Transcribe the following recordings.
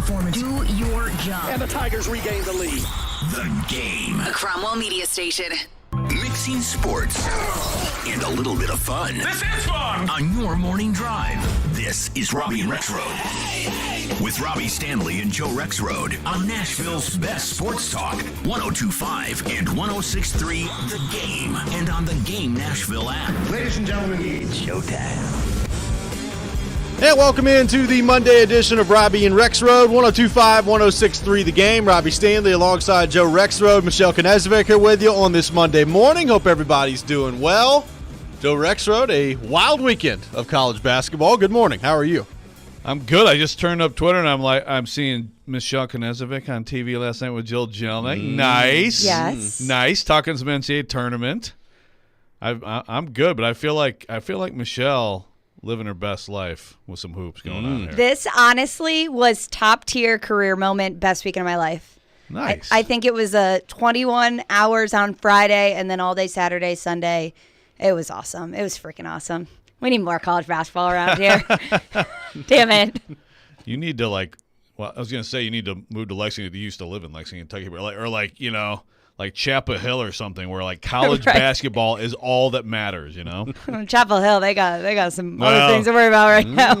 performance. Do your job. And the Tigers regain the lead. The Game. A Cromwell Media Station. Mixing sports and a little bit of fun. This is fun! On your morning drive. This is Robby and Rexrode. With Robby Stanley and Joe Rexrode on Nashville's best sports talk. 102.5 and 106.3 The Game. And on the Game Nashville app. Ladies and gentlemen, it's showtime. And welcome into the Monday edition of Robby and Rexrode, 102.5, 106.3 The Game. Robby Stanley alongside Joe Rexrode, Michelle Knezovic here with you on this Monday morning. Hope everybody's doing well. Joe Rexrode, a wild weekend of college basketball. Good morning. How are you? I'm good. I just turned up Twitter and I'm seeing Michelle Knezovic on TV last night with Jill Jelnick. Nice. Yes. Nice. Talking some NCAA tournament. I'm good, but I feel like Michelle living her best life with some hoops going on here. This honestly was top tier career moment, best weekend of my life. Nice. I think it was 21 hours on Friday and then all day Saturday, Sunday. It was awesome. It was freaking awesome. We need more college basketball around here. Damn it. You need to I was going to say you need to move to Lexington. You used to live in Lexington, Kentucky, like Chapel Hill or something where like college Right. basketball is all that matters, you know? Chapel Hill, they got some other things to worry about right now.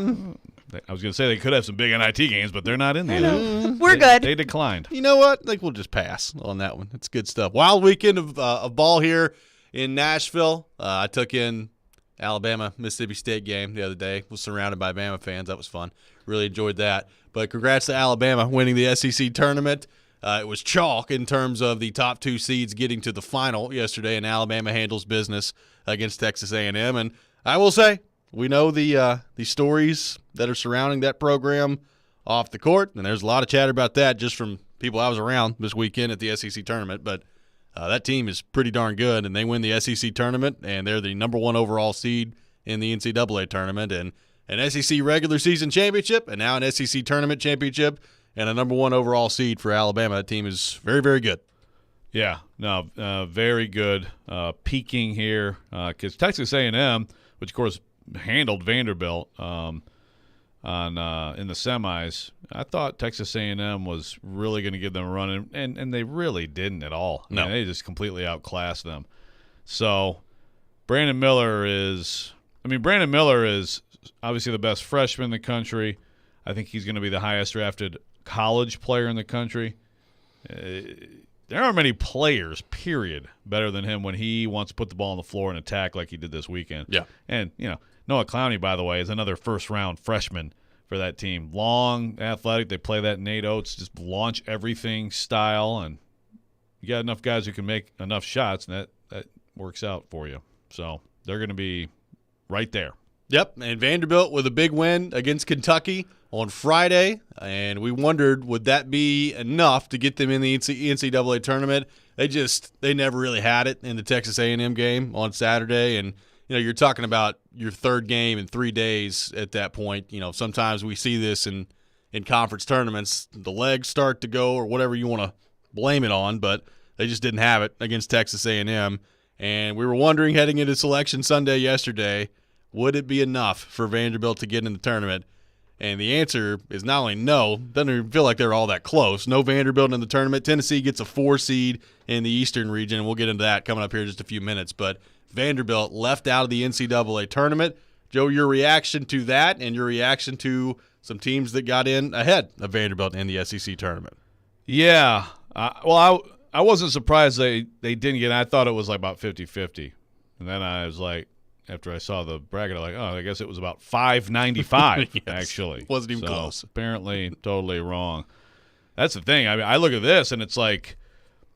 I was going to say they could have some big NIT games, but they're not in there. We're good. They declined. You know what? I think we'll just pass on that one. It's good stuff. Wild weekend of ball here in Nashville. I took in Alabama-Mississippi State game the other day. Was surrounded by Bama fans. That was fun. Really enjoyed that. But congrats to Alabama winning the SEC tournament. It was chalk in terms of the top two seeds getting to the final yesterday, and Alabama handles business against Texas A&M. And I will say, we know the stories that are surrounding that program off the court, and there's a lot of chatter about that just from people I was around this weekend at the SEC tournament. But that team is pretty darn good, and they win the SEC tournament, and they're the number one overall seed in the NCAA tournament, and an SEC regular season championship, and now an SEC tournament championship, and a number one overall seed for Alabama. That team is very, very good. Yeah, no, very good. Peaking here because Texas A&M, which of course handled Vanderbilt in the semis. I thought Texas A&M was really going to give them a run, and they really didn't at all. No, they just completely outclassed them. So Brandon Miller is obviously the best freshman in the country. I think he's going to be the highest drafted college player in the country. There aren't many players, period, better than him when he wants to put the ball on the floor and attack like he did this weekend. Yeah. And, Noah Clowney, by the way, is another first-round freshman for that team. Long, athletic. They play that Nate Oates, just launch everything style. And you got enough guys who can make enough shots, and that works out for you. So they're going to be right there. Yep, and Vanderbilt with a big win against Kentucky on Friday, and we wondered would that be enough to get them in the NCAA tournament. They never really had it in the Texas A&M game on Saturday, and you're talking about your third game in 3 days at that point. Sometimes we see this in conference tournaments, the legs start to go or whatever you want to blame it on, but they just didn't have it against Texas A&M, and we were wondering heading into Selection Sunday yesterday, would it be enough for Vanderbilt to get in the tournament? And the answer is not only no, doesn't even feel like they're all that close. No Vanderbilt in the tournament. Tennessee gets a 4 seed in the Eastern region, and we'll get into that coming up here in just a few minutes. But Vanderbilt left out of the NCAA tournament. Joe, your reaction to that and your reaction to some teams that got in ahead of Vanderbilt in the SEC tournament? Yeah. I wasn't surprised they didn't get in. I thought it was like about 50-50. And then I was like, after I saw the bracket, I'm like, I guess it was about 595, yes, actually. Wasn't even close. Apparently totally wrong. That's the thing. I mean, I look at this, and it's like,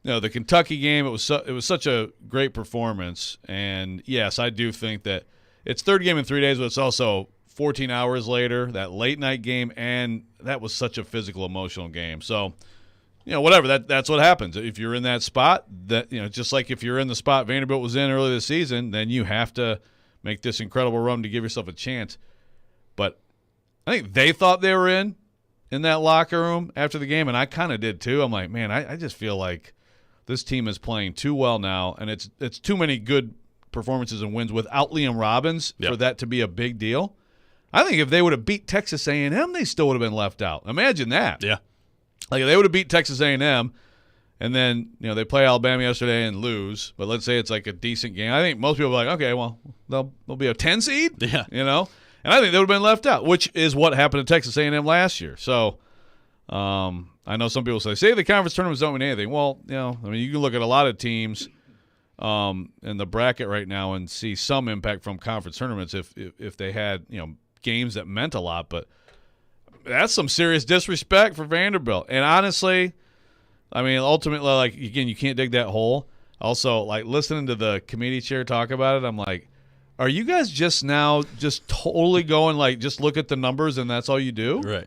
the Kentucky game, it was such a great performance. And, yes, I do think that it's third game in 3 days, but it's also 14 hours later, that late-night game, and that was such a physical, emotional game. So, whatever, that's what happens. If you're in that spot, just like if you're in the spot Vanderbilt was in early this season, then you have to – make this incredible run to give yourself a chance. But I think they thought they were in that locker room after the game, and I kind of did too. I'm like, man, I just feel like this team is playing too well now, and it's too many good performances and wins without Liam Robbins for that to be a big deal. I think if they would have beat Texas A&M, they still would have been left out. Imagine that. Yeah. Like if they would have beat Texas A&M, and then they play Alabama yesterday and lose. But let's say it's like a decent game. I think most people are like, okay, well, they'll be a 10 seed. Yeah. And I think they would have been left out, which is what happened to Texas A&M last year. So I know some people say the conference tournaments don't mean anything. Well, you can look at a lot of teams in the bracket right now and see some impact from conference tournaments if they had games that meant a lot. But that's some serious disrespect for Vanderbilt. And honestly, I mean, ultimately, like, again, you can't dig that hole. Also, like, listening to the committee chair talk about it, I'm like, are you guys just totally going, like, just look at the numbers and that's all you do? Right.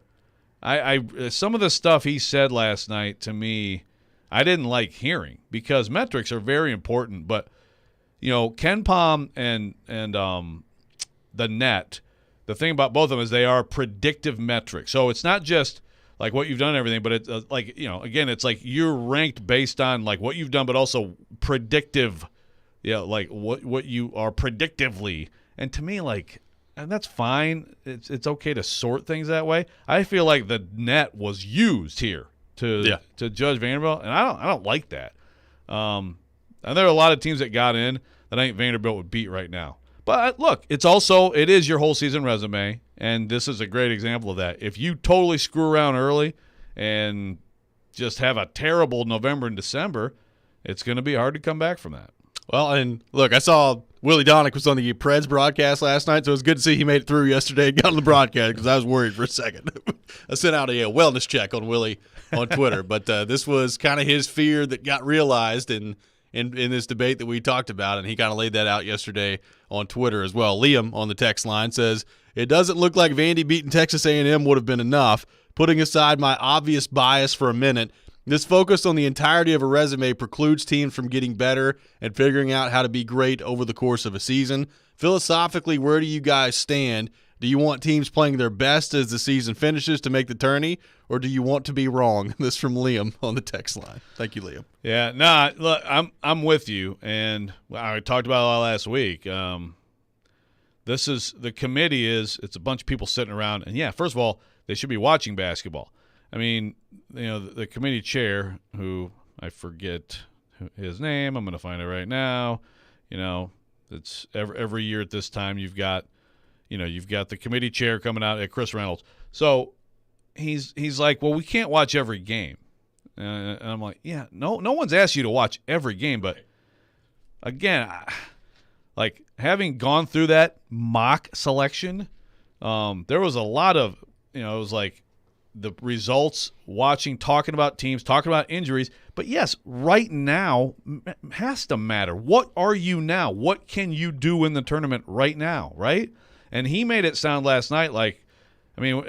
I some of the stuff he said last night to me, I didn't like hearing because metrics are very important. But, Ken Pom and the net, the thing about both of them is they are predictive metrics. So it's not just like what you've done and everything, but it's again, it's like you're ranked based on like what you've done, but also predictive, like what you are predictively. And to me, like, and that's fine. It's okay to sort things that way. I feel like the net was used here to judge Vanderbilt, and I don't like that. And there are a lot of teams that got in that I think Vanderbilt would beat right now. But look, it is your whole season resume, and this is a great example of that. If you totally screw around early and just have a terrible November and December, it's going to be hard to come back from that. Well, and look, I saw Willie Donick was on the Preds broadcast last night, so it was good to see he made it through yesterday and got on the broadcast because I was worried for a second. I sent out a wellness check on Willie on Twitter, but this was kind of his fear that got realized in this debate that we talked about, and he kind of laid that out yesterday on Twitter as well. Liam on the text line says, it doesn't look like Vandy beating Texas A&M would have been enough. Putting aside my obvious bias for a minute, this focus on the entirety of a resume precludes teams from getting better and figuring out how to be great over the course of a season. Philosophically, where do you guys stand? Do you want teams playing their best as the season finishes to make the tourney, or do you want to be wrong? This from Liam on the text line. Thank you, Liam. Yeah, look, I'm with you, and I talked about it a lot last week. This is the committee it's a bunch of people sitting around, and first of all, they should be watching basketball. I mean, the committee chair, who I forget his name, I'm going to find it right now. It's every year at this time you've got the committee chair coming out at Chris Reynolds. So he's like, well, we can't watch every game. And I'm like, no one's asked you to watch every game. But again, like having gone through that mock selection, there was a lot of, it was like the results, watching, talking about teams, talking about injuries. But yes, right now has to matter. What are you now? What can you do in the tournament right now, right? And he made it sound last night like, I mean,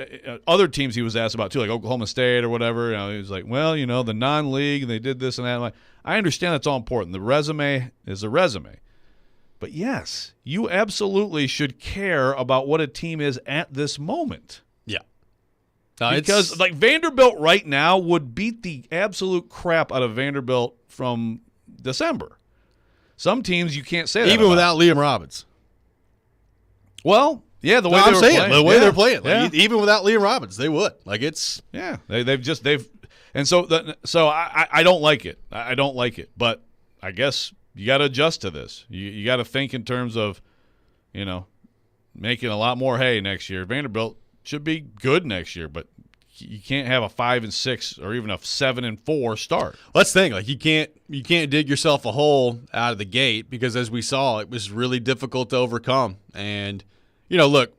other teams he was asked about too, like Oklahoma State or whatever. He was like, well, the non-league, and they did this and that. I'm like, I understand that's all important. The resume is a resume. But yes, you absolutely should care about what a team is at this moment. Yeah. Because like Vanderbilt right now would beat the absolute crap out of Vanderbilt from December. Some teams you can't say that even about. without Liam Robbins. Well, yeah, the way I'm saying playing. the way they're playing, like, yeah. even without Liam Robbins, they would. Like it's they've and so I don't like it. I don't like it, but I guess you got to adjust to this. You got to think in terms of, making a lot more hay next year. Vanderbilt should be good next year, but you can't have a 5-6 or even a 7-4 start. Let's think. Like you can't dig yourself a hole out of the gate because as we saw, it was really difficult to overcome. And look,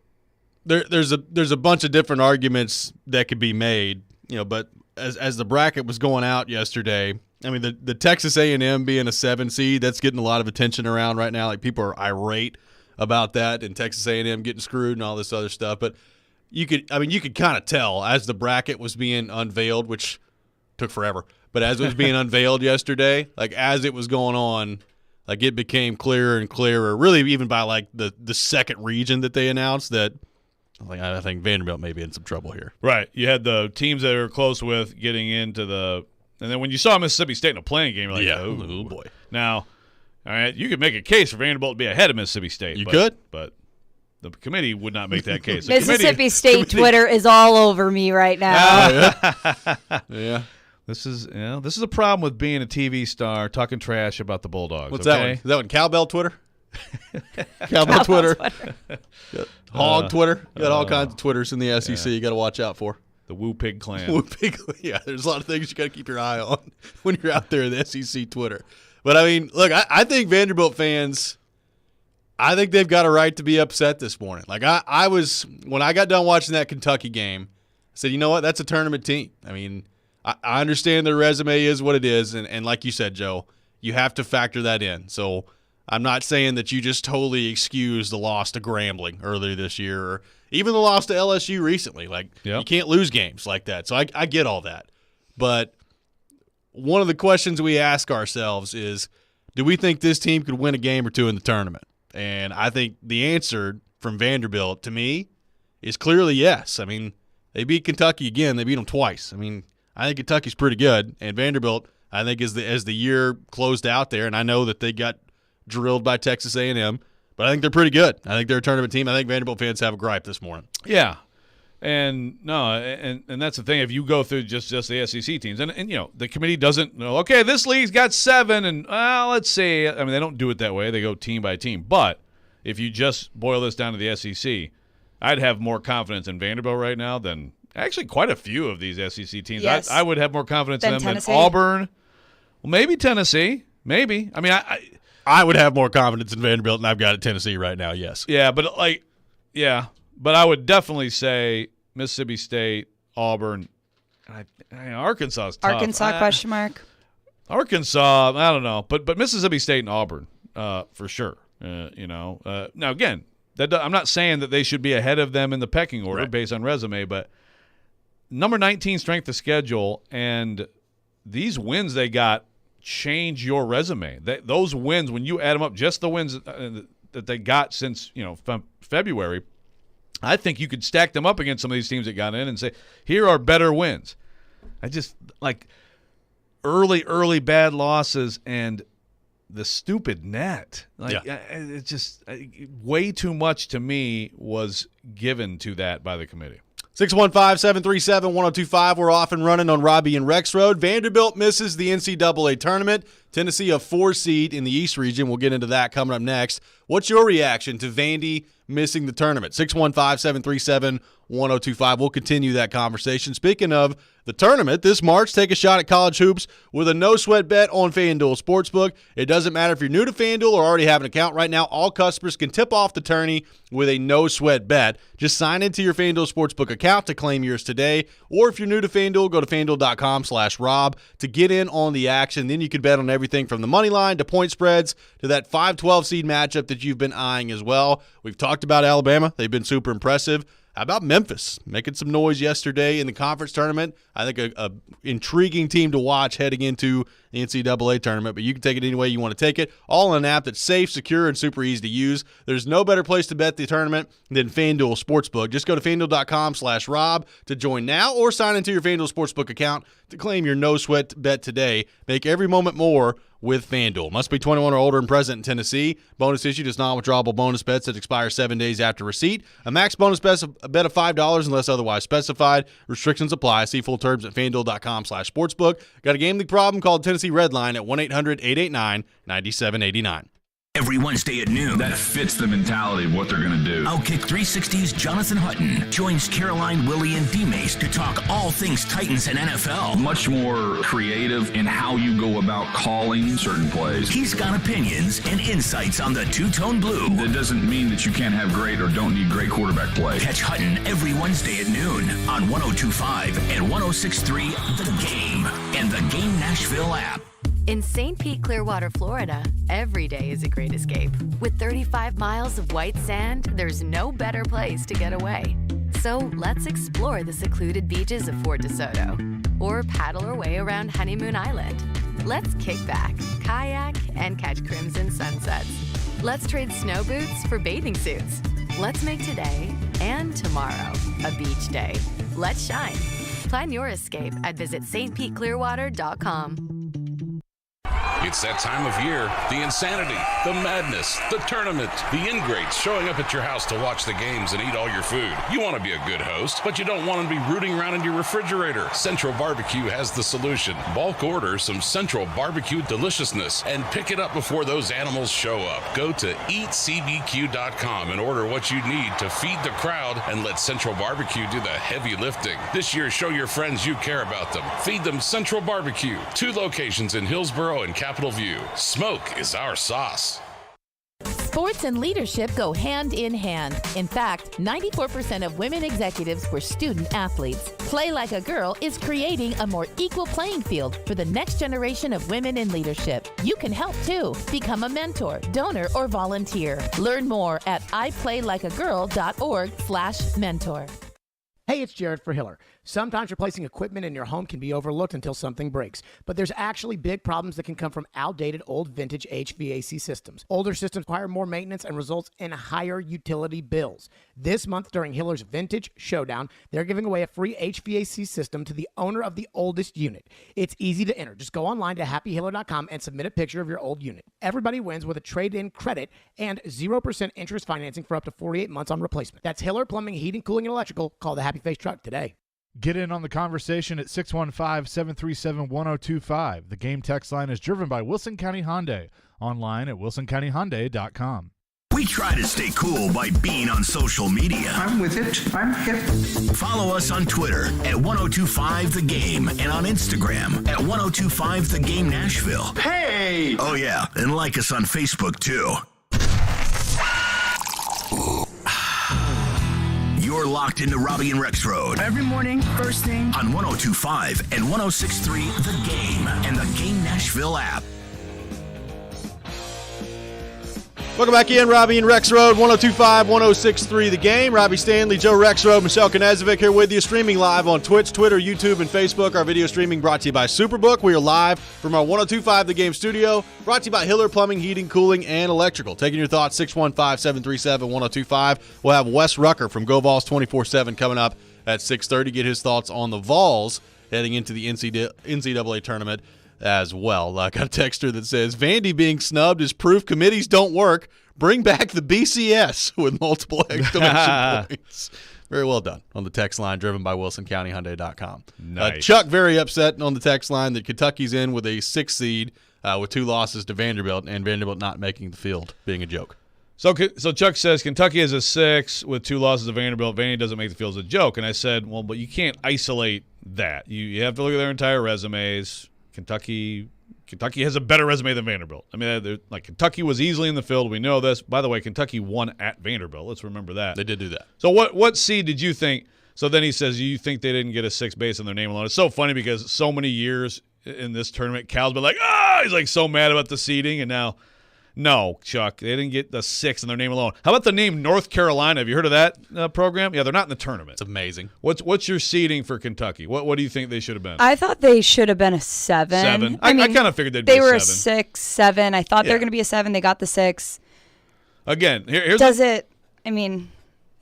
there's a bunch of different arguments that could be made. But as the bracket was going out yesterday, I mean the Texas A&M being a 7 seed, that's getting a lot of attention around right now. Like people are irate about that and Texas A&M getting screwed and all this other stuff, but you could kind of tell as the bracket was being unveiled, which took forever, but as it was being unveiled yesterday, like as it was going on, like it became clearer and clearer, really even by like the second region that they announced that I think Vanderbilt may be in some trouble here. Right. You had the teams that are close with getting into and then when you saw Mississippi State in a playing game, you're like, oh boy. Now, all right, you could make a case for Vanderbilt to be ahead of Mississippi State. Could. But The committee would not make that case. The Mississippi State Twitter is all over me right now. Yeah. This is a problem with being a TV star talking trash about the Bulldogs. What's that one? Is that one Cowbell Twitter? Cowbell Twitter. Hog Twitter. You got all kinds of Twitters in the SEC you got to watch out for. The Woo Pig Clan. Woo Pig, yeah, there's a lot of things you got to keep your eye on when you're out there in the SEC Twitter. But, I mean, look, I think Vanderbilt fans, I think they've got a right to be upset this morning. Like, I was, when I got done watching that Kentucky game, I said, you know what, that's a tournament team. I mean, I understand their resume is what it is, and like you said, Joe, you have to factor that in. So I'm not saying that you just totally excuse the loss to Grambling earlier this year or even the loss to LSU recently. Like, you can't lose games like that. So I get all that. But one of the questions we ask ourselves is, do we think this team could win a game or two in the tournament? And I think the answer from Vanderbilt, to me, is clearly yes. I mean, they beat Kentucky again. They beat them twice. I mean, I think Kentucky's pretty good, and Vanderbilt, I think, as the year closed out there, and I know that they got drilled by Texas A&M, but I think they're pretty good. I think they're a tournament team. I think Vanderbilt fans have a gripe this morning. Yeah, and that's the thing. If you go through just the SEC teams, and you know the committee doesn't know. Okay, this league's got 7, and let's see. I mean, they don't do it that way. They go team by team. But if you just boil this down to the SEC, I'd have more confidence in Vanderbilt right now than. Actually, quite a few of these SEC teams. Yes. I would have more confidence in them Tennessee. than Auburn. Well, maybe Tennessee. Maybe. I mean, I would have more confidence in Vanderbilt than I've got at Tennessee right now, yes. Yeah, but but I would definitely say Mississippi State, Auburn, Arkansas is tough. Arkansas, question mark. Arkansas, I don't know. But Mississippi State and Auburn, for sure. Now, again, I'm not saying that they should be ahead of them in the pecking order based on resume, but number 19 strength of schedule, and these wins they got change your resume. Those wins, when you add them up, just the wins that they got since February, I think you could stack them up against some of these teams that got in and say, here are better wins. I just like early bad losses and the stupid net. It's just way too much to me was given to that by the committee. 615-737-1025. We're off and running on Robby and Rexrode. Vanderbilt misses the NCAA tournament. Tennessee, a 4 seed in the East region. We'll get into that coming up next. What's your reaction to Vandy missing the tournament? 615-737-1025. We'll continue that conversation. Speaking of the tournament, this March, take a shot at college hoops with a no-sweat bet on FanDuel Sportsbook. It doesn't matter if you're new to FanDuel or already have an account. Right now, all customers can tip off the tourney with a no-sweat bet. Just sign into your FanDuel Sportsbook account to claim yours today. Or if you're new to FanDuel, go to FanDuel.com/Rob to get in on the action. Then you can bet on everything from the money line to point spreads to that 5-12 seed matchup that you've been eyeing as well. We've talked about Alabama. They've been super impressive. How about Memphis making some noise yesterday in the conference tournament? I think a intriguing team to watch heading into the NCAA tournament, but you can take it any way you want to take it. All in an app that's safe, secure, and super easy to use. There's no better place to bet the tournament than FanDuel Sportsbook. Just go to FanDuel.com/Rob to join now or sign into your FanDuel Sportsbook account to claim your no-sweat bet today. Make every moment more with FanDuel. Must be 21 or older and present in Tennessee. Bonus issued is non-withdrawable bonus bets that expire 7 days after receipt. A max bonus bet of $5 unless otherwise specified. Restrictions apply. See full terms at FanDuel.com/sportsbook. Got a gambling problem? Call Tennessee Redline at 1-800-889-9789. Every Wednesday at noon. That fits the mentality of what they're going to do. Outkick 360's Jonathan Hutton joins Caroline, Willie, and D-Mace to talk all things Titans and NFL. Much more creative in how you go about calling certain plays. He's got opinions and insights on the two-tone blue. That doesn't mean that you can't have great or don't need great quarterback play. Catch Hutton every Wednesday at noon on 102.5 and 106.3 The Game and the Game Nashville app. In St. Pete, Clearwater, Florida, every day is a great escape. With 35 miles of white sand, there's no better place to get away. So let's explore the secluded beaches of Fort DeSoto or paddle our way around Honeymoon Island. Let's kick back, kayak, and catch crimson sunsets. Let's trade snow boots for bathing suits. Let's make today and tomorrow a beach day. Let's shine. Plan your escape at visitstpeteclearwater.com. It's that time of year. The insanity, the madness, the tournament, the ingrates showing up at your house to watch the games and eat all your food. You want to be a good host, but you don't want to be rooting around in your refrigerator. Central Barbecue has the solution. Bulk order some Central Barbecue deliciousness and pick it up before those animals show up. Go to eatcbq.com and order what you need to feed the crowd and let Central Barbecue do the heavy lifting. This year, show your friends you care about them. Feed them Central Barbecue. 2 locations in Hillsboro and Capitol View. Smoke is our sauce. Sports and leadership go hand in hand. In fact, 94% of women executives were student athletes. Play Like a Girl is creating a more equal playing field for the next generation of women in leadership. You can help too. Become a mentor, donor, or volunteer. Learn more at iplaylikeagirl.org/mentor. Hey, it's Jared for Hiller. Sometimes replacing equipment in your home can be overlooked until something breaks, but there's actually big problems that can come from outdated old vintage HVAC systems. Older systems require more maintenance and results in higher utility bills. This month during Hiller's Vintage Showdown, they're giving away a free HVAC system to the owner of the oldest unit. It's easy to enter. Just go online to happyhiller.com and submit a picture of your old unit. Everybody wins with a trade-in credit and 0% interest financing for up to 48 months on replacement. That's Hiller Plumbing, Heating, Cooling, and Electrical. Call the Happy Face Truck today. Get in on the conversation at 615-737-1025. The game text line is driven by Wilson County Hyundai. Online at wilsoncountyhyundai.com. We try to stay cool by being on social media. I'm with it. I'm hip. Follow us on Twitter at 1025 The Game and on Instagram at 1025 The Game Nashville. Hey! Oh, yeah, and like us on Facebook, too. You're locked into Robby and Rexrode Every morning, first thing. on 1025 and 1063 The Game and the Game Nashville app. Welcome back in, Robby and Rexrode, 1025, 1063 The Game. Robby Stanley, Joe Rexrode, Michelle Knezovic here with you, streaming live on Twitch, Twitter, YouTube, and Facebook. Our video streaming brought to you by Superbook. We are live from our 1025 The Game studio, brought to you by Hiller Plumbing, Heating, Cooling, and Electrical. Taking your thoughts, 615-737-1025. We'll have Wes Rucker from Go Vols 24/7 coming up at 6:30. Get his thoughts on the Vols heading into the NCAA tournament as well. Got a texter that says, Vandy being snubbed is proof committees don't work. Bring back the BCS with multiple exclamation points. Very well done on the text line driven by WilsonCountyHyundai.com. Nice. Chuck very upset on the text line that Kentucky's in with a 6th seed with 2 losses to Vanderbilt, and Vanderbilt not making the field being a joke. So Chuck says Kentucky is a 6 with 2 losses to Vanderbilt. Vandy doesn't make the field as a joke. And I said, well, but you can't isolate that. You have to look at their entire resumes. Kentucky has a better resume than Vanderbilt. I mean, Kentucky was easily in the field. We know this. By the way, Kentucky won at Vanderbilt. Let's remember that. They did do that. So what seed did you think? So then he says, you think they didn't get a 6 base on their name alone? It's so funny because so many years in this tournament, Cal's been like, he's like so mad about the seeding, and now, no, Chuck, they didn't get the 6 in their name alone. How about the name North Carolina? Have you heard of that program? Yeah, they're not in the tournament. It's amazing. What's your seeding for Kentucky? What do you think they should have been? I thought they should have been a 7. 7. I kind of figured they'd be a 7. They were a 6, 7. I thought they were going to be a 7. They got the 6. Again, here's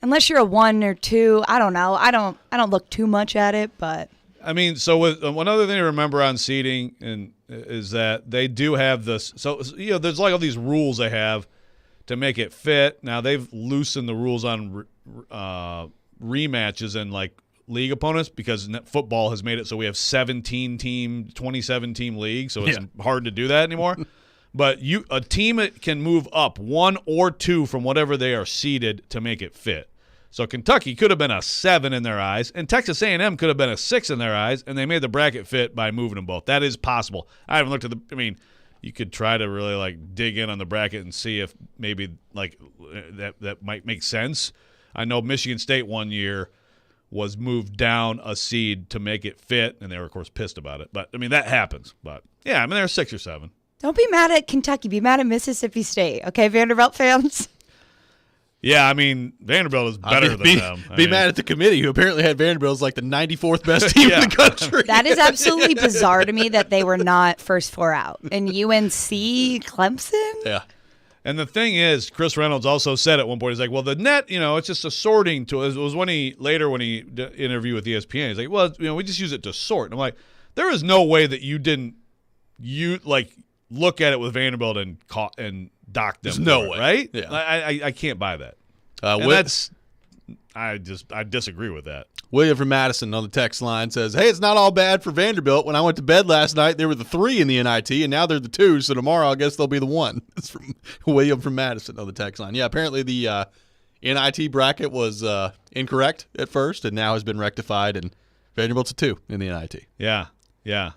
unless you're a 1 or 2, I don't know. I don't look too much at it, but I mean, so one other thing to remember on seeding is that they do have this. So there's like all these rules they have to make it fit. Now they've loosened the rules on rematches and like league opponents because football has made it so we have 27-team league, so it's hard to do that anymore. But a team can move up 1 or 2 from whatever they are seeded to make it fit. So Kentucky could have been a 7 in their eyes, and Texas A&M could have been a 6 in their eyes, and they made the bracket fit by moving them both. That is possible. I haven't looked at you could try to really like dig in on the bracket and see if maybe like that might make sense. I know Michigan State one year was moved down a seed to make it fit, and they were of course pissed about it. But I mean that happens. But yeah, they're 6 or 7. Don't be mad at Kentucky. Be mad at Mississippi State, okay, Vanderbilt fans? Yeah, I mean, Vanderbilt is better than them. Be mad at the committee, who apparently had Vanderbilt as like the 94th best team in the country. That is absolutely bizarre to me that they were not first 4 out. And UNC, Clemson? Yeah. And the thing is, Chris Reynolds also said at one point, he's like, well, the net, it's just a sorting tool. It was when he interviewed with ESPN, he's like, well, we just use it to sort. And I'm like, there is no way that you didn't look at it with Vanderbilt and dock them. There's no for it, way. right? Yeah. I can't buy that. I disagree with that. William from Madison on the text line says, hey, it's not all bad for Vanderbilt. When I went to bed last night, they were the 3 in the NIT, and now they're the 2, so tomorrow I guess they'll be the 1. It's from William from Madison on the text line. Yeah, apparently the NIT bracket was incorrect at first and now has been rectified, and Vanderbilt's a 2 in the NIT. Yeah.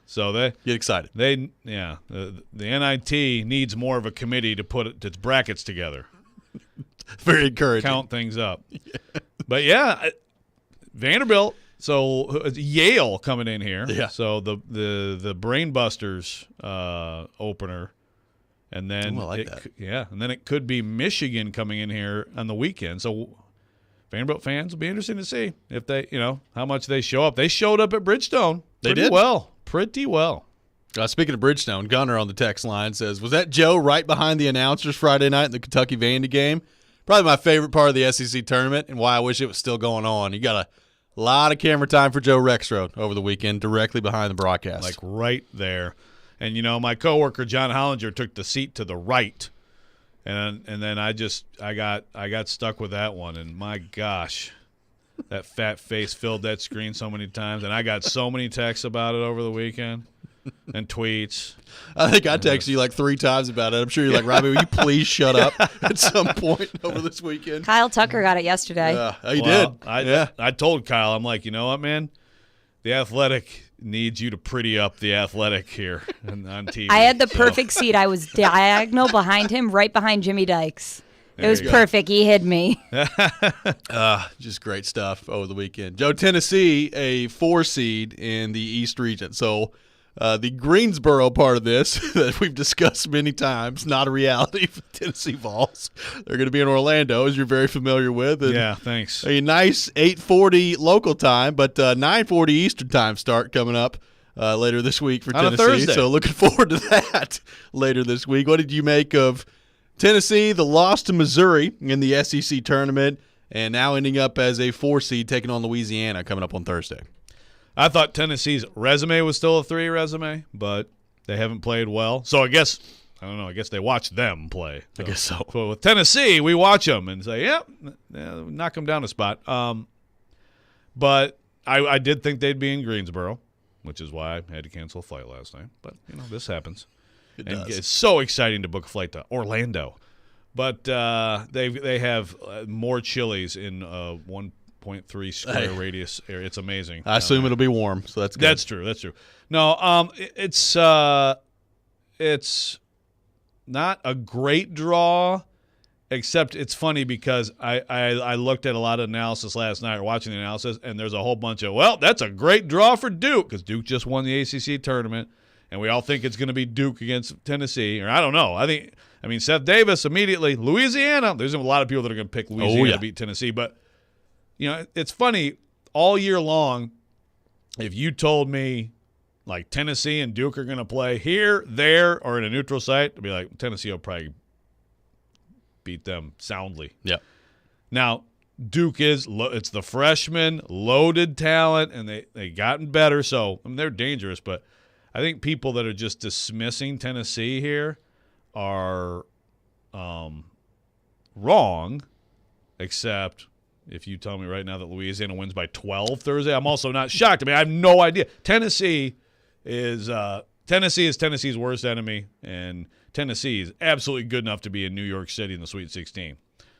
So they get excited. The NIT needs more of a committee to put its brackets together. Very encouraging. Count things up. But yeah, Vanderbilt. So Yale coming in here. Yeah. So the Brainbusters opener, and then and then it could be Michigan coming in here on the weekend. So Vanderbilt fans will be interesting to see if they, how much they show up. They showed up at Bridgestone. They did pretty well. Speaking of Bridgestone, Gunner on the text line says, was that Joe right behind the announcers Friday night in the Kentucky Vandy game? Probably my favorite part of the SEC tournament and why I wish it was still going on. You got a lot of camera time for Joe Rexrode over the weekend, directly behind the broadcast. Like right there. And, my coworker, John Hollinger, took the seat to the right. And then I got stuck with that one. And, my gosh, that fat face filled that screen so many times. And I got so many texts about it over the weekend. And tweets. I think I texted you like 3 times about it. I'm sure you're like, Robbie, will you please shut up at some point over this weekend? Kyle Tucker got it yesterday. He did. I told Kyle, I'm like, you know what, man? The Athletic needs you to pretty up the Athletic here on TV. I had the perfect seat. I was diagonal behind him, right behind Jimmy Dykes. It was perfect. He hid me. Just great stuff over the weekend. Joe, Tennessee, a 4 seed in the East region. So the Greensboro part of this that we've discussed many times, not a reality for Tennessee Vols. They're going to be in Orlando, as you're very familiar with. And yeah, thanks. A nice 8:40 local time, but 9:40 Eastern time start coming up later this week for on Tennessee. A Thursday. So looking forward to that later this week. What did you make of Tennessee, the loss to Missouri in the SEC tournament, and now ending up as a 4 seed taking on Louisiana coming up on Thursday? I thought Tennessee's resume was still a 3 resume, but they haven't played well. So I guess they watch them play. I guess so. So with Tennessee, we watch them and say, knock them down a spot. But I did think they'd be in Greensboro, which is why I had to cancel a flight last night. But, this happens. It's so exciting to book a flight to Orlando. But they have more Chili's in 1.3 square radius area. It's amazing. I assume it'll be warm, so that's good. That's true. No, it's not a great draw, except it's funny because I looked at a lot of analysis last night, or watching the analysis, and there's a whole bunch of, that's a great draw for Duke, because Duke just won the ACC tournament, and we all think it's going to be Duke against Tennessee, or I don't know. I mean, Seth Davis immediately, Louisiana. There's a lot of people that are going to pick Louisiana to beat Tennessee, but it's funny, all year long, if you told me like Tennessee and Duke are going to play here, there, or in a neutral site, I'd be like, Tennessee will probably beat them soundly. Yeah. Now, Duke it's the freshman, loaded talent, and they gotten better, so they're dangerous, but I think people that are just dismissing Tennessee here are wrong, except if you tell me right now that Louisiana wins by 12 Thursday, I'm also not shocked. I have no idea. Tennessee is Tennessee's worst enemy, and Tennessee is absolutely good enough to be in New York City in the Sweet 16.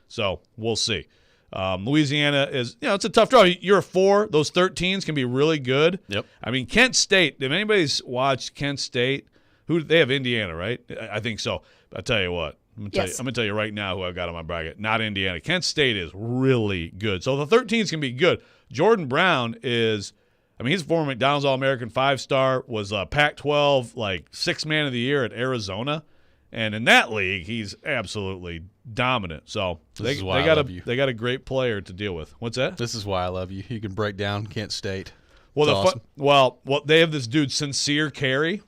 So we'll see. Louisiana is, it's a tough draw. You're a 4. Those 13s can be really good. Yep. Kent State, if anybody's watched Kent State, they have Indiana, right? I think so. I'll tell you what. I'm going to tell you right now who I've got on my bracket. Not Indiana. Kent State is really good. So the 13s can be good. Jordan Brown is, he's a former McDonald's All-American 5-star, was a Pac-12 6th man of the year at Arizona. And in that league, he's absolutely dominant. So they got a great player to deal with. What's that? This is why I love you. You can break down Kent State. Well, awesome. They have this dude, Sincere Carey.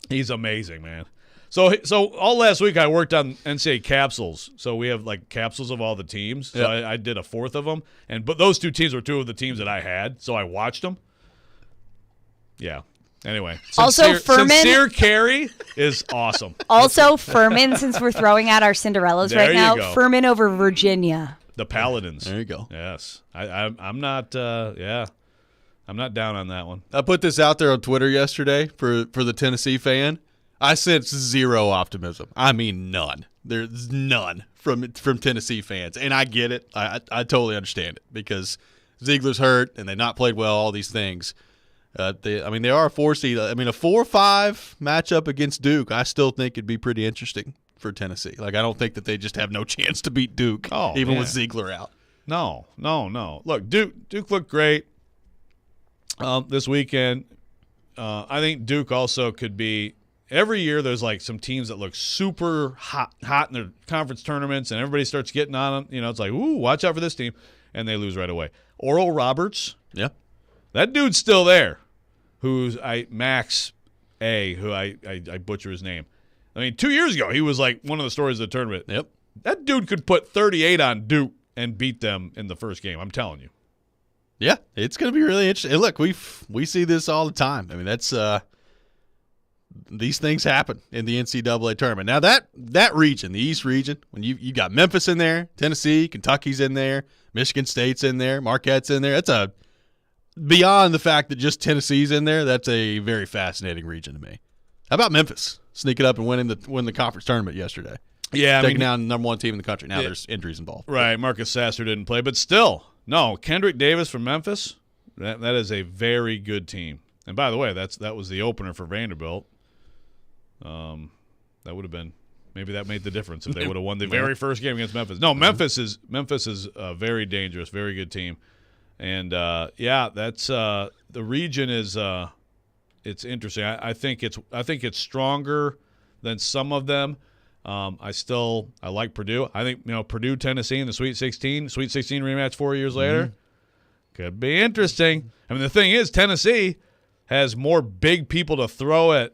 He's amazing, man. So all last week I worked on NCAA capsules. So we have capsules of all the teams. So I did a 4th of them, but those 2 teams were 2 of the teams that I had. So I watched them. Yeah, Anyway, Also, Furman- Sincere Carey is awesome. Also, Furman, since we're throwing out our Cinderellas There right you now, go. Furman over Virginia. The Paladins. There you go. Yes. I'm not I'm not down on that one. I put this out there on Twitter yesterday for the Tennessee fan. I sense zero optimism. I mean, none. There's none from Tennessee fans, and I get it. I totally understand it because Ziegler's hurt and they've not played well. All these things. They are a 4 seed. I mean, a 4-5 matchup against Duke, I still think it'd be pretty interesting for Tennessee. Like, I don't think that they just have no chance to beat Duke, even with Ziegler out. No. Look, Duke looked great this weekend. I think Duke also could be. Every year there's like some teams that look super hot in their conference tournaments, and everybody starts getting on them. It's like, ooh, watch out for this team, and they lose right away. Oral Roberts, yeah, that dude's still there. Who's Max A? Who I butcher his name. I mean, 2 years ago he was like one of the stories of the tournament. Yep, that dude could put 38 on Duke and beat them in the first game. I'm telling you. Yeah, it's going to be really interesting. And look, we see this all the time. I mean, that's these things happen in the NCAA tournament. Now that region, the East region, when you got Memphis in there, Tennessee, Kentucky's in there, Michigan State's in there, Marquette's in there. That's beyond the fact that just Tennessee's in there. That's a very fascinating region to me. How about Memphis sneaking up and win the conference tournament yesterday? Yeah, taking down the number 1 team in the country. Now there's injuries involved. Right, Marcus Sasser didn't play, but still, no. Kendrick Davis from Memphis. That is a very good team. And by the way, that was the opener for Vanderbilt. That would have been maybe that made the difference if they would have won the very first game against Memphis. No, Memphis is a very dangerous, very good team, and that's the region is it's interesting. I think it's stronger than some of them. I like Purdue. I think Purdue, Tennessee in the Sweet 16 rematch 4 years later could be interesting. I mean, the thing is, Tennessee has more big people to throw at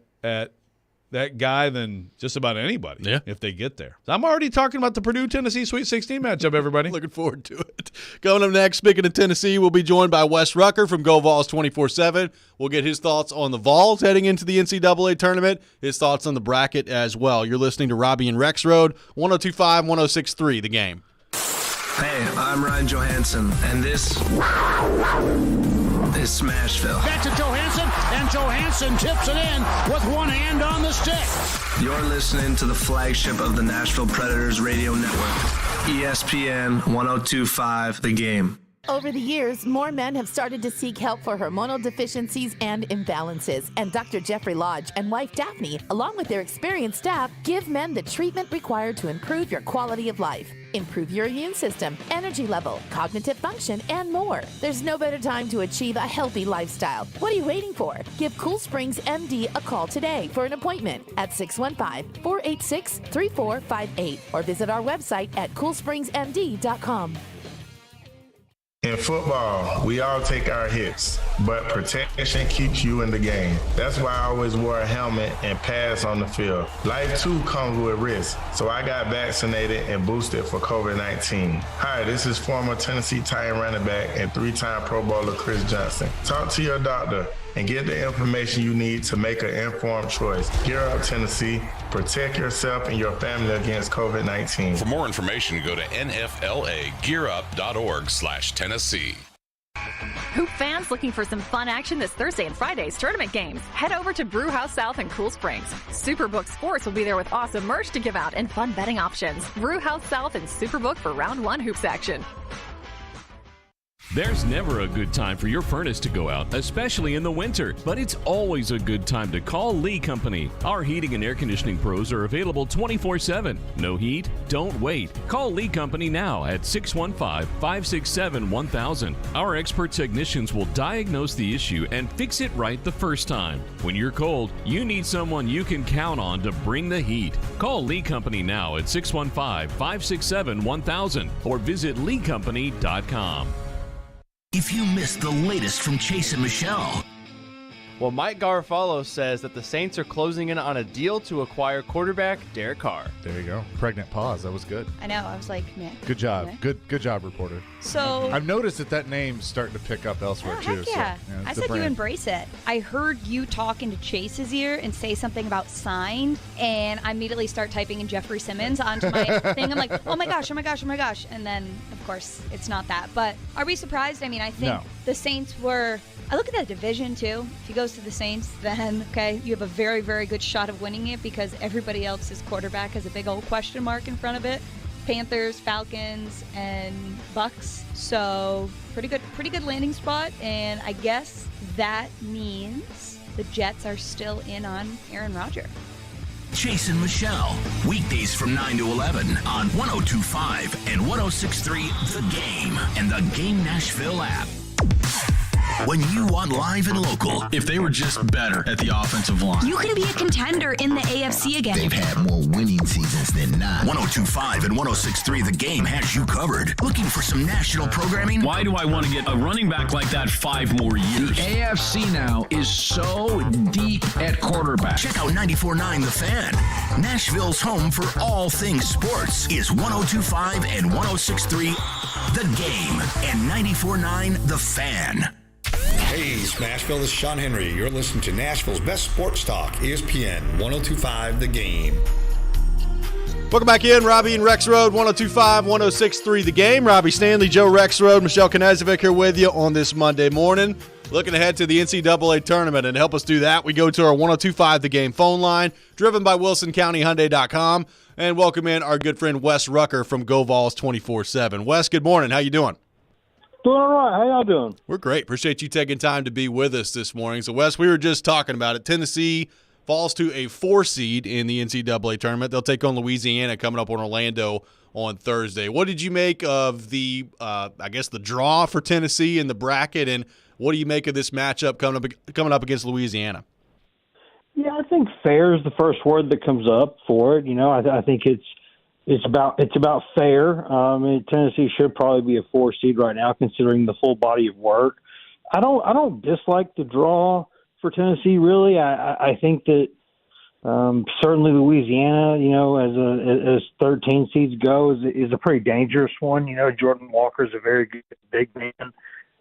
that guy than just about anybody if they get there. I'm already talking about the Purdue-Tennessee Sweet 16 matchup, everybody. Looking forward to it. Coming up next, speaking of Tennessee, we'll be joined by Wes Rucker from Go Vols 24/7. We'll get his thoughts on the Vols heading into the NCAA tournament, his thoughts on the bracket as well. You're listening to Robby and Rexrode, 102.5, 106.3, The Game. Hey, I'm Ryan Johansson, and this is Smashville. Back to Johansson, and Johansson tips it in with one hand on the stick. You're listening to the flagship of the Nashville Predators radio network, ESPN 102.5, The Game. Over the years, more men have started to seek help for hormonal deficiencies and imbalances, and Dr. Jeffrey Lodge and wife Daphne, along with their experienced staff, give men the treatment required to improve your quality of life, improve your immune system, energy level, cognitive function, and more. There's no better time to achieve a healthy lifestyle. What are you waiting for? Give Cool Springs MD a call today for an appointment at 615-486-3458 or visit our website at coolspringsmd.com. In football, we all take our hits, but protection keeps you in the game. That's why I always wore a helmet and pads on the field. Life too comes with risk, so I got vaccinated and boosted for COVID-19. Hi, this is former Tennessee Titan running back and 3-time Pro Bowler Chris Johnson. Talk to your doctor and get the information you need to make an informed choice. Gear up, Tennessee. Protect yourself and your family against COVID-19. For more information, go to nflagearup.org/Tennessee. Hoop fans looking for some fun action this Thursday and Friday's tournament games? Head over to Brewhouse South in Cool Springs. Superbook Sports will be there with awesome merch to give out and fun betting options. Brewhouse South and Superbook for round 1 hoops action. There's never a good time for your furnace to go out, especially in the winter, but it's always a good time to call Lee Company. Our heating and air conditioning pros are available 24/7. No heat? Don't wait. Call Lee Company now at 615-567-1000. Our expert technicians will diagnose the issue and fix it right the first time. When you're cold, you need someone you can count on to bring the heat. Call Lee Company now at 615-567-1000 or visit leecompany.com. If you missed the latest from Chase and Michelle, Well, Mike Garofalo says that the Saints are closing in on a deal to acquire quarterback Derek Carr. There you go. Pregnant pause. That was good. I know. I was like, man. Good job. man. Good job, reporter. So I've noticed that name's starting to pick up elsewhere too. Heck yeah. So, it's I the said you brand. embrace it. I heard you talk into Chase's ear and say something about signed, and I immediately start typing in Jeffrey Simmons onto my thing. I'm like, oh my gosh. And then, of course, it's not that. But are we surprised? I mean, I think the Saints were. I look at that division, too. If he goes to the Saints, then, okay, you have a very, very good shot of winning it because everybody else's quarterback has a big old question mark in front of it. Panthers, Falcons, and Bucks. So pretty good landing spot. And I guess that means the Jets are still in on Aaron Rodgers. Chase and Michelle, weekdays from 9 to 11 on 102.5 and 106.3 The Game and the Game Nashville app. When you want live and local. If they were just better at the offensive line. You can be a contender in the AFC again. They've had more winning seasons than not. 102.5 and 106.3 The Game has you covered. Looking for some national programming? Why do I want to get a running back like that 5 more years? The AFC now is so deep at quarterback. Check out 94.9 The Fan. Nashville's home for all things sports is 102.5 and 106.3 The Game and 94.9 The Fan. Hey, Smashville, this is Sean Henry. You're listening to Nashville's best sports talk, ESPN 102.5 The Game. Welcome back in, Robby and Rexrode, 102.5, 106.3 The Game. Robby Stanley, Joe Rexrode, Michelle Knezovic here with you on this Monday morning. Looking ahead to the NCAA tournament, and to help us do that, we go to our 102.5 The Game phone line, driven by WilsonCountyHyundai.com, and welcome in our good friend Wes Rucker from GoVols 24/7. Wes, good morning. How you doing? Doing all right. How y'all doing? We're great. Appreciate you taking time to be with us this morning. So, Wes, we were just talking about it. Tennessee falls to a 4 seed in the NCAA tournament. They'll take on Louisiana coming up on Orlando on Thursday. What did you make of the, the draw for Tennessee in the bracket, and what do you make of this matchup coming up against Louisiana? Yeah, I think fair is the first word that comes up for it. You know, I think it's about fair. Tennessee should probably be a 4 seed right now, considering the full body of work. I don't dislike the draw for Tennessee, really. I think that certainly Louisiana, you know, as 13 seeds go, is a pretty dangerous one. You know, Jordan Walker's a very good big man.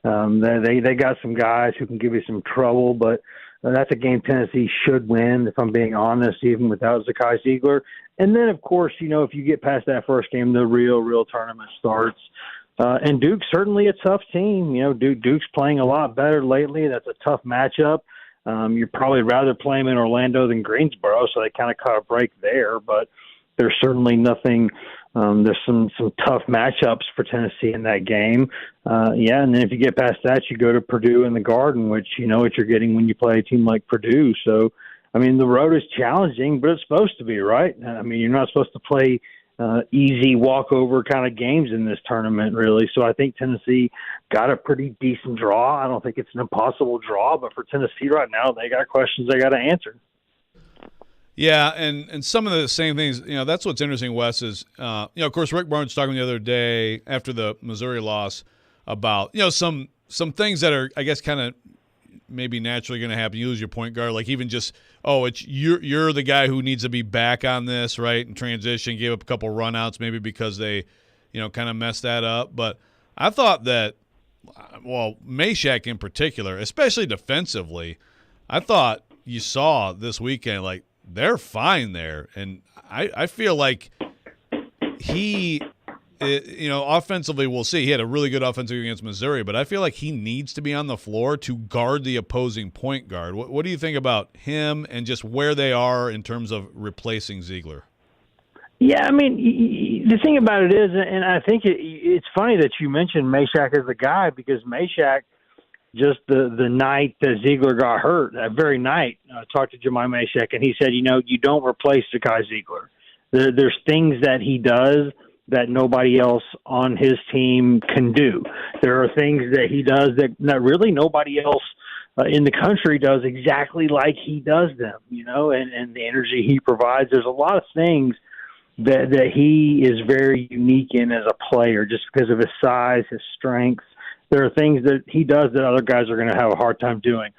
They got some guys who can give you some trouble, but that's a game Tennessee should win, if I'm being honest, even without Zakai Ziegler. And then, of course, you know, if you get past that first game, the real tournament starts. And Duke's certainly a tough team. You know, Duke's playing a lot better lately. That's a tough matchup. You'd probably rather play them in Orlando than Greensboro, so they kind of caught a break there. But there's certainly nothing. There's some tough matchups for Tennessee in that game. And then if you get past that, you go to Purdue in the Garden, which you know what you're getting when you play a team like Purdue. So, I mean, the road is challenging, but it's supposed to be, right? I mean, you're not supposed to play easy walkover kind of games in this tournament, really. So I think Tennessee got a pretty decent draw. I don't think it's an impossible draw, but for Tennessee right now, they got questions they got to answer. Yeah, and some of the same things, you know, that's what's interesting, Wes, is, of course, Rick Barnes talking the other day after the Missouri loss about, you know, some things that are, I guess, kind of maybe naturally going to happen. You lose your point guard, like even just, it's you're the guy who needs to be back on this, right, and transition, gave up a couple runouts maybe because they, you know, kind of messed that up. But I thought that, Meshack in particular, especially defensively, I thought you saw this weekend, like, they're fine there. And I feel like he, offensively, we'll see. He had a really good offensive against Missouri, but I feel like he needs to be on the floor to guard the opposing point guard. What do you think about him and just where they are in terms of replacing Ziegler? Yeah, I mean, the thing about it is, and I think it's funny that you mentioned Meshack as the guy, because Meshack, just the night that Ziegler got hurt, that very night, I talked to Jemai Meshack, and he said, you know, you don't replace Zakai Ziegler. There's things that he does that nobody else on his team can do. There are things that he does that really nobody else in the country does exactly like he does them, you know, and the energy he provides. There's a lot of things that he is very unique in as a player, just because of his size, his strength. There are things that he does that other guys are going to have a hard time doing.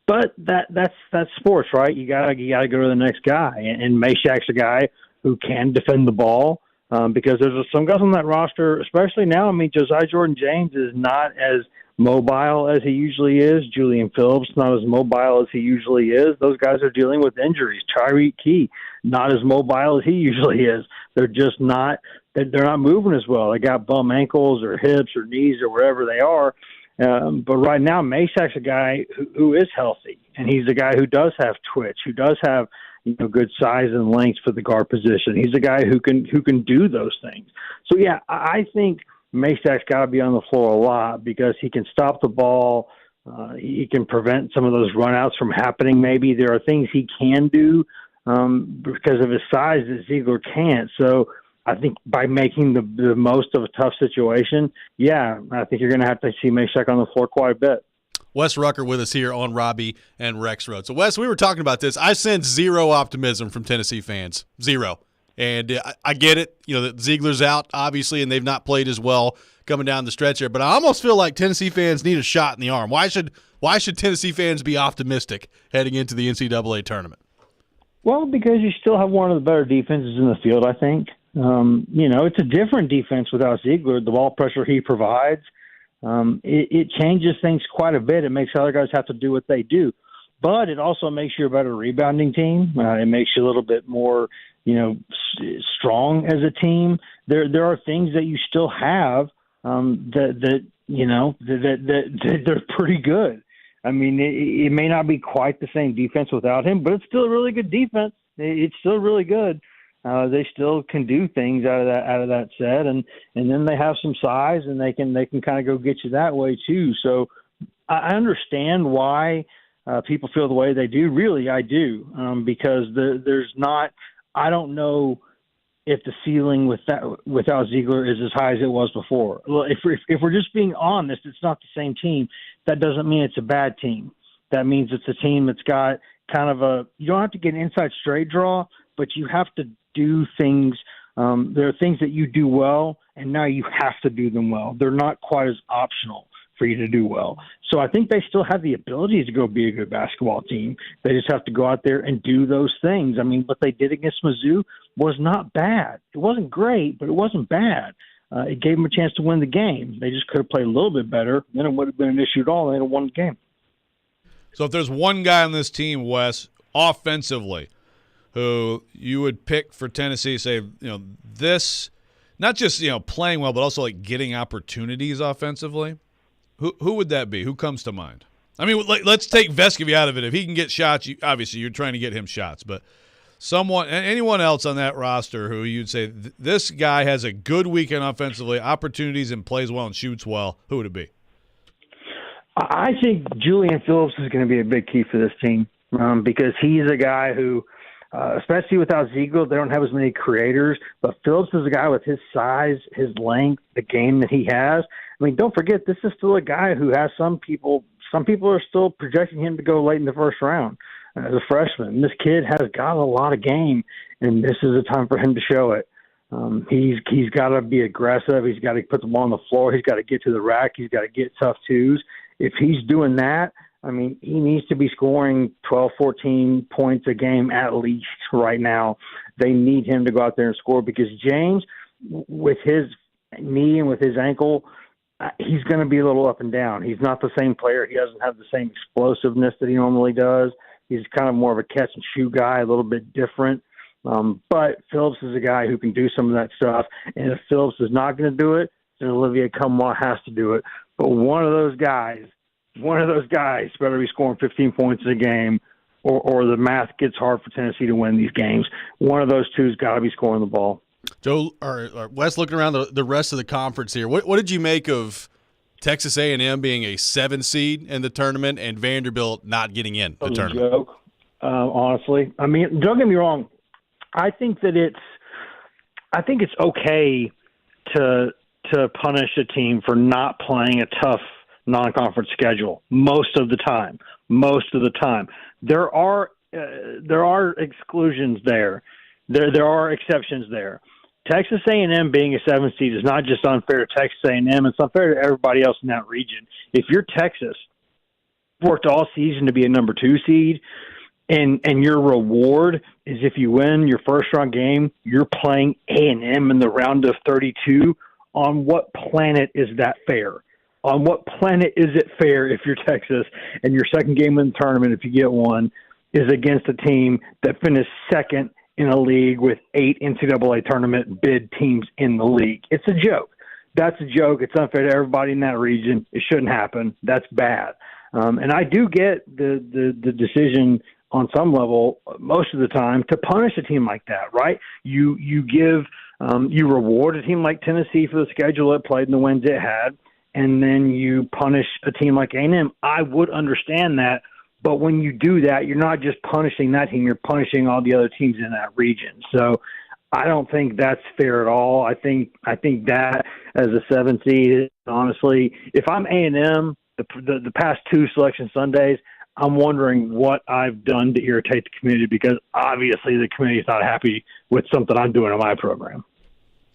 But that's sports, right? You gotta go to the next guy, and Meshack's a guy who can defend the ball because there's some guys on that roster, especially now. I mean, Josiah Jordan-James is not as mobile as he usually is. Julian Phillips not as mobile as he usually is. Those guys are dealing with injuries. Tyreek Key not as mobile as he usually is. They're just not. They're not moving as well. They got bum ankles or hips or knees or wherever they are. But right now, Meshack's a guy who is healthy, and he's a guy who does have twitch, who does have good size and length for the guard position. He's a guy who can do those things. So yeah, I think Meshack's got to be on the floor a lot because he can stop the ball. He can prevent some of those runouts from happening. Maybe there are things he can do because of his size that Ziegler can't. So I think by making the most of a tough situation, yeah, I think you're going to have to see Meshack on the floor quite a bit. Wes Rucker with us here on Robby and Rexrode. So, Wes, we were talking about this. I sense zero optimism from Tennessee fans. Zero. And I get it. That Ziegler's out, obviously, and they've not played as well coming down the stretch here. But I almost feel like Tennessee fans need a shot in the arm. Why should Tennessee fans be optimistic heading into the NCAA tournament? Well, because you still have one of the better defenses in the field, I think. It's a different defense without Ziegler. The ball pressure he provides, it changes things quite a bit. It makes other guys have to do what they do. But it also makes you a better rebounding team. It makes you a little bit more, strong as a team. There are things that you still have that they're pretty good. I mean, it may not be quite the same defense without him, but it's still a really good defense. It's still really good. They still can do things out of that set, and then they have some size, and they can kind of go get you that way too. So I understand why people feel the way they do. Really, I do, because there's not. I don't know if the ceiling without Ziegler is as high as it was before. Well, if we're just being honest, it's not the same team. That doesn't mean it's a bad team. That means it's a team that's got kind of you don't have to get an inside straight draw, but you have to do things. There are things that you do well, and now you have to do them well. They're not quite as optional for you to do well. So I think they still have the ability to go be a good basketball team. They just have to go out there and do those things. I mean, what they did against Mizzou was not bad. It wasn't great, but it wasn't bad. It gave them a chance to win the game. They just could have played a little bit better. Then it would have been an issue at all. They'd have won the game. So if there's one guy on this team, Wes, offensively, who you would pick for Tennessee, say, this, not just, playing well, but also like getting opportunities offensively, who would that be? Who comes to mind? I mean, let's take Vescovy out of it. If he can get shots, obviously you're trying to get him shots, but anyone else on that roster who you'd say this guy has a good weekend offensively, opportunities, and plays well and shoots well, who would it be? I think Julian Phillips is going to be a big key for this team because he's a guy who, especially without Ziegler, they don't have as many creators. But Phillips is a guy with his size, his length, the game that he has. I mean, don't forget, this is still a guy who has some people are still projecting him to go late in the first round as a freshman. This kid has got a lot of game, and this is a time for him to show it. He's got to be aggressive. He's got to put the ball on the floor. He's got to get to the rack. He's got to get tough twos. If he's doing that, I mean, he needs to be scoring 12, 14 points a game at least right now. They need him to go out there and score because James, with his knee and with his ankle, he's going to be a little up and down. He's not the same player. He doesn't have the same explosiveness that he normally does. He's kind of more of a catch-and-shoot guy, a little bit different. But Phillips is a guy who can do some of that stuff. And if Phillips is not going to do it, then Olivier Cumwa has to do it. But one of those guys better be scoring 15 points in a game or the math gets hard for Tennessee to win these games. One of those two's got to be scoring the ball. Joe, or Wes, looking around the rest of the conference here, what did you make of Texas A&M being a 7 seed in the tournament and Vanderbilt not getting in the tournament? Joke, honestly. I mean, don't get me wrong. I think it's okay to punish a team for not playing a tough non-conference schedule most of the time. There are exclusions there. There are exceptions there. Texas A&M being a 7 seed is not just unfair to Texas A&M, it's unfair to everybody else in that region. If you're Texas worked all season to be a number 2 seed, and your reward is if you win your first round game, you're playing A&M in the round of 32. On what planet is that fair? On what planet is it fair if you're Texas and your second game in the tournament, if you get one, is against a team that finished second in a league with 8 NCAA tournament bid teams in the league? It's a joke. That's a joke. It's unfair to everybody in that region. It shouldn't happen. That's bad. And I do get the decision on some level most of the time to punish a team like that, right? You reward a team like Tennessee for the schedule it played and the wins it had, and then you punish a team like A&M. I would understand that, but when you do that, you're not just punishing that team, you're punishing all the other teams in that region. So I don't think that's fair at all. I think that as a 7 seed, honestly, if I'm A&M, the past 2 selection Sundays, I'm wondering what I've done to irritate the community, because obviously the community is not happy with something I'm doing in my program.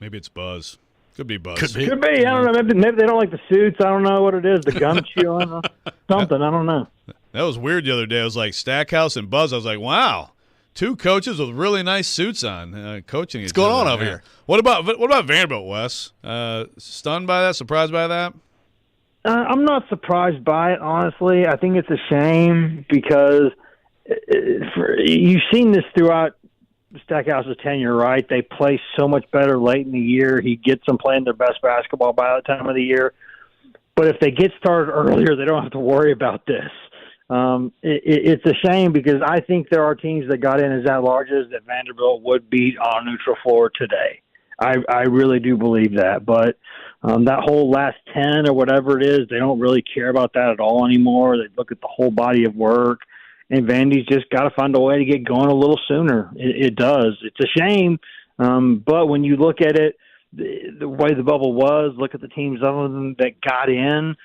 Maybe it's buzz. Could be buzz. Could be. I don't know. Maybe they don't like the suits. I don't know what it is. The gum chewing, something. I don't know. That was weird the other day. It was like Stackhouse and Buzz. I was like, wow, 2 coaches with really nice suits on coaching. What's going on over here? What about Vanderbilt, Wes? Stunned by that? Surprised by that? I'm not surprised by it, honestly. I think it's a shame because you've seen this throughout Stackhouse's tenure, right? They play so much better late in the year. He gets them playing their best basketball by the time of the year. But if they get started earlier, they don't have to worry about this. It's a shame because I think there are teams that got in as at-larges that Vanderbilt would beat on a neutral floor today. I really do believe that. But that whole last 10 or whatever it is, they don't really care about that at all anymore. They look at the whole body of work. And Vandy's just got to find a way to get going a little sooner. It does. It's a shame. But when you look at it, the way the bubble was, look at the teams other than that got in,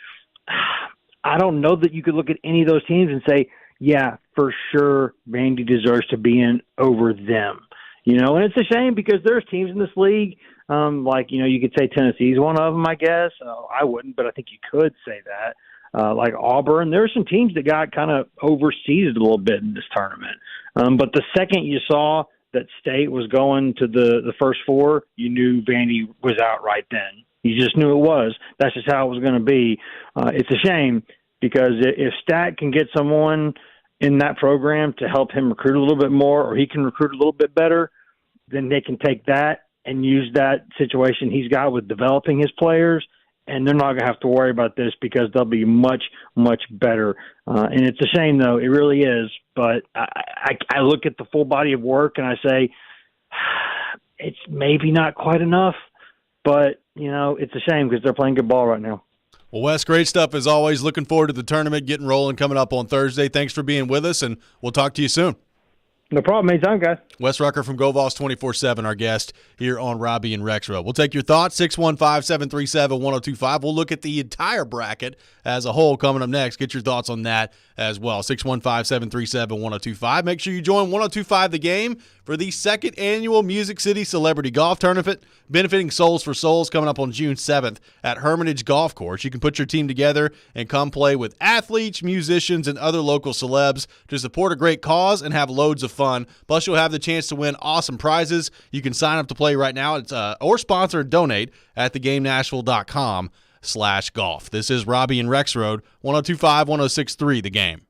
I don't know that you could look at any of those teams and say, yeah, for sure, Vandy deserves to be in over them. You know, and it's a shame because there's teams in this league, like, you know, you could say Tennessee's one of them, I guess. I wouldn't, but I think you could say that. Like Auburn, there are some teams that got kind of overseeded a little bit in this tournament. But the second you saw that State was going to the first 4, you knew Vandy was out right then. You just knew it was. That's just how it was going to be. It's a shame because if Stat can get someone in that program to help him recruit a little bit more, or he can recruit a little bit better, then they can take that and use that situation he's got with developing his players, and they're not going to have to worry about this because they'll be much, much better. And it's a shame, though. It really is. But I look at the full body of work and I say, it's maybe not quite enough, but, you know, it's a shame because they're playing good ball right now. Well, Wes, great stuff as always. Looking forward to the tournament getting rolling coming up on Thursday. Thanks for being with us, and we'll talk to you soon. No problem. Anytime, guys. Wes Rucker from GoVols 24/7, our guest here on Robby and Rexrode. We'll take your thoughts, 615-737-1025. We'll look at the entire bracket as a whole coming up next. Get your thoughts on that as well, 615-737-1025. Make sure you join 1025 The Game for the 2nd annual Music City Celebrity Golf Tournament, benefiting Souls for Souls, coming up on June 7th at Hermitage Golf Course. You can put your team together and come play with athletes, musicians, and other local celebs to support a great cause and have loads of fun. Plus, you'll have the chance to win awesome prizes. You can sign up to play right now. It's or sponsor and donate at thegamenashville.com/golf. This is Robby and Rexrode, 102.5, 106.3 The Game.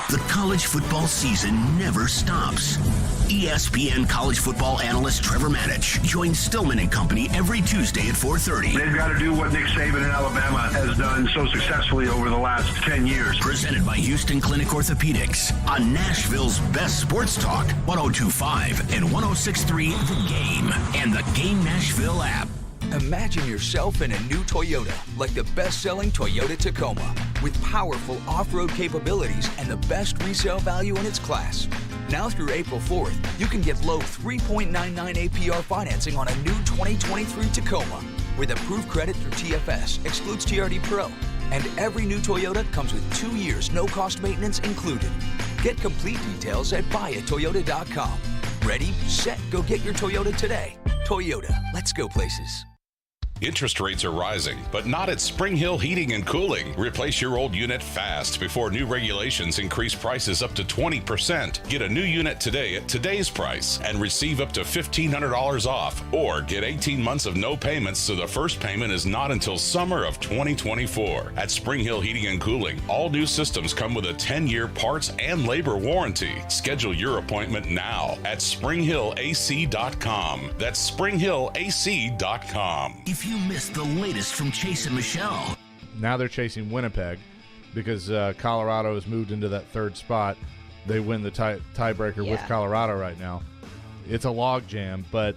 The college football season never stops. ESPN college football analyst Trevor Manich joins Stillman and Company every Tuesday at 4:30. They've got to do what Nick Saban in Alabama has done so successfully over the last 10 years. Presented by Houston Clinic Orthopedics on Nashville's best sports talk, 102.5 and 106.3 The Game and the Game Nashville app. Imagine yourself in a new Toyota, like the best-selling Toyota Tacoma, with powerful off-road capabilities and the best resale value in its class. Now through April 4th, you can get low 3.99 APR financing on a new 2023 Tacoma, with approved credit through TFS, excludes TRD Pro. And every new Toyota comes with 2 years no-cost maintenance included. Get complete details at buyatoyota.com. Ready, set, go get your Toyota today. Toyota, let's go places. Interest rates are rising, but not at Spring Hill Heating and Cooling. Replace your old unit fast before new regulations increase prices up to 20%. Get a new unit today at today's price and receive up to $1,500 off. Or get 18 months of no payments so the first payment is not until summer of 2024. At Spring Hill Heating and Cooling, all new systems come with a 10-year parts and labor warranty. Schedule your appointment now at springhillac.com. That's springhillac.com. If you missed the latest from Chase and Michelle. Now they're chasing Winnipeg because Colorado has moved into that third spot. They win the tiebreaker with Colorado right now. It's a log jam, but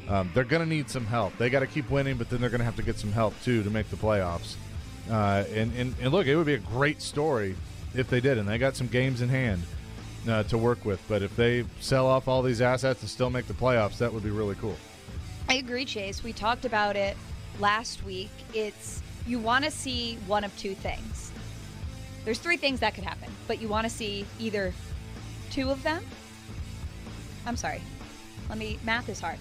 they're going to need some help. They got to keep winning, but then they're going to have to get some help, too, to make the playoffs. And look, it would be a great story if they did, and they got some games in hand to work with. But if they sell off all these assets and still make the playoffs, that would be really cool. I agree, Chase. We talked about it last week. You want to see one of two things. There's three things that could happen, but you want to see either two of them. I'm sorry. Math is hard.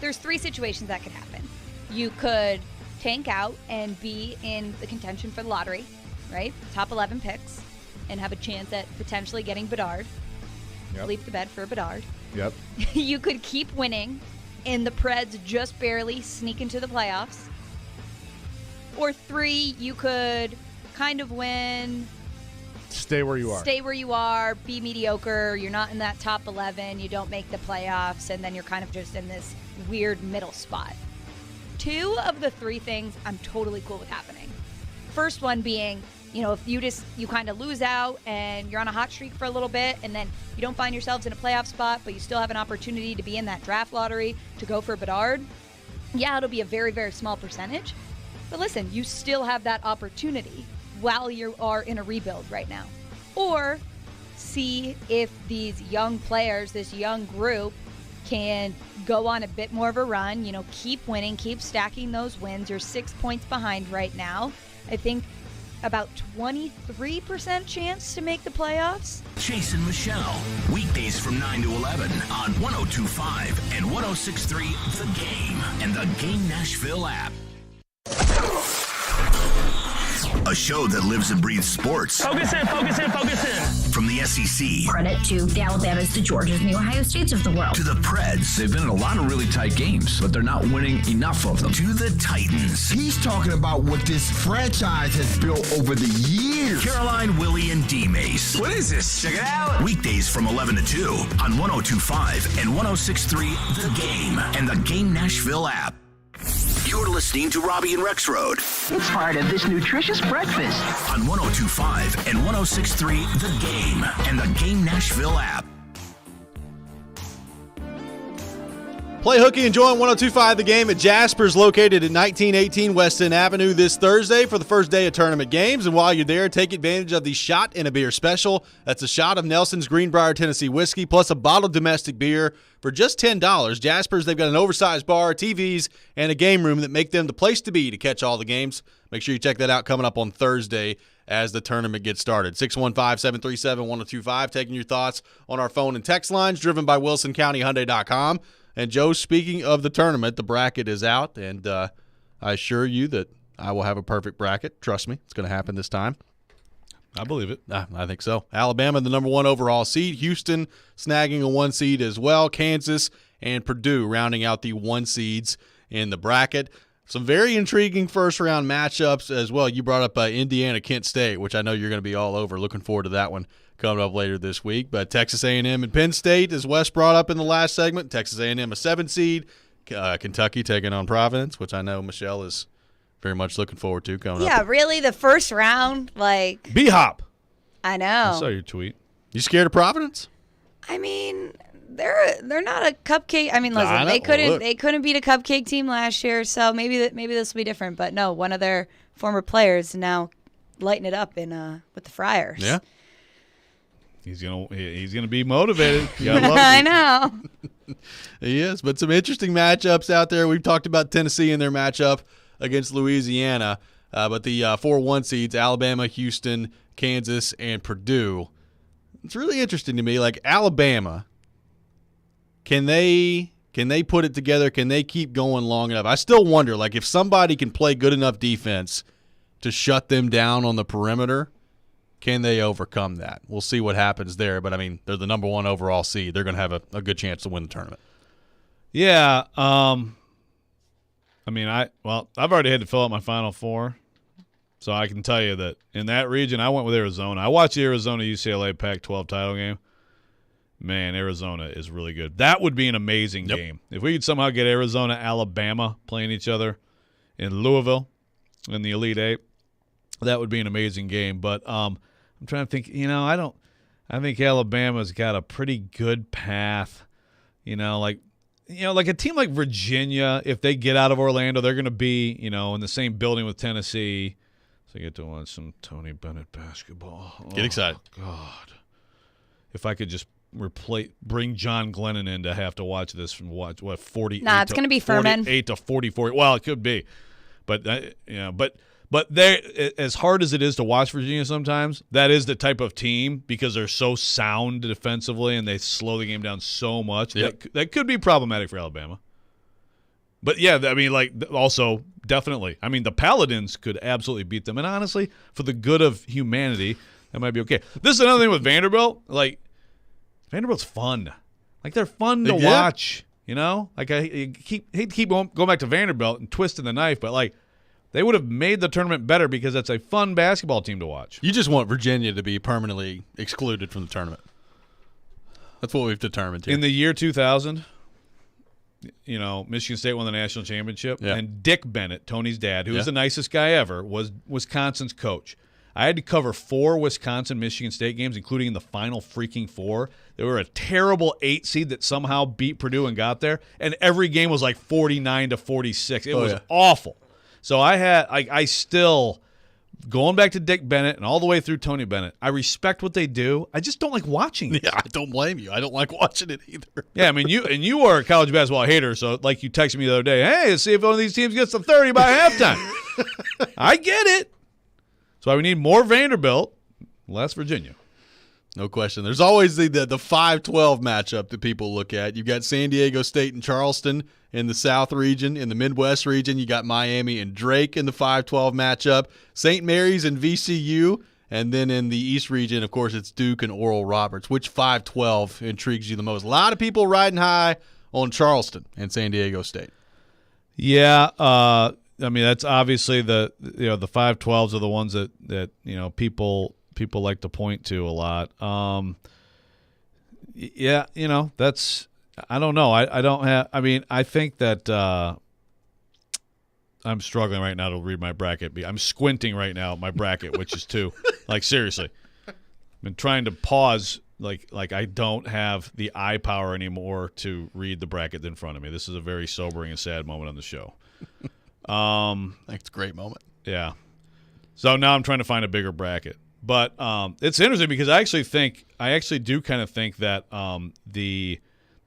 There's three situations that could happen. You could tank out and be in the contention for the lottery, right? Top 11 picks, and have a chance at potentially getting Bedard. Yep. Leap the bed for Bedard. Yep. You could keep winning, and the Preds just barely sneak into the playoffs. Or three, you could kind of win. Stay where you are. Be mediocre. You're not in that top 11. You don't make the playoffs, and then you're kind of just in this weird middle spot. Two of the three things I'm totally cool with happening. First one being, if you kind of lose out and you're on a hot streak for a little bit, and then you don't find yourselves in a playoff spot, but you still have an opportunity to be in that draft lottery to go for Bedard. Yeah, it'll be a very, very small percentage. But listen, you still have that opportunity while you are in a rebuild right now. Or see if these young players, this young group, can go on a bit more of a run, keep winning, keep stacking those wins. You're 6 points behind right now. I think about 23% chance to make the playoffs. Chase and Michelle, weekdays from 9 to 11 on 102.5 and 106.3 The Game and the Game Nashville app. A show that lives and breathes sports. Focus in. From the SEC. Credit to the Alabamas, the Georgias, and the Ohio States of the world. To the Preds. They've been in a lot of really tight games, but they're not winning enough of them. To the Titans. He's talking about what this franchise has built over the years. Caroline, Willie, and D-Mace. What is this? Check it out. Weekdays from 11 to 2 on 102.5 and 106.3 The Game and the Game Nashville app. You're listening to Robby and Rexrode. It's part of this nutritious breakfast. On 102.5 and 106.3 The Game and the Game Nashville app. Play hooky and join 102.5 The Game at Jasper's, located at 1918 West End Avenue this Thursday for the first day of tournament games. And while you're there, take advantage of the Shot in a Beer special. That's a shot of Nelson's Greenbrier Tennessee whiskey plus a bottled domestic beer for just $10. Jasper's, they've got an oversized bar, TVs, and a game room that make them the place to be to catch all the games. Make sure you check that out coming up on Thursday as the tournament gets started. 615-737-1025, taking your thoughts on our phone and text lines, driven by WilsonCountyHyundai.com. And, Joe, speaking of the tournament, the bracket is out, and I assure you that I will have a perfect bracket. Trust me, it's going to happen this time. I believe it. I think so. Alabama, the number 1 overall seed. Houston snagging a 1 seed as well. Kansas and Purdue rounding out the 1 seeds in the bracket. Some very intriguing first-round matchups as well. You brought up Indiana-Kent State, which I know you're going to be all over. Looking forward to that one coming up later this week. But Texas A&M and Penn State, as Wes brought up in the last segment. Texas A&M a 7 seed. Kentucky taking on Providence, which I know Michelle is very much looking forward to coming up. Yeah, really, the first round, like. B-Hop. I know. I saw your tweet. You scared of Providence? I mean, they're not a cupcake. I mean, listen, they couldn't beat a cupcake team last year, so maybe this will be different. But no, one of their former players now lighting it up with the Friars. Yeah. He's gonna be motivated. I know. He is, but some interesting matchups out there. We've talked about Tennessee in their matchup against Louisiana, but the 4-1 seeds, Alabama, Houston, Kansas, and Purdue. It's really interesting to me. Like Alabama, can they Can they put it together? Can they keep going long enough? I still wonder, like, if somebody can play good enough defense to shut them down on the perimeter, can they overcome that? We'll see what happens there. But, I mean, they're the number 1 overall seed. They're going to have a good chance to win the tournament. Yeah. I mean, I've already had to fill out my Final Four. So I can tell you that in that region, I went with Arizona. I watched the Arizona-UCLA Pac-12 title game. Man, Arizona is really good. That would be an amazing game. If we could somehow get Arizona, Alabama playing each other in Louisville in the Elite Eight, that would be an amazing game. But I'm trying to think, I think Alabama's got a pretty good path. Like a team like Virginia, if they get out of Orlando, they're going to be, in the same building with Tennessee. So I get to watch some Tony Bennett basketball. Get excited. God. If I could just bring John Glennon in to have to watch this from 48. Nah, it's going to be Furman. 48 to 44. Well, it could be, but but they, as hard as it is to watch Virginia sometimes, that is the type of team because they're so sound defensively and they slow the game down so much that could be problematic for Alabama. But yeah, I mean, also definitely. I mean, the Paladins could absolutely beat them, and honestly, for the good of humanity, that might be okay. This is another thing with Vanderbilt. Vanderbilt's fun. They're fun to watch. I hate to keep going back to Vanderbilt and twisting the knife, but they would have made the tournament better because it's a fun basketball team to watch. You just want Virginia to be permanently excluded from the tournament. That's what we've determined here. In the year 2000, Michigan State won the national championship, and Dick Bennett, Tony's dad, who was the nicest guy ever, was Wisconsin's coach. I had to cover 4 Wisconsin-Michigan State games, including the final freaking 4. They were a terrible 8 seed that somehow beat Purdue and got there, and every game was 49 to 46. It was awful. So I still, going back to Dick Bennett and all the way through Tony Bennett, I respect what they do. I just don't like watching it. Yeah, I don't blame you. I don't like watching it either. Yeah, I mean, you are a college basketball hater, so you texted me the other day, hey, let's see if one of these teams gets to 30 by halftime. I get it. So we need more Vanderbilt, less Virginia. No question. There's always the 5-12 matchup that people look at. You've got San Diego State and Charleston in the South region. In the Midwest region, you got Miami and Drake in the 5-12 matchup. St. Mary's and VCU. And then in the East region, of course, it's Duke and Oral Roberts. Which 5-12 intrigues you the most? A lot of people riding high on Charleston and San Diego State. Yeah, I mean, that's obviously the 5-12s are the ones that people like to point to a lot. That's I don't know. I don't have. I mean, I think that I'm struggling right now to read my bracket. I'm squinting right now at my bracket, which is 2. Seriously, I've been trying to pause. I don't have the eye power anymore to read the bracket in front of me. This is a very sobering and sad moment on the show. It's a great moment. Yeah. So now I'm trying to find a bigger bracket. But it's interesting because I actually do kind of think that the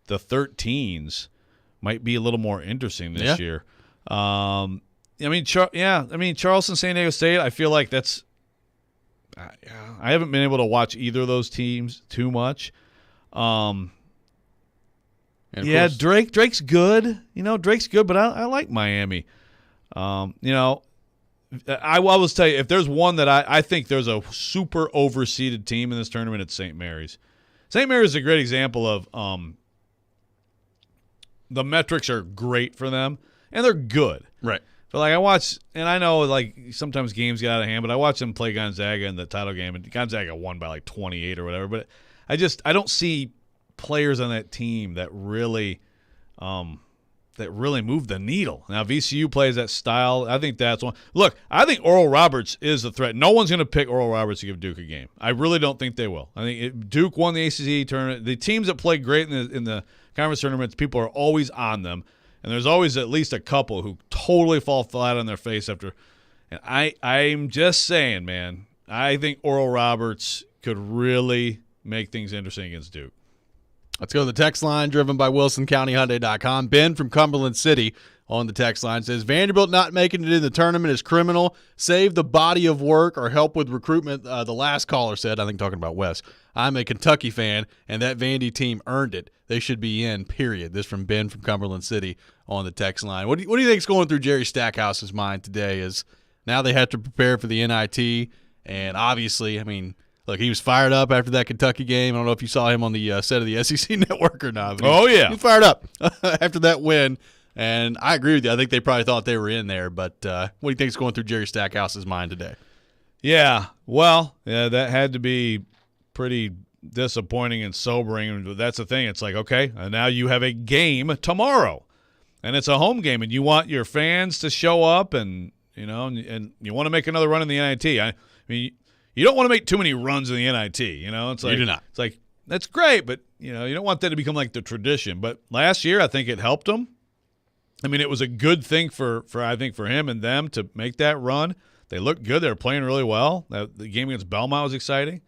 13s might be a little more interesting this year. I mean, Charleston, San Diego State, I feel like that's I haven't been able to watch either of those teams too much. Drake's good. Drake's good, but I like Miami. I will tell you, if there's one that I think there's a super overseeded team in this tournament, it's St. Mary's. St. Mary's is a great example of the metrics are great for them, and they're good. Right. But I watch, and I know sometimes games get out of hand, but I watch them play Gonzaga in the title game, and Gonzaga won by 28 or whatever. But I don't see players on that team that really move the needle. Now, VCU plays that style. I think that's one. Look, I think Oral Roberts is the threat. No one's going to pick Oral Roberts to give Duke a game. I really don't think they will. I think Duke won the ACC tournament. The teams that play great in the conference tournaments, people are always on them, and there's always at least a couple who totally fall flat on their face after. And I'm just saying, man, I think Oral Roberts could really make things interesting against Duke. Let's go to the text line driven by WilsonCountyHyundai.com. Ben from Cumberland City on the text line says, Vanderbilt not making it in the tournament is criminal. Save the body of work or help with recruitment. The last caller said, I think talking about Wes, I'm a Kentucky fan, and that Vandy team earned it. They should be in, period. This from Ben from Cumberland City on the text line. What do you think is going through Jerry Stackhouse's mind today is now they have to prepare for the NIT, and obviously, I mean, look, he was fired up after that Kentucky game. I don't know if you saw him on the set of the SEC Network or not. Oh, yeah. He fired up after that win. And I agree with you. I think they probably thought they were in there. But what do you think is going through Jerry Stackhouse's mind today? Yeah, well, yeah, that had to be pretty disappointing and sobering. That's the thing. It's like, okay, now you have a game tomorrow. And it's a home game. And you want your fans to show up and you want to make another run in the NIT. I mean, you don't want to make too many runs in the NIT. It's like, you do not. It's like, that's great, but, you don't want that to become like the tradition. But last year, I think it helped them. I mean, it was a good thing for him and them to make that run. They looked good. They were playing really well. The game against Belmont was exciting.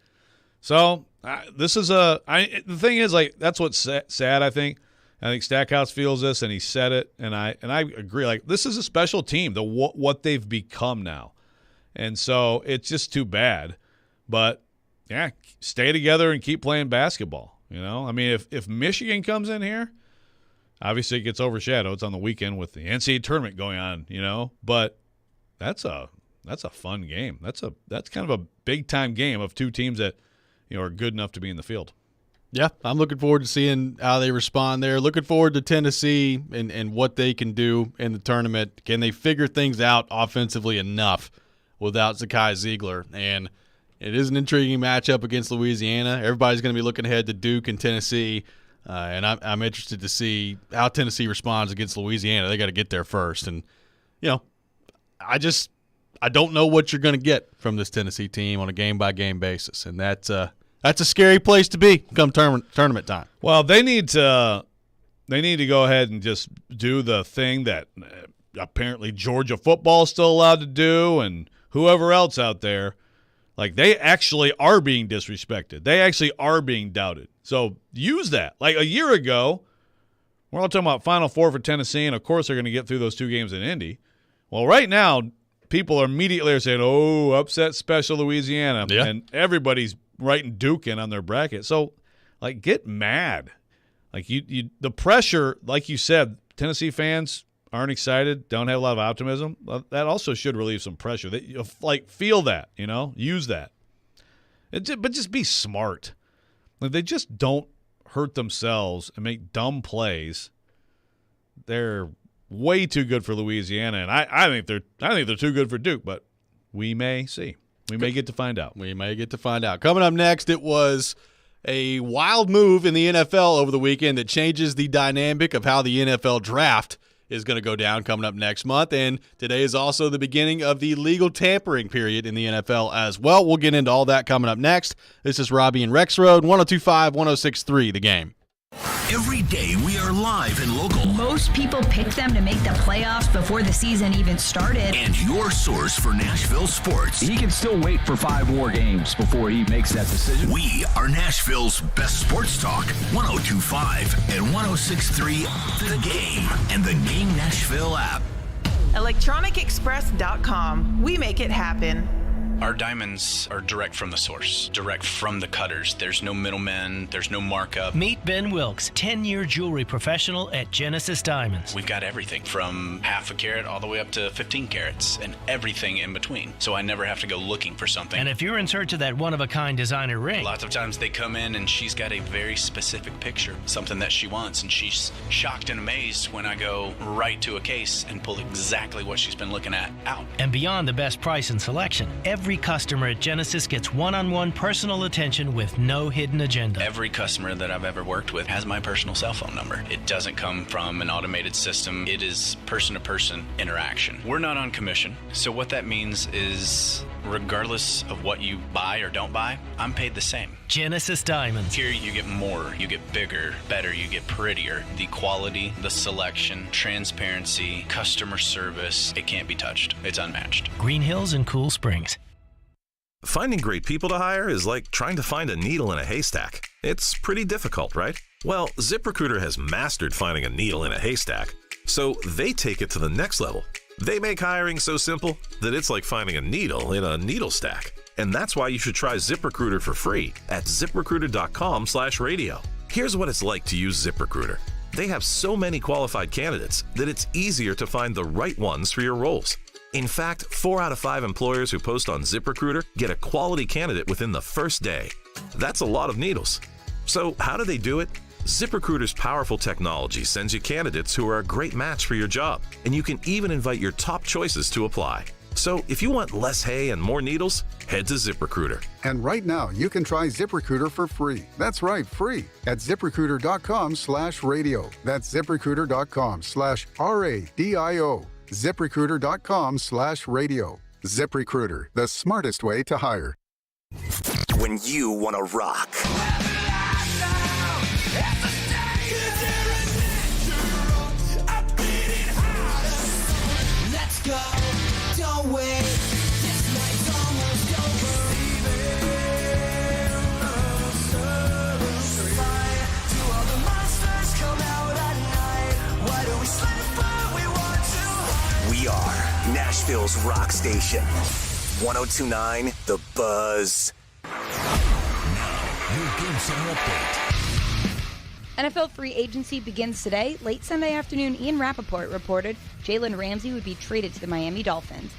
So the thing is, like, that's what's sad, I think. I think Stackhouse feels this, and he said it, and I agree. Like, this is a special team, what they've become now. And so it's just too bad. But, yeah, stay together and keep playing basketball. I mean, if Michigan comes in here, obviously it gets overshadowed. It's on the weekend with the NCAA tournament going on, But that's a fun game. That's kind of a big-time game of two teams that, are good enough to be in the field. Yeah, I'm looking forward to seeing how they respond there. Looking forward to Tennessee and what they can do in the tournament. Can they figure things out offensively enough without Zakai Ziegler? And it is an intriguing matchup against Louisiana. Everybody's going to be looking ahead to Duke and Tennessee, and I'm interested to see how Tennessee responds against Louisiana. They got to get there first. And, I don't know what you're going to get from this Tennessee team on a game-by-game basis, and that's a scary place to be come tournament time. Well, they need to go ahead and just do the thing that apparently Georgia football is still allowed to do, and whoever else out there. Like, they actually are being disrespected. They actually are being doubted. So use that. Like, a year ago, we're all talking about Final Four for Tennessee, and of course they're going to get through those two games in Indy. Well, right now, people are immediately saying, oh, upset special Louisiana. Yeah. And everybody's writing Duke in on their bracket. So, like, get mad. Like, the pressure, like you said, Tennessee fans aren't excited, don't have a lot of optimism. That also should relieve some pressure. Feel that, use that. But just be smart. Like, they just don't hurt themselves and make dumb plays. They're way too good for Louisiana, and I think they're too good for Duke. But we may see. We may get to find out. Coming up next, it was a wild move in the NFL over the weekend that changes the dynamic of how the NFL draft is going to go down coming up next month. And today is also the beginning of the legal tampering period in the NFL as well. We'll get into all that coming up next. This is Robby and Rexrode, 102.5, 106.3, The Game. Every day we are live and local. Most people pick them to make the playoffs before the season even started. And your source for Nashville sports. He can still wait for 5 more games before he makes that decision. We are Nashville's best sports talk. 102.5 and 106.3 The Game and the Game Nashville app. ElectronicExpress.com. We make it happen. Our diamonds are direct from the source, direct from the cutters. There's no middlemen, there's no markup. Meet Ben Wilkes, 10-year jewelry professional at Genesis Diamonds. We've got everything from half a carat all the way up to 15 carats and everything in between. So I never have to go looking for something. And if you're in search of that one-of-a-kind designer ring. Lots of times they come in and she's got a very specific picture, something that she wants, and she's shocked and amazed when I go right to a case and pull exactly what she's been looking at out. And beyond the best price and selection, every customer at Genesis gets one-on-one personal attention with no hidden agenda. Every customer that I've ever worked with has my personal cell phone number. It doesn't come from an automated system. It is person-to-person interaction. We're not on commission, so what that means is regardless of what you buy or don't buy, I'm paid the same. Genesis Diamonds. Here you get more, you get bigger, better, you get prettier. The quality, the selection, transparency, customer service, it can't be touched. It's unmatched. Green Hills and Cool Springs. Finding great people to hire is like trying to find a needle in a haystack. It's pretty difficult, right? Well, ZipRecruiter has mastered finding a needle in a haystack, so they take it to the next level. They make hiring so simple that it's like finding a needle in a needle stack. And that's why you should try ZipRecruiter for free at ZipRecruiter.com/radio. Here's what it's like to use ZipRecruiter. They have so many qualified candidates that it's easier to find the right ones for your roles. In fact, 4 out of 5 employers who post on ZipRecruiter get a quality candidate within the first day. That's a lot of needles. So how do they do it? ZipRecruiter's powerful technology sends you candidates who are a great match for your job, and you can even invite your top choices to apply. So if you want less hay and more needles, head to ZipRecruiter. And right now, you can try ZipRecruiter for free. That's right, free at ZipRecruiter.com/radio. That's ZipRecruiter.com/RADIO. ZipRecruiter.com/radio. ZipRecruiter, the smartest way to hire. When you want to rock. Let's go, don't wait. This night's almost over. Do all the monsters come out at night? Why do we sleep when we want to hide? We are Nashville's rock station. 102.9 The Buzz. Your Game Center update. NFL free agency begins today. Late Sunday afternoon, Ian Rappaport reported Jalen Ramsey would be traded to the Miami Dolphins.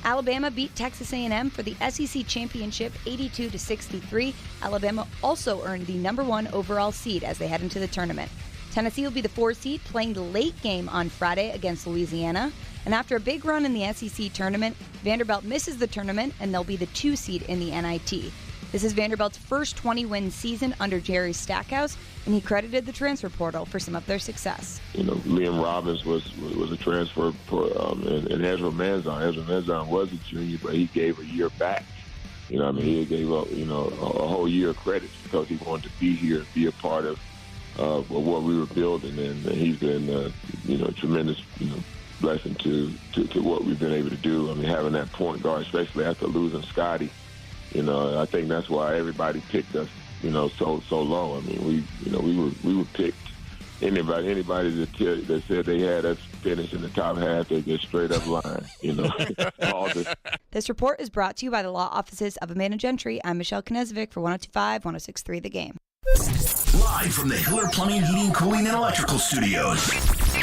Alabama beat Texas A&M for the SEC Championship 82-63. Alabama also earned the #1 overall seed as they head into the tournament. Tennessee will be the 4 seed, playing the late game on Friday against Louisiana. And after a big run in the SEC tournament, Vanderbilt misses the tournament, and they'll be the 2 seed in the NIT. This is Vanderbilt's first 20-win season under Jerry Stackhouse, and he credited the transfer portal for some of their success. You know, Liam Robbins was a transfer and Ezra Manzon. Ezra Manzon was a junior, but he gave a year back. You know, I mean, he gave up, a whole year of credits because he wanted to be here and be a part of what we were building, and he's been, a tremendous, blessing to what we've been able to do. I mean, having that point guard, especially after losing Scotty, I think that's why everybody picked us, so low. I mean, we were picked. Anybody that said they had us finish in the top half, they get straight up lying. All this. This report is brought to you by the law offices of Amanda Gentry. I'm Michelle Knezvik for 102.5, 106.3 The Game. Live from the Hiller Plumbing, Heating, Cooling, and Electrical Studios.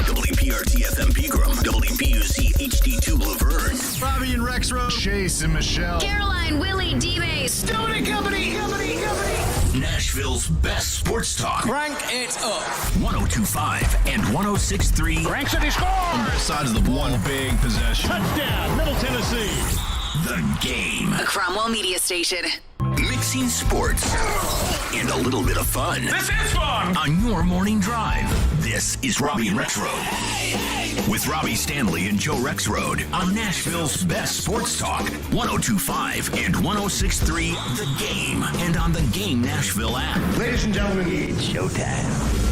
WPRT-FM Pegram, WPUC HD2 Laverne. Robby and Rexrode. Chase and Michelle. Caroline, Willie, D-Base. Company. Nashville's best sports talk. Crank it up. 102.5 and 106.3. Cranks it, he scores! On both sides of the ball. One big possession. Touchdown, Middle Tennessee. The Game. A Cromwell Media Station. Mixing sports and a little bit of fun. This is fun. On your morning drive. This is Robby and Rexrode. With Robbie Stanley and Joe Rexrode on Nashville's best sports talk. 102.5 and 106.3 The Game. And on the Game Nashville app. Ladies and gentlemen, it's showtime.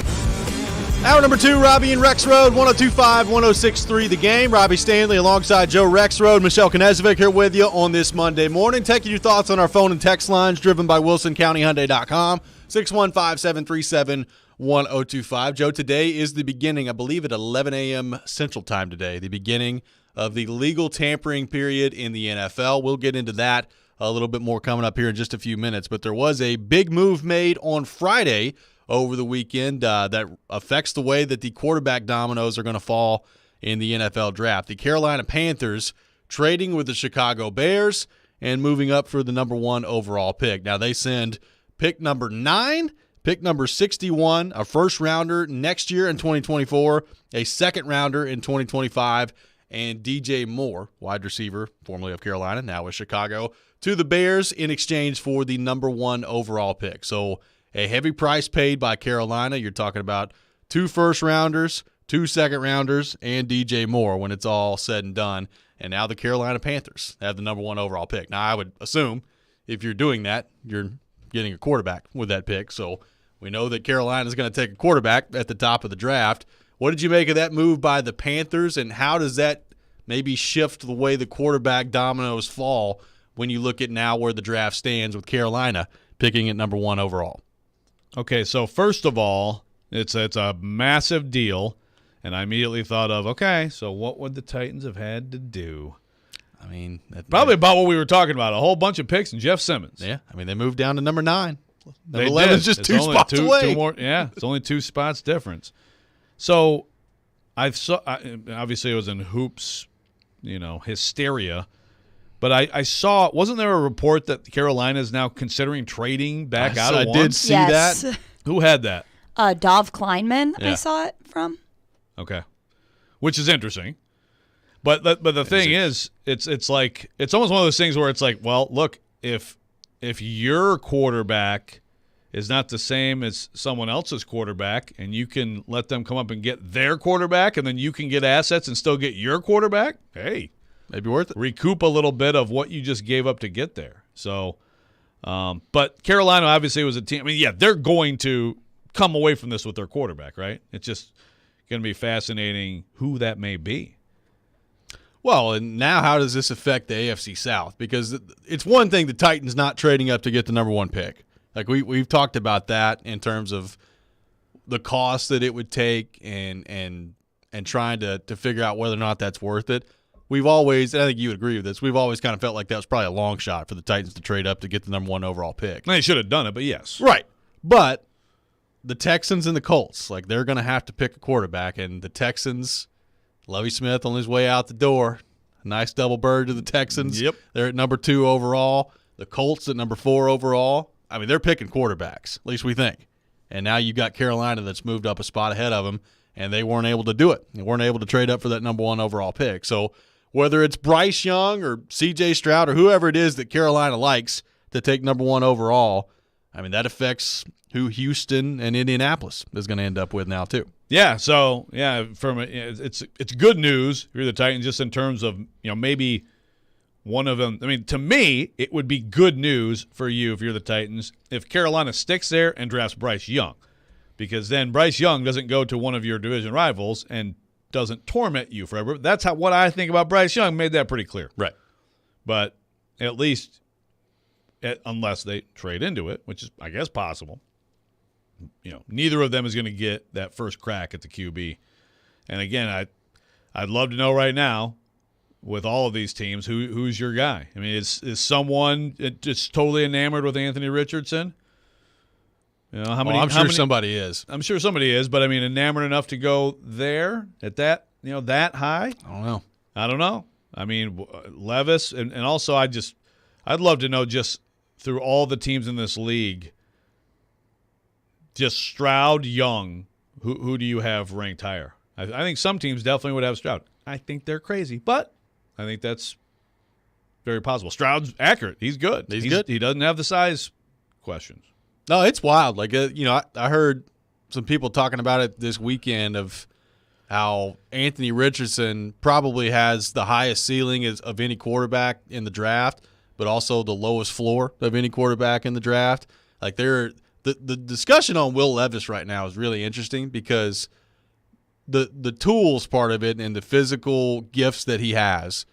Hour number 2, Robby and Rexrode, 102.5, 106.3 The Game. Robbie Stanley alongside Joe Rexrode. Michelle Knezvik here with you on this Monday morning. Taking your thoughts on our phone and text lines driven by WilsonCountyHyundai.com, 615-737-1025. Joe, today is the beginning, I believe at 11 a.m. Central Time today, the beginning of the legal tampering period in the NFL. We'll get into that a little bit more coming up here in just a few minutes. But there was a big move made on Friday over the weekend that affects the way that the quarterback dominoes are going to fall in the NFL draft. The Carolina Panthers trading with the Chicago Bears and moving up for the #1 overall pick. Now they send pick number 9, pick number 61, a first-rounder next year in 2024, a second-rounder in 2025, and DJ Moore, wide receiver, formerly of Carolina, now with Chicago, to the Bears in exchange for the #1 overall pick. So a heavy price paid by Carolina. You're talking about 2 first-rounders, 2 second-rounders, and DJ Moore when it's all said and done. And now the Carolina Panthers have the #1 overall pick. Now, I would assume if you're doing that, you're getting a quarterback with that pick. So we know that Carolina is going to take a quarterback at the top of the draft. What did you make of that move by the Panthers, and how does that maybe shift the way the quarterback dominoes fall when you look at now where the draft stands with Carolina picking at number 1 overall? Okay, so first of all, it's a massive deal, and I immediately thought of, okay, so what would the Titans have had to do? I mean, probably about what we were talking about, a whole bunch of picks and Jeff Simmons. Yeah, I mean, they moved down to number 9. They 11 is did. just It's 2 only spots away. Two more, yeah, it's only 2 spots difference. So obviously it was in hoops, hysteria. But I saw, wasn't there a report that Carolina is now considering trading back out of one? I did see that. Who had that? Dov Kleinman, Yeah. I saw it from. Okay, which is interesting. But the thing is, it's like it's almost one of those things where it's like, well, look, if your quarterback is not the same as someone else's quarterback, and you can let them come up and get their quarterback, and then you can get assets and still get your quarterback, hey, maybe worth it. Recoup a little bit of what you just gave up to get there. So, but Carolina obviously was a team. I mean, yeah, they're going to come away from this with their quarterback, right? It's just going to be fascinating who that may be. Well, and now how does this affect the AFC South? Because it's one thing the Titans not trading up to get the number 1 pick. Like we've talked about that in terms of the cost that it would take and trying to figure out whether or not that's worth it. We've always, and I think you would agree with this, we've always kind of felt like that was probably a long shot for the Titans to trade up to get the number 1 overall pick. They should have done it, but yes. Right. But the Texans and the Colts, like they're going to have to pick a quarterback, and the Texans, Lovie Smith on his way out the door, a nice double bird to the Texans. Yep. They're at number 2 overall. The Colts at number 4 overall. I mean, they're picking quarterbacks, at least we think. And now you've got Carolina that's moved up a spot ahead of them, and they weren't able to do it. They weren't able to trade up for that number 1 overall pick. So whether it's Bryce Young or C.J. Stroud or whoever it is that Carolina likes to take number 1 overall, I mean, that affects who Houston and Indianapolis is going to end up with now too. Yeah, so it's good news if you're the Titans, just in terms of maybe one of them. I mean, to me, it would be good news for you if you're the Titans if Carolina sticks there and drafts Bryce Young, because then Bryce Young doesn't go to one of your division rivals and doesn't torment you forever. That's what I think about Bryce Young. Made that pretty clear. Right. But at least, unless they trade into it, which is, I guess, possible, neither of them is going to get that first crack at the QB. And again, I'd love to know right now, with all of these teams, who's your guy? I mean, is someone just totally enamored with Anthony Richardson? How many? I'm sure somebody is. I'm sure somebody is, but I mean, enamored enough to go there at that, that high? I don't know. I mean, Levis, and also I'd love to know, just through all the teams in this league, just Stroud, Young, who do you have ranked higher? I think some teams definitely would have Stroud. I think they're crazy, but I think that's very possible. Stroud's accurate. He's good. He's good. He doesn't have the size questions. No, it's wild. Like, I heard some people talking about it this weekend of how Anthony Richardson probably has the highest ceiling of any quarterback in the draft, but also the lowest floor of any quarterback in the draft. Like, the discussion on Will Levis right now is really interesting because the tools part of it and the physical gifts that he has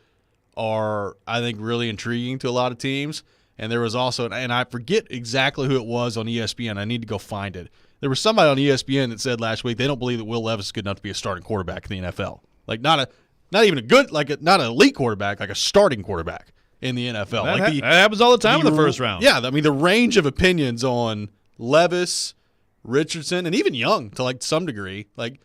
are, I think, really intriguing to a lot of teams. And there was also, and I forget exactly who it was on ESPN. I need to go find it. There was somebody on ESPN that said last week they don't believe that Will Levis is good enough to be a starting quarterback in the NFL. Like not even a good, not an elite quarterback, like a starting quarterback in the NFL. That happens all the time in the first round. Yeah, I mean the range of opinions on Levis, Richardson, and even Young to like some degree. Like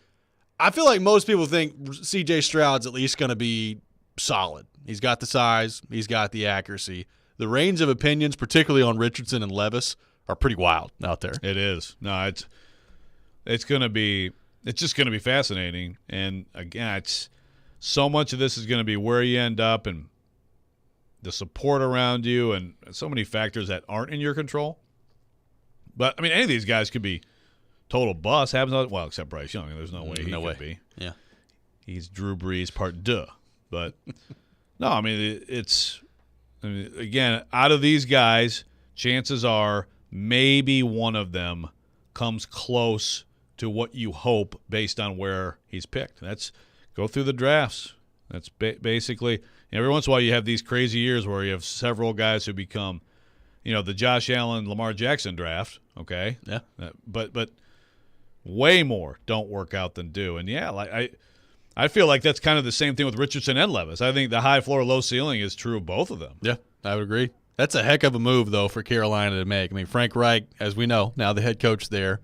I feel like most people think C.J. Stroud's at least going to be solid. He's got the size, he's got the accuracy. The range of opinions, particularly on Richardson and Levis, are pretty wild out there. It is. No, it's just going to be fascinating. And again, it's so much of this is going to be where you end up and the support around you and so many factors that aren't in your control. But I mean, any of these guys could be total bust. Well, except Bryce Young. There's no way he could be. Yeah, he's Drew Brees part deux. But no, I mean again, out of these guys, chances are maybe one of them comes close to what you hope based on where he's picked. That's go through the drafts. That's basically, Every once in a while you have these crazy years where you have several guys who become, the Josh Allen, Lamar Jackson draft, okay? Yeah. But way more don't work out than do. And, I feel like that's kind of the same thing with Richardson and Levis. I think the high floor, low ceiling is true of both of them. Yeah, I would agree. That's a heck of a move, though, for Carolina to make. I mean, Frank Reich, as we know, now the head coach there,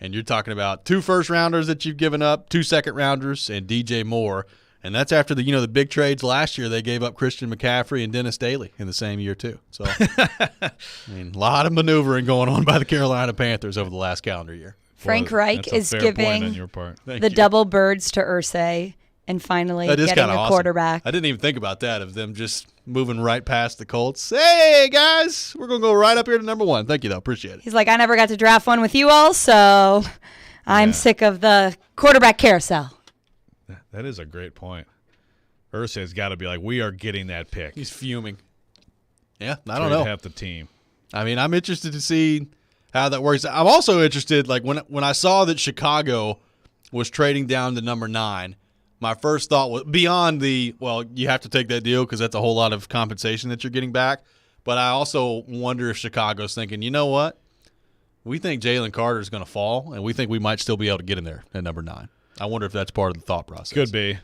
and you're talking about 2 first-rounders that you've given up, 2 second-rounders, and DJ Moore. And that's after the big trades last year. They gave up Christian McCaffrey and Dennis Daly in the same year, too. So, a lot of maneuvering going on by the Carolina Panthers over the last calendar year. Frank Reich is giving the double birds to Irsay and finally getting a awesome. quarterback. I didn't even think about that, of them just moving right past the Colts. Hey, guys, we're going to go right up here to number 1. Thank you, though. Appreciate it. He's like, I never got to draft one with you all, so I'm sick of the quarterback carousel. That is a great point. Irsay's got to be like, we are getting that pick. He's fuming. Yeah, I don't know. Half the team. I mean, I'm interested to see how that works. I'm also interested, like when I saw that Chicago was trading down to number 9, my first thought was beyond you have to take that deal because that's a whole lot of compensation that you're getting back. But I also wonder if Chicago's thinking, you know what? We think Jalen Carter is going to fall, and we think we might still be able to get in there at number 9. I wonder if that's part of the thought process. Could be.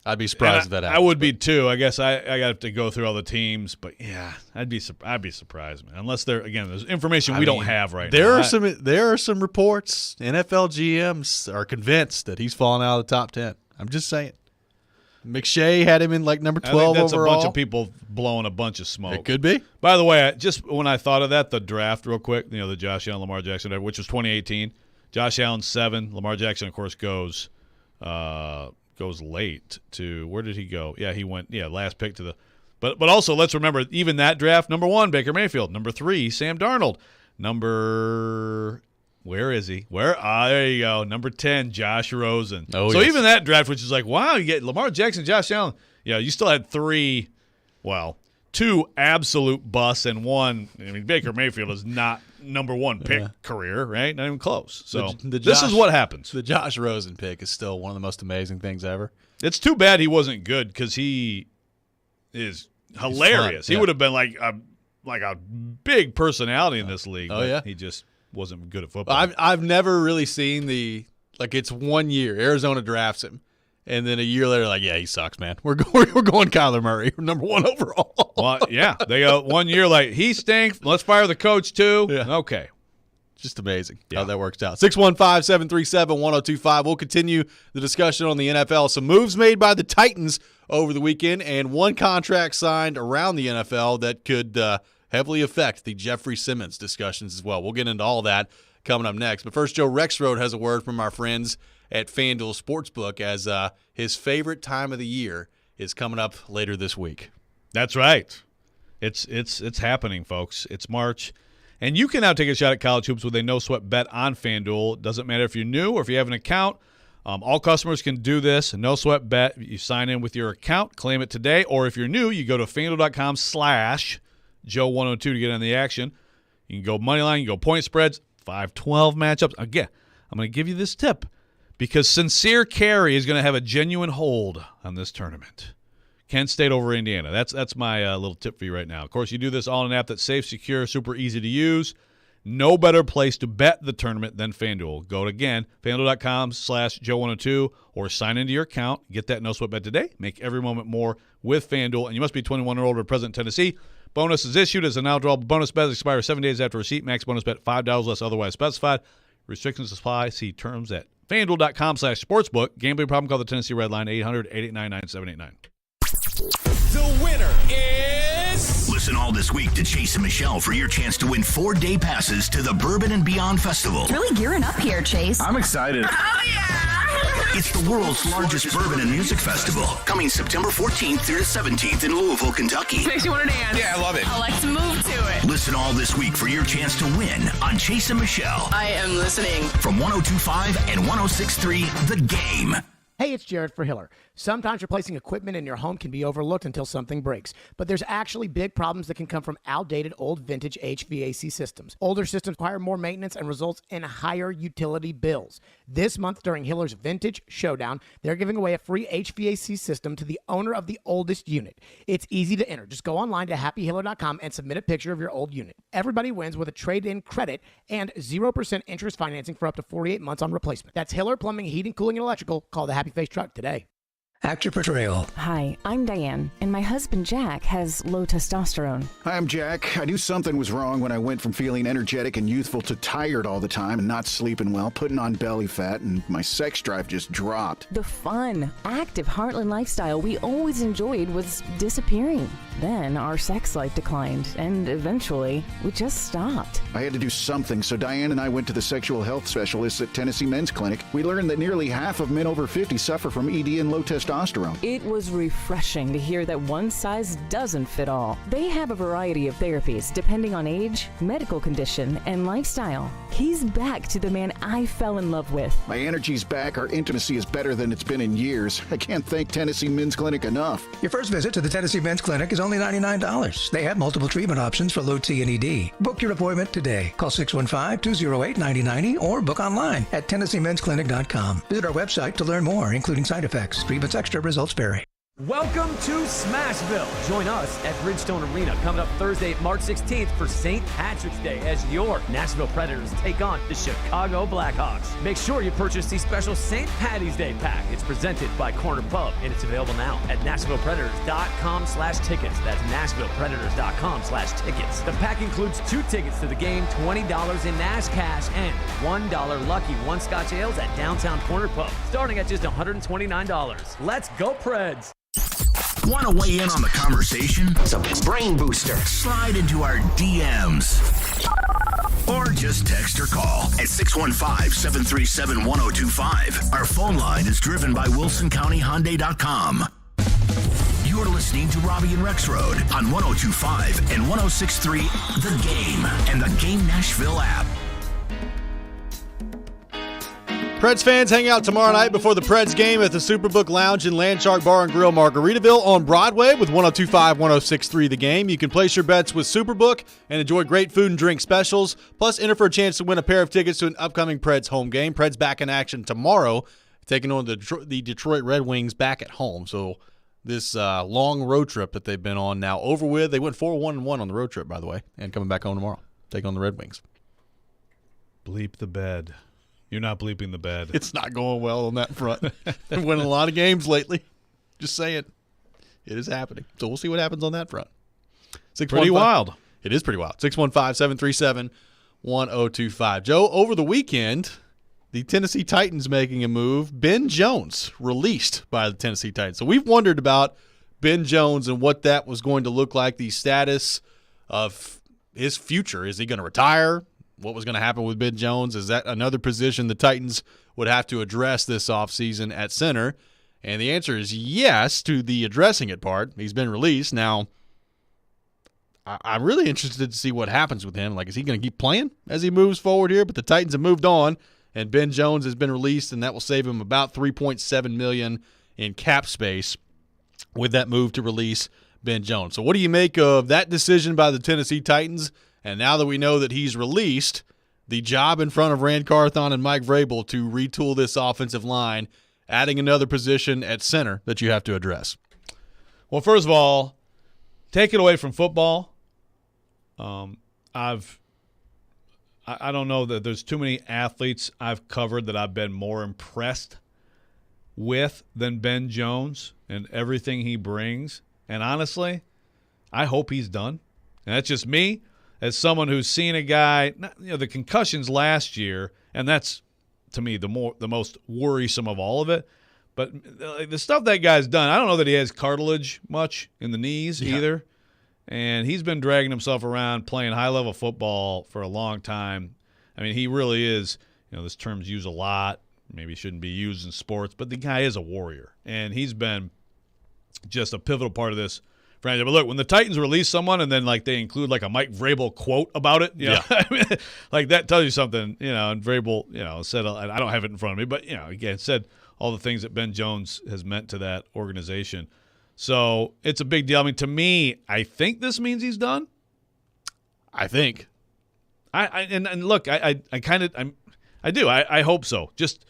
I'd be surprised if that happened. I would be too. I guess I got to go through all the teams, but yeah, I'd be surprised, man. Unless there's information we don't have right now. There are some reports. NFL GMs are convinced that he's falling out of the top 10. I'm just saying. McShay had him in like number 12 I think that's overall. A bunch of people blowing a bunch of smoke. It could be. By the way, just when I thought of that, the draft real quick, the Josh Allen, Lamar Jackson draft, which was 2018. Josh Allen 7. Lamar Jackson, of course, goes late to, where did he go? Yeah, he went last pick to the. But also let's remember, even that draft, number 1 Baker Mayfield, number 3 Sam Darnold, where is he? There you go. Number 10, Josh Rosen. Oh, so yes. even that draft, which is like, wow, you get Lamar Jackson, Josh Allen. Yeah, you still had 2 absolute busts and 1. I mean, Baker Mayfield is not number 1 pick career, right? Not even close. So this is what happens. The Josh Rosen pick is still one of the most amazing things ever. It's too bad he wasn't good because he is hilarious. He would have been like a big personality in this league. Oh, yeah. He just wasn't good at football. I've never really seen it's 1 year. Arizona drafts him. And then a year later, like, yeah, he sucks, man. We're going Kyler Murray, number 1 overall. Well, yeah, they go 1 year like he stinks. Let's fire the coach too. Yeah. Okay, just amazing how that works out. 615-737-1025. We'll continue the discussion on the NFL. Some moves made by the Titans over the weekend, and 1 contract signed around the NFL that could heavily affect the Jeffrey Simmons discussions as well. We'll get into all that coming up next. But first, Joe Rexrode has a word from our friends at FanDuel Sportsbook as his favorite time of the year is coming up later this week. That's right. It's happening, folks. It's March, and you can now take a shot at college hoops with a no-sweat bet on FanDuel. Doesn't matter if you're new or if you have an account. All customers can do this. No-sweat bet. You sign in with your account, claim it today, or if you're new, you go to FanDuel.com/Joe102 to get on the action. You can go money line, you can go point spreads, 5-12 matchups. Again, I'm going to give you this tip, because Sincere Carry is going to have a genuine hold on this tournament. Kent State over Indiana. That's my little tip for you right now. Of course, you do this all in an app that's safe, secure, super easy to use. No better place to bet the tournament than FanDuel. Go to, again, FanDuel.com/Joe102 or sign into your account. Get that no sweat bet today. Make every moment more with FanDuel. And you must be 21 or older, present in Tennessee. Bonus is issued as a now drawable bonus bet. Expires 7 days after receipt. Max bonus bet $5 less otherwise specified. Restrictions apply. See terms at FanDuel.com/sportsbook. Gambling problem? Call the Tennessee Red Line 800-889-9789. The winner is... Listen all this week to Chase and Michelle for your chance to win 4-day passes to the Bourbon and Beyond Festival. Really gearing up here, Chase. I'm excited. Oh, yeah! It's the world's largest bourbon and music festival, coming September 14th through the 17th in Louisville, Kentucky. Makes you want to dance. Yeah, I love it. Let's move to it. Listen all this week for your chance to win on Chase and Michelle. I am listening. From 102.5 and 106.3, The Game. Hey, it's Jared for Hiller. Sometimes replacing equipment in your home can be overlooked until something breaks, but there's actually big problems that can come from outdated old vintage HVAC systems. Older systems require more maintenance and results in higher utility bills. This month during Hiller's Vintage Showdown, they're giving away a free HVAC system to the owner of the oldest unit. It's easy to enter. Just go online to happyhiller.com and submit a picture of your old unit. Everybody wins with a trade-in credit and 0% interest financing for up to 48 months on replacement. That's Hiller Plumbing, Heating, Cooling, and Electrical. Call the Happy Face Truck today. Actor Portrayal. Hi, I'm Diane, and my husband Jack has low testosterone. Hi, I'm Jack. I knew something was wrong when I went from feeling energetic and youthful to tired all the time and not sleeping well, putting on belly fat, and my sex drive just dropped. The fun, active Heartland lifestyle we always enjoyed was disappearing. Then our sex life declined, and eventually we just stopped. I had to do something, so Diane and I went to the sexual health specialists at Tennessee Men's Clinic. We learned that nearly half of men over 50 suffer from ED and low testosterone. It was refreshing to hear that one size doesn't fit all. They have a variety of therapies depending on age, medical condition, and lifestyle. He's back to the man I fell in love with. My energy's back. Our intimacy is better than it's been in years. I can't thank Tennessee Men's Clinic enough. Your first visit to the Tennessee Men's Clinic is only $99. They have multiple treatment options for low T and ED. Book your appointment today. Call 615-208-9090 or book online at TennesseeMen'sClinic.com. Visit our website to learn more, including side effects. Treatments extra, results vary. Welcome to Smashville. Join us at Bridgestone Arena coming up Thursday, March 16th for St. Patrick's Day as your Nashville Predators take on the Chicago Blackhawks. Make sure you purchase the special St. Patty's Day pack. It's presented by Corner Pub and it's available now at NashvillePredators.com/tickets. That's NashvillePredators.com/tickets. The pack includes 2 tickets to the game, $20 in Nash cash, and $1 lucky 1 Scotch ales at downtown Corner Pub, starting at just $129. Let's go Preds! Want to weigh in on the conversation? It's a brain booster. Slide into our DMs. Or just text or call at 615-737-1025. Our phone line is driven by WilsonCountyHyundai.com. You're listening to Robby and Rexrode on 102.5 and 106.3 The Game and the Game Nashville app. Preds fans, hang out tomorrow night before the Preds game at the Superbook Lounge in Landshark Bar and Grill, Margaritaville on Broadway with 102.5, 106.3 The Game. You can place your bets with Superbook and enjoy great food and drink specials. Plus, enter for a chance to win a pair of tickets to an upcoming Preds home game. Preds back in action tomorrow, taking on the Detroit Red Wings back at home. So this long road trip that they've been on now over with. They went 4-1-1 on the road trip, by the way, and coming back home tomorrow, taking on the Red Wings. Bleep the bed. You're not bleeping the bed. It's not going well on that front. We've winning a lot of games lately. Just saying. It is happening. So we'll see what happens on that front. Pretty wild. It is pretty wild. 615-737-1025. Joe, over the weekend, the Tennessee Titans making a move. Ben Jones released by the Tennessee Titans. So we've wondered about Ben Jones and what that was going to look like, the status of his future. Is he going to retire? What was going to happen with Ben Jones? Is that another position the Titans would have to address this offseason at center? And the answer is yes to the addressing it part. He's been released. Now, I'm really interested to see what happens with him. Like, is he going to keep playing as he moves forward here? But the Titans have moved on, and Ben Jones has been released, and that will save him about $3.7 million in cap space with that move to release Ben Jones. So what do you make of that decision by the Tennessee Titans? And now that we know that he's released, the job in front of Rand Carthon and Mike Vrabel to retool this offensive line, adding another position at center that you have to address. Well, first of all, take it away from football. I don't know that there's too many athletes I've covered that I've been more impressed with than Ben Jones and everything he brings. And honestly, I hope he's done. And that's just me. As someone who's seen a guy, the concussions last year, and that's, to me, the most worrisome of all of it. But the stuff that guy's done, I don't know that he has cartilage much in the knees either. And he's been dragging himself around playing high-level football for a long time. I mean, he really is, this term's used a lot. Maybe shouldn't be used in sports, but the guy is a warrior. And he's been just a pivotal part of this But look, when the Titans release someone and then like they include like a Mike Vrabel quote about it, you know, I mean, like that tells you something, you know. And Vrabel, you know, said, I don't have it in front of me, but you know, again, said all the things that Ben Jones has meant to that organization. So it's a big deal. I mean, to me, I think this means he's done. I think. And look, I do. I hope so. Just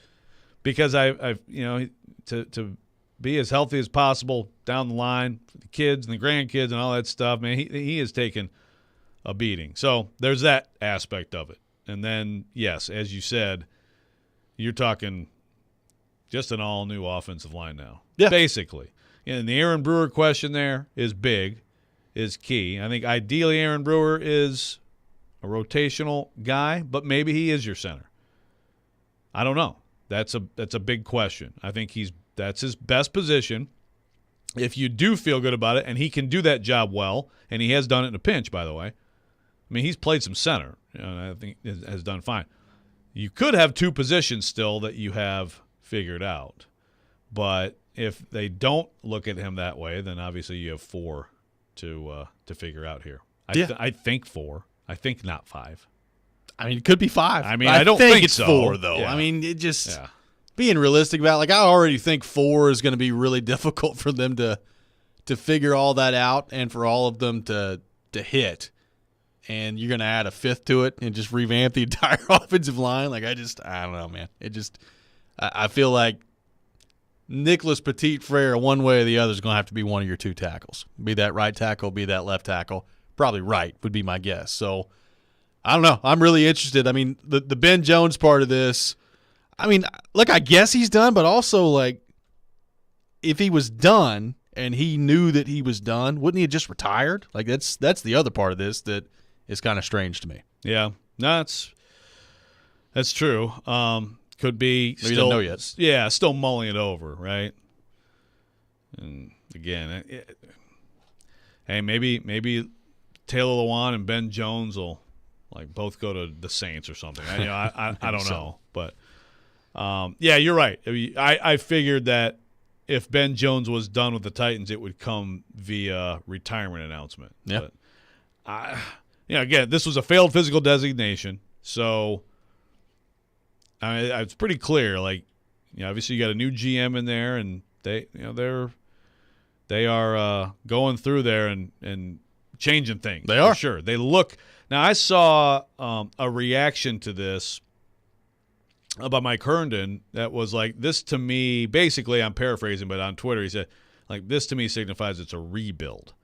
because I've you know, to be as healthy as possible down the line for the kids and the grandkids and all that stuff, man, he has taken a beating. So there's that aspect of it. And then, yes, as you said, you're talking just an all-new offensive line now. Yeah. Basically. And the Aaron Brewer question there is big, is key. I think ideally Aaron Brewer is a rotational guy, but maybe he is your center. I don't know. That's a big question. I think that's his best position. If you do feel good about it, and he can do that job well, and he has done it in a pinch, by the way. I mean, he's played some center, and I think has done fine. You could have two positions still that you have figured out, but if they don't look at him that way, then obviously you have 4 to figure out here. I think 4. I think not 5. I mean, it could be 5. I mean, I don't think it's so. 4 though. Yeah. I mean, it just being realistic about it, like I already think 4 is going to be really difficult for them to figure all that out and for all of them to hit. And you're going to add a 5th to it and just revamp the entire offensive line. Like I don't know, man. I feel like Nicholas Petit-Frere, one way or the other, is going to have to be one of your 2 tackles. Be that right tackle, be that left tackle. Probably right would be my guess. So I don't know. I'm really interested. I mean, the Ben Jones part of this, I mean, look, I guess he's done, but also, like, if he was done and he knew that he was done, wouldn't he have just retired? Like, that's the other part of this that is kind of strange to me. Yeah. No, that's true. Could be still, you don't know yet. Yeah, still mulling it over, right? And again, hey, maybe Taylor Lewan and Ben Jones will like both go to the Saints or something. I don't know, but yeah, you're right. I figured that if Ben Jones was done with the Titans, it would come via retirement announcement. Yeah. But again, this was a failed physical designation, so. I mean, it's pretty clear. Like, obviously you got a new GM in there, and they are going through there and changing things. They are, for sure. They look now. I saw a reaction to this about Mike Herndon that was like, "This to me." Basically, I'm paraphrasing, but on Twitter he said, "Like this to me signifies it's a rebuild."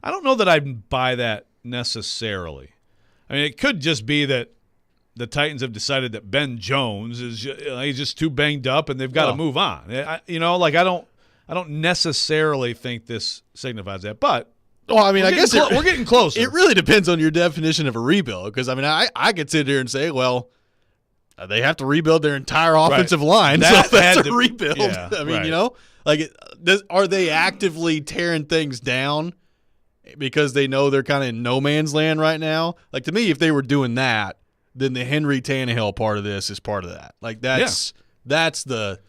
I don't know that I'd buy that necessarily. I mean, it could just be that the Titans have decided that Ben Jones he's just too banged up and they've got to move on. I don't necessarily think this signifies that, but I mean, I guess we're getting closer. It really depends on your definition of a rebuild, because I mean, I could sit here and say, well, they have to rebuild their entire offensive line, so that's a rebuild. Yeah, I mean, like, are they actively tearing things down because they know they're kind of in no man's land right now? Like, to me, if they were doing that, then the Henry Tannehill part of this is part of that. Like that's the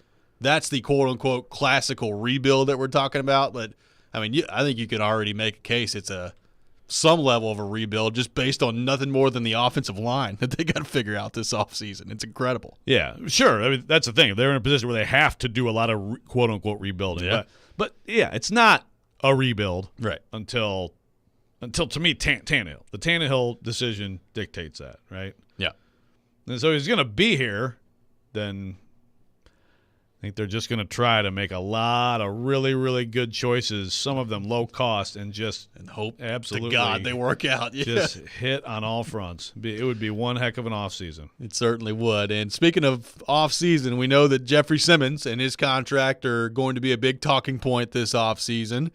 quote unquote classical rebuild that we're talking about. But I mean, I think you could already make a case it's some level of a rebuild just based on nothing more than the offensive line that they got to figure out this offseason. It's incredible. Yeah, sure. I mean, that's the thing. They're in a position where they have to do a lot of quote unquote rebuilding. Yeah. But yeah, it's not a rebuild, right? Until to me, Tannehill. The Tannehill decision dictates that, right? Yeah. And so he's going to be here, then I think they're just going to try to make a lot of really, really good choices, some of them low cost, and hope absolutely to God they work out. Yeah. Just hit on all fronts. It would be one heck of an offseason. It certainly would. And speaking of offseason, we know that Jeffrey Simmons and his contract are going to be a big talking point this offseason.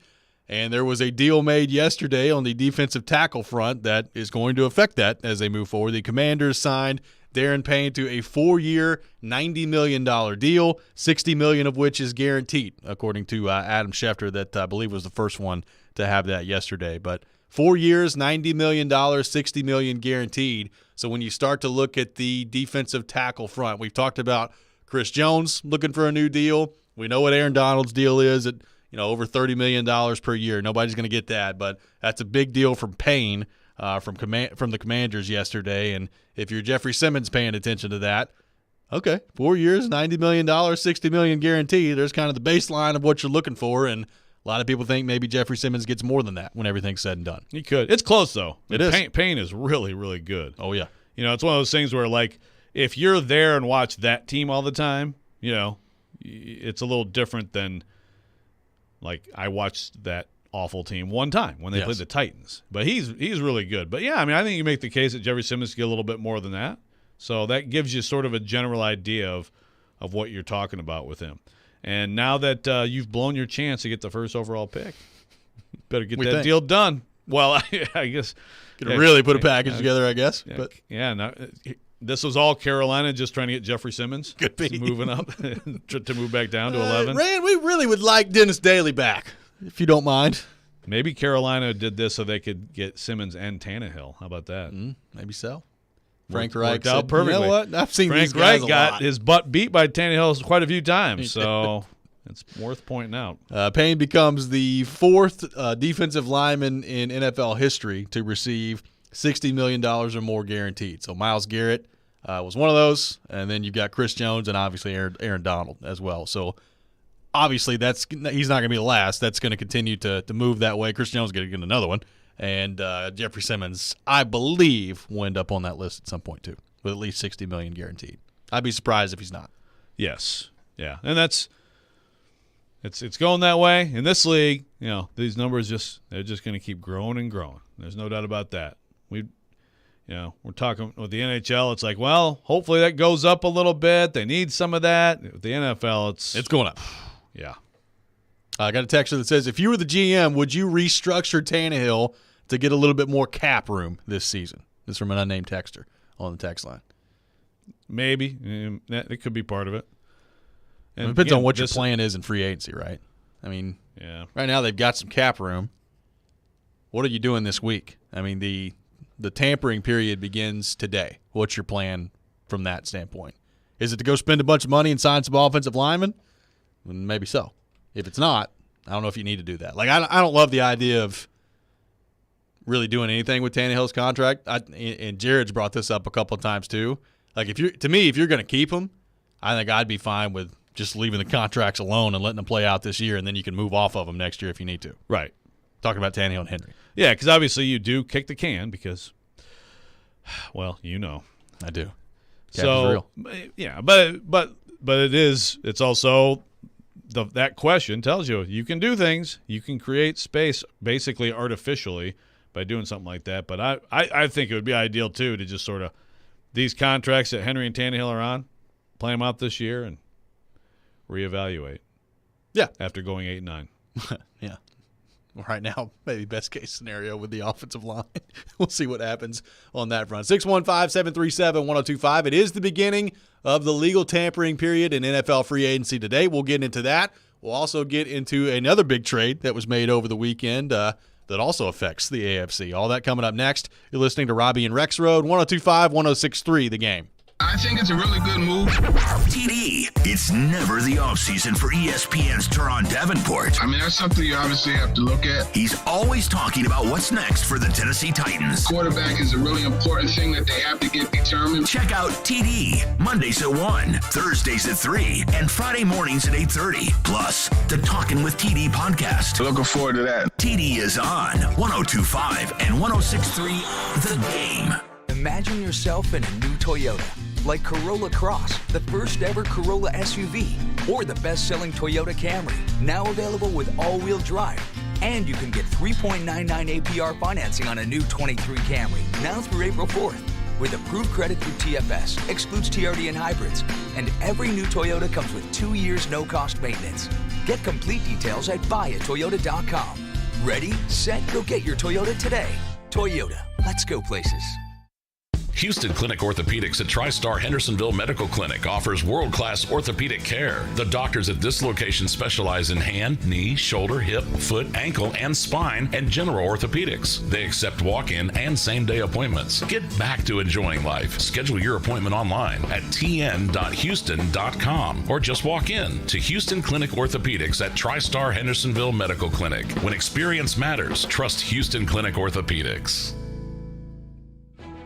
And there was a deal made yesterday on the defensive tackle front that is going to affect that as they move forward. The Commanders signed Darren Payne to a 4-year, $90 million deal, $60 million of which is guaranteed, according to Adam Schefter, that I believe was the first one to have that yesterday. But 4 years, $90 million, $60 million guaranteed. So when you start to look at the defensive tackle front, we've talked about Chris Jones looking for a new deal. We know what Aaron Donald's deal is at over $30 million per year. Nobody's going to get that, but that's a big deal from Payne from the Commanders yesterday. And if you're Jeffrey Simmons paying attention to that, okay, 4 years, $90 million, $60 million guarantee. There's kind of the baseline of what you're looking for, and a lot of people think maybe Jeffrey Simmons gets more than that when everything's said and done. He could. It's close, though. It is. Payne is really, really good. Oh, yeah. It's one of those things where, like, if you're there and watch that team all the time, it's a little different than, like, I watched that awful team one time when they played the Titans. But he's really good. But, yeah, I think you make the case that Jeffrey Simmons can get a little bit more than that. So that gives you sort of a general idea of what you're talking about with him. And now that you've blown your chance to get the first overall pick, better get that deal done. Well, I guess. Could really put a package together, I guess. But this was all Carolina just trying to get Jeffrey Simmons. Could be. Moving up to move back down to 11. Rand, we really would like Dennis Daly back, if you don't mind. Maybe Carolina did this so they could get Simmons and Tannehill. How about that? Maybe so. Frank Reich worked out perfectly. You know what? I've seen Frank these guys Reich a lot. got his butt beat by Tannehill quite a few times, so it's worth pointing out. Payne becomes the fourth defensive lineman in NFL history to receive $60 million or more guaranteed. So Myles Garrett was one of those, and then you've got Chris Jones and obviously Aaron Donald as well. So obviously he's not going to be the last. That's going to continue to move that way. Chris Jones is going to get another one. And Jeffrey Simmons, I believe, will end up on that list at some point too, with at least $60 million guaranteed. I'd be surprised if he's not. Yes, yeah, and it's going that way in this league. These numbers they're just going to keep growing and growing. There's no doubt about that. We're talking with the NHL. It's like, well, hopefully that goes up a little bit. They need some of that. With the NFL, it's going up. Yeah. I got a texter that says, if you were the GM, would you restructure Tannehill to get a little bit more cap room this season? This is from an unnamed texter on the text line. Maybe. It could be part of it. And it depends on what your plan is in free agency, right? Right now they've got some cap room. What are you doing this week? The tampering period begins today. What's your plan from that standpoint? Is it to go spend a bunch of money and sign some offensive linemen? Maybe so. If it's not, I don't know if you need to do that. Like, I don't love the idea of really doing anything with Tannehill's contract. And Jared's brought this up a couple of times too. Like, if you're going to keep him, I think I'd be fine with just leaving the contracts alone and letting them play out this year, and then you can move off of them next year if you need to. Right. Talking about Tannehill and Henry. Yeah, because obviously you do kick the can because, well, I do. So, yeah, but it's also that question tells you can do things. You can create space basically artificially by doing something like that. But I think it would be ideal, too, to just sort of these contracts that Henry and Tannehill are on, play them out this year and reevaluate. Yeah. After going 8-9. Yeah. Right now, maybe best case scenario with the offensive line. We'll see what happens on that front. 615-737-1025. It is the beginning of the legal tampering period in NFL free agency today. We'll get into that. We'll also get into another big trade that was made over the weekend that also affects the AFC. All that coming up next. You're listening to Robby and Rexrode, 102.5, 106.3, The Game. I think it's a really good move. TD, it's never the offseason for ESPN's Teron Davenport. That's something you obviously have to look at. He's always talking about what's next for the Tennessee Titans. Quarterback is a really important thing that they have to get determined. Check out TD, Mondays at 1, Thursdays at 3, and Friday mornings at 8:30. Plus, the Talkin' with TD podcast. Looking forward to that. TD is on 102.5 and 106.3, The Game. Imagine yourself in a new Toyota, like Corolla Cross, the first ever Corolla SUV, or the best-selling Toyota Camry, now available with all-wheel drive. And you can get 3.99 APR financing on a new 23 Camry, now through April 4th. With approved credit through TFS, excludes TRD and hybrids. And every new Toyota comes with 2 years no-cost maintenance. Get complete details at buyatoyota.com. Ready, set, go get your Toyota today. Toyota, let's go places. Houston Clinic Orthopedics at TriStar Hendersonville Medical Clinic offers world-class orthopedic care. The doctors at this location specialize in hand, knee, shoulder, hip, foot, ankle, and spine, and general orthopedics. They accept walk-in and same-day appointments. Get back to enjoying life. Schedule your appointment online at tn.houston.com or just walk in to Houston Clinic Orthopedics at TriStar Hendersonville Medical Clinic. When experience matters, trust Houston Clinic Orthopedics.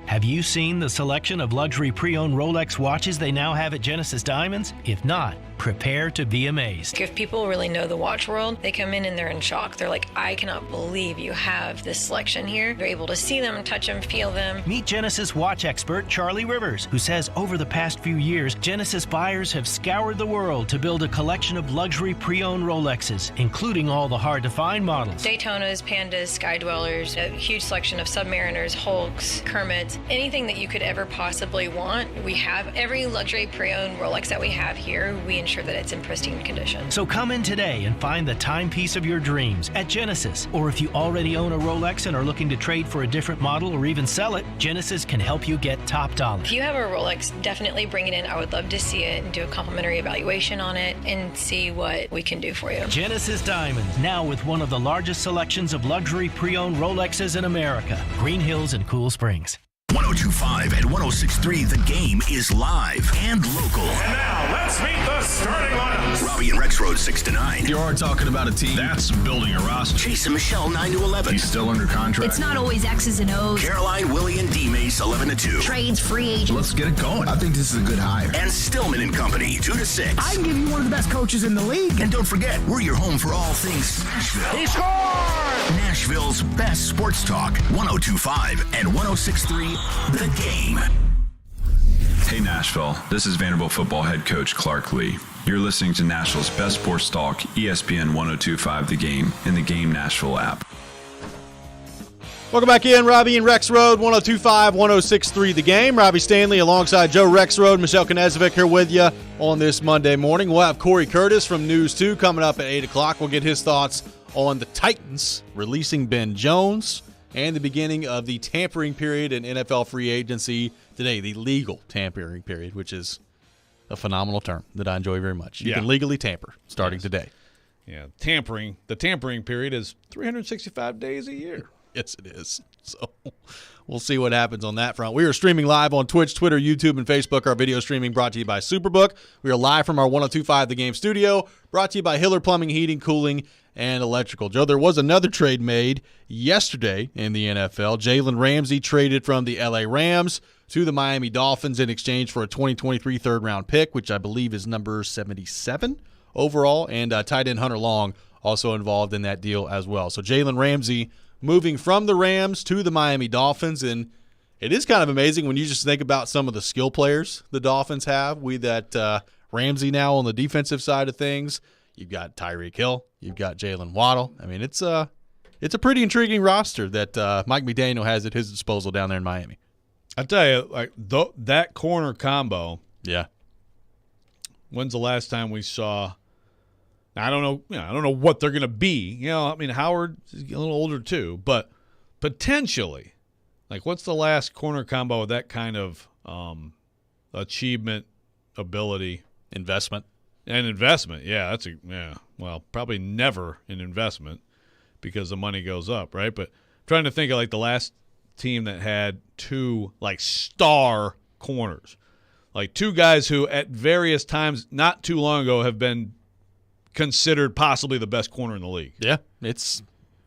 Have you seen the selection of luxury pre-owned Rolex watches they now have at Genesis Diamonds? If not, prepare to be amazed. If people really know the watch world, they come in and they're in shock. They're like, I cannot believe you have this selection here. They're able to see them, touch them, feel them. Meet Genesis watch expert Charlie Rivers, who says over the past few years, Genesis buyers have scoured the world to build a collection of luxury pre-owned Rolexes, including all the hard-to-find models. Daytonas, Pandas, Sky Dwellers, a huge selection of Submariners, Hulks, Kermits, anything that you could ever possibly want. We have every luxury pre-owned Rolex that we have here. We ensure that it's in pristine condition. So come in today and find the timepiece of your dreams at Genesis. Or if you already own a Rolex and are looking to trade for a different model or even sell it, Genesis can help you get top dollar. If you have a Rolex, definitely bring it in. I would love to see it and do a complimentary evaluation on it and see what we can do for you. Genesis Diamonds, now with one of the largest selections of luxury pre-owned Rolexes in America. Green Hills and Cool Springs. 102.5 and 106.3, The Game is live and local. And now, let's meet the starting lineups. Robbie and Rexrode 6 to 9. You are talking about a team that's building a roster. Chase and Michelle 9 to 11. He's still under contract. It's not always X's and O's. Caroline, Willie, and D-Mace 11 to 2. Trades, free agents. Let's get it going. I think this is a good hire. And Stillman and Company 2 to 6. I can give you one of the best coaches in the league. And don't forget, we're your home for all things Nashville. He scored! Nashville's best sports talk. 102.5 and 106.3, The Game. Hey Nashville, this is Vanderbilt football head coach Clark Lee. You're listening to Nashville's best sports talk, ESPN 102.5 The Game, and the Game Nashville app. Welcome back in, Robbie and Rexrode, 102.5, 106.3 The Game. Robbie Stanley alongside Joe Rexrode, Michelle Knezovic here with you on this Monday morning. We'll have Corey Curtis from News 2 coming up at 8 o'clock. We'll get his thoughts on the Titans releasing Ben Jones and the beginning of the tampering period in NFL free agency today, the legal tampering period, which is a phenomenal term that I enjoy very much. You can legally tamper starting today. Yeah, tampering. The tampering period is 365 days a year. Yes, it is. So we'll see what happens on that front. We are streaming live on Twitch, Twitter, YouTube, and Facebook. Our video streaming brought to you by Superbook. We are live from our 102.5 The Game studio, brought to you by Hiller Plumbing, Heating, Cooling, and Electrical. Joe, there was another trade made yesterday in the NFL. Jalen Ramsey traded from the LA Rams to the Miami Dolphins in exchange for a 2023 third-round pick, which I believe is number 77 overall, and tight end Hunter Long also involved in that deal as well. So Jalen Ramsey moving from the Rams to the Miami Dolphins, and it is kind of amazing when you just think about some of the skill players the Dolphins have. With that Ramsey now on the defensive side of things. You've got Tyreek Hill. You've got Jalen Waddle. I mean, it's a pretty intriguing roster that Mike McDaniel has at his disposal down there in Miami. I tell you, like that corner combo. Yeah. When's the last time we saw? I don't know. I don't know what they're going to be. I mean, Howard is a little older too, but potentially, like, what's the last corner combo with that kind of achievement, ability, investment? And investment, well, probably never an investment because the money goes up, right? But I'm trying to think of like the last team that had two like star corners, like two guys who at various times not too long ago have been considered possibly the best corner in the league. Yeah, it's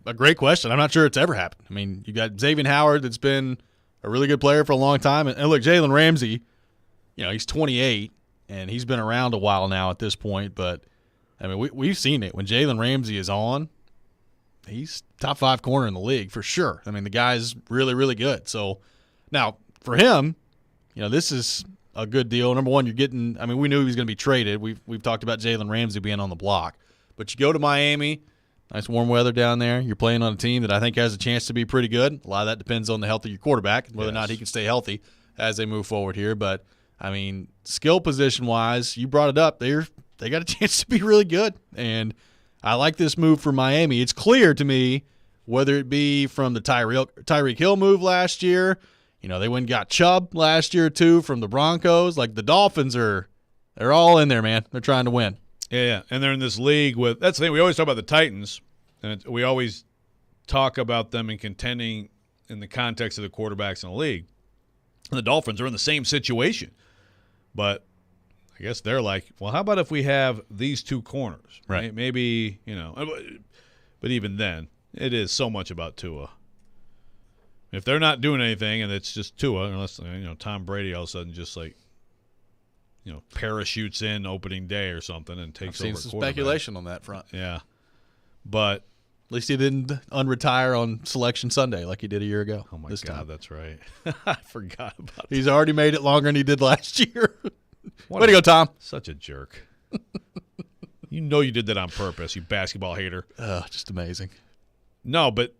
a great question. I'm not sure it's ever happened. I mean, you got Xavier Howard that's been a really good player for a long time. And look, Jalen Ramsey, he's 28. And he's been around a while now at this point, but, I mean, we've seen it. When Jalen Ramsey is on, he's top 5 corner in the league for sure. I mean, the guy's really, really good. So, now, for him, this is a good deal. Number one, you're getting – I mean, we knew he was going to be traded. We've talked about Jalen Ramsey being on the block. But you go to Miami, nice warm weather down there. You're playing on a team that I think has a chance to be pretty good. A lot of that depends on the health of your quarterback, whether or not he can stay healthy as they move forward here. But – I mean, skill position-wise, you brought it up. They got a chance to be really good, and I like this move for Miami. It's clear to me, whether it be from the Tyreek Hill move last year, They went and got Chubb last year too from the Broncos. Like the Dolphins they're all in there, man. They're trying to win. Yeah, and they're in this league with – that's the thing. We always talk about the Titans, and we always talk about them in contending in the context of the quarterbacks in the league. And the Dolphins are in the same situation. But I guess they're like, well, how about if we have these two corners? Right. Maybe, but even then, it is so much about Tua. If they're not doing anything and it's just Tua, unless, Tom Brady all of a sudden just like, parachutes in opening day or something and takes over. I've seen some speculation on that front. Yeah. But at least he didn't unretire on Selection Sunday like he did a year ago. Oh, my God, time. That's right. I forgot about that. He's already made it longer than he did last year. Way to go, Tom. Such a jerk. You did that on purpose, you basketball hater. Just amazing. No, but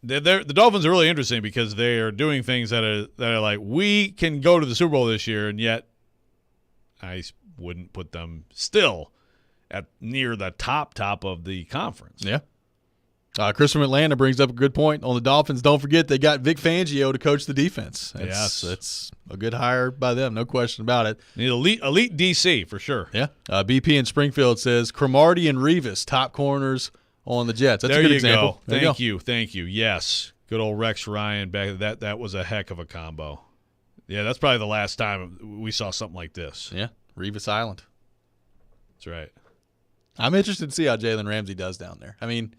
the Dolphins are really interesting because they are doing things that are like, we can go to the Super Bowl this year, and yet I wouldn't put them still at near the top of the conference. Yeah. Chris from Atlanta brings up a good point on the Dolphins. Don't forget they got Vic Fangio to coach the defense. It's a good hire by them, no question about it. Elite DC for sure. Yeah. BP in Springfield says Cromartie and Revis, top corners on the Jets. That's a good example. Thank you. Yes, good old Rex Ryan back. That was a heck of a combo. Yeah, that's probably the last time we saw something like this. Yeah, Revis Island. That's right. I'm interested to see how Jalen Ramsey does down there. I mean,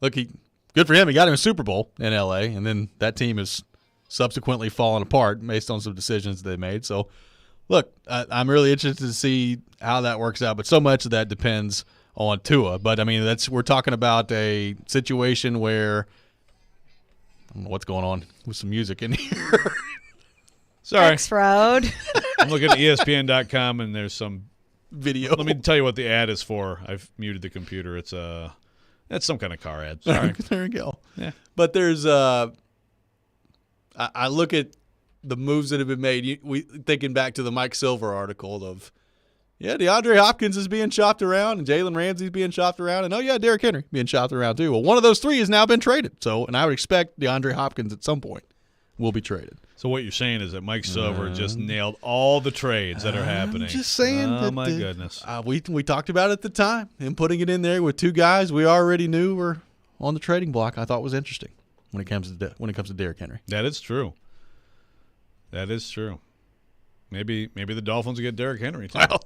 look, good for him. He got him a Super Bowl in L.A., and then that team has subsequently fallen apart based on some decisions they made. So, look, I'm really interested to see how that works out, but so much of that depends on Tua. But, I mean, we're talking about a situation where I don't know what's going on with some music in here. Sorry. Rexrode. I'm looking at ESPN.com, and there's some video. Let me tell you what the ad is for. I've muted the computer. It's some kind of car ad. Sorry. There you go. Yeah. But there's I look at the moves that have been made. Thinking back to the Mike Silver article of, DeAndre Hopkins is being shopped around, and Jalen Ramsey's being shopped around, and Derrick Henry being shopped around too. Well, one of those three has now been traded. So, and I would expect DeAndre Hopkins at some point will be traded. So what you're saying is that Mike Silver just nailed all the trades that are happening. I'm just saying. Oh, my goodness. We talked about it at the time. Him putting it in there with two guys we already knew were on the trading block, I thought was interesting when it comes to Derrick Henry. That is true. Maybe the Dolphins will get Derrick Henry too. Well,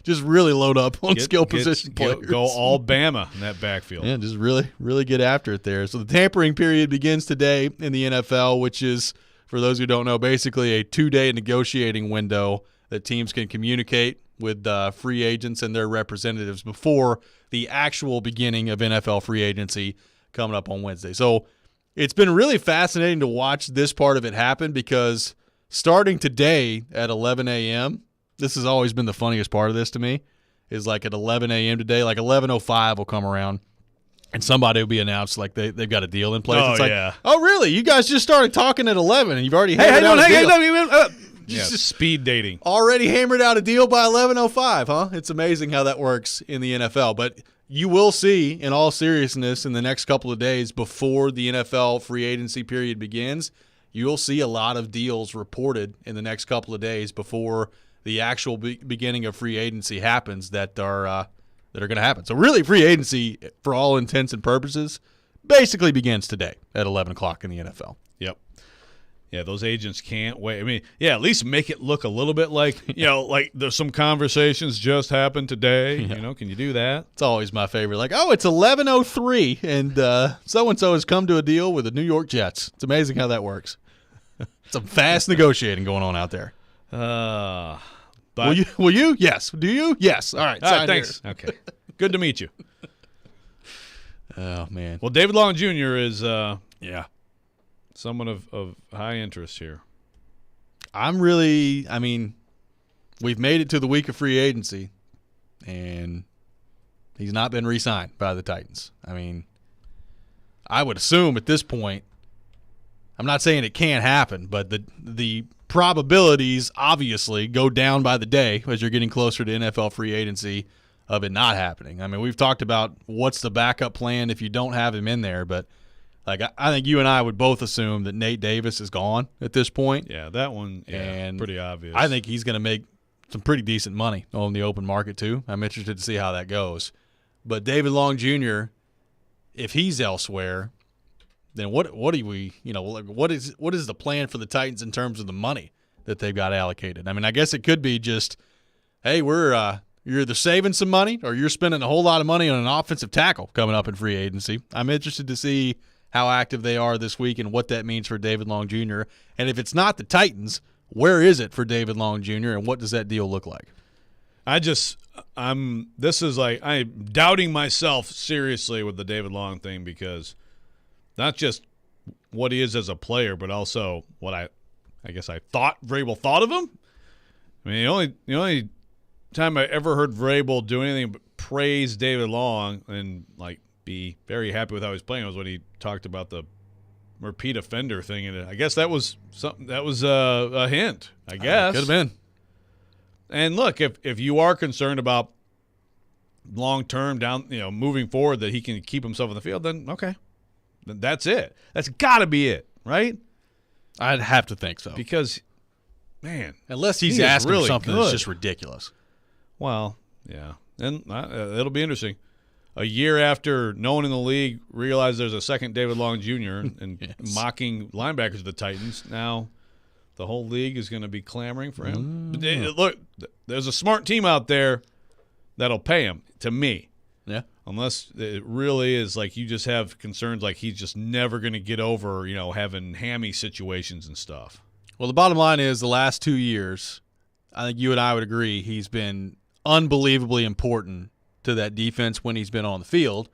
just really load up on skill position players. Go all Bama in that backfield. Yeah, just really, really get after it there. So the tampering period begins today in the NFL, which is, for those who don't know, basically a 2-day negotiating window that teams can communicate with free agents and their representatives before the actual beginning of NFL free agency coming up on Wednesday. So it's been really fascinating to watch this part of it happen because starting today at 11 a.m., this has always been the funniest part of this to me, is like at 11 a.m. today, like 11:05 will come around, and somebody will be announced like they've got a deal in place. Oh, it's like, yeah. oh, really? You guys just started talking at 11, and you've already hammered out a deal. Just speed dating. Already hammered out a deal by 11:05, huh? It's amazing how that works in the NFL. But you will see, in all seriousness, in the next couple of days before the NFL free agency period begins, you'll see a lot of deals reported in the next couple of days before the actual beginning of free agency happens that are going to happen. So really, free agency, for all intents and purposes, basically begins today at 11 o'clock in the NFL. Yep. Yeah, those agents can't wait. I mean, at least make it look a little bit like, like there's some conversations just happened today. Yeah. Can you do that? It's always my favorite. Like, oh, it's 11:03, and so-and-so has come to a deal with the New York Jets. It's amazing how that works. Some fast negotiating going on out there. But will you? Yes. Do you? Yes. All right. Thanks. Okay. Good to meet you. Oh, man. Well, David Long Jr. is someone of high interest here. We've made it to the week of free agency, and he's not been re-signed by the Titans. I mean, I would assume at this point, I'm not saying it can't happen, but the probabilities obviously go down by the day as you're getting closer to NFL free agency of it not happening. I mean, we've talked about what's the backup plan if you don't have him in there, but Like, I think you and I would both assume that Nate Davis is gone at this point. Yeah, that one, and pretty obvious. I think he's going to make some pretty decent money on the open market too. I'm interested to see how that goes. But David Long Jr., if he's elsewhere, then what do we, what is the plan for the Titans in terms of the money that they've got allocated? I mean, I guess it could be just, hey, you're either saving some money or you're spending a whole lot of money on an offensive tackle coming up in free agency. I'm interested to see how active they are this week and what that means for David Long Jr. And if it's not the Titans, where is it for David Long Jr. and what does that deal look like? I'm doubting myself seriously with the David Long thing, because not just what he is as a player, but also what I guess I thought Vrabel thought of him. I mean, the only time I ever heard Vrabel do anything but praise David Long and be very happy with how he's playing was when he talked about the repeat offender thing, and I guess that was something that was a hint. I guess could have been. And look, if you are concerned about long term moving forward that he can keep himself on the field, then okay, then that's it. That's got to be it, right? I'd have to think so, because man, unless he's asking really something that's just ridiculous. Well, yeah, and it'll be interesting. A year after no one in the league realized there's a second David Long Jr. and yes. mocking linebackers of the Titans, now the whole league is going to be clamoring for him. Look, there's a smart team out there that'll pay him, to me. Yeah. Unless it really is like you just have concerns like he's just never going to get over, having hammy situations and stuff. Well, the bottom line is the last 2 years, I think you and I would agree, he's been unbelievably important to that defense when he's been on the field,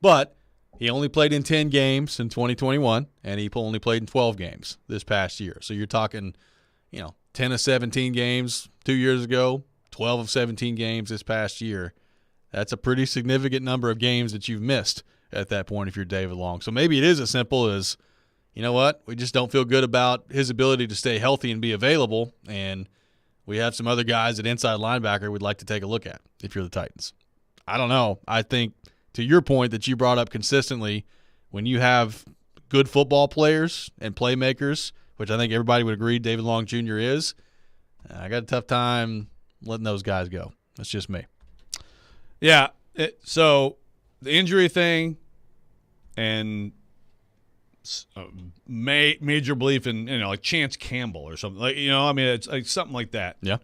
but he only played in 10 games in 2021, and he only played in 12 games this past year. So you're talking, 10 of 17 games 2 years ago, 12 of 17 games this past year. That's a pretty significant number of games that you've missed at that point if you're David Long. So maybe it is as simple as, you know what, we just don't feel good about his ability to stay healthy and be available, and we have some other guys at inside linebacker we'd like to take a look at if you're the Titans. I don't know. I think, to your point that you brought up consistently, when you have good football players and playmakers, which I think everybody would agree David Long Jr. is, I got a tough time letting those guys go. That's just me. Yeah. So the injury thing and major belief in, like Chance Campbell or something. It's like something like that. Yeah.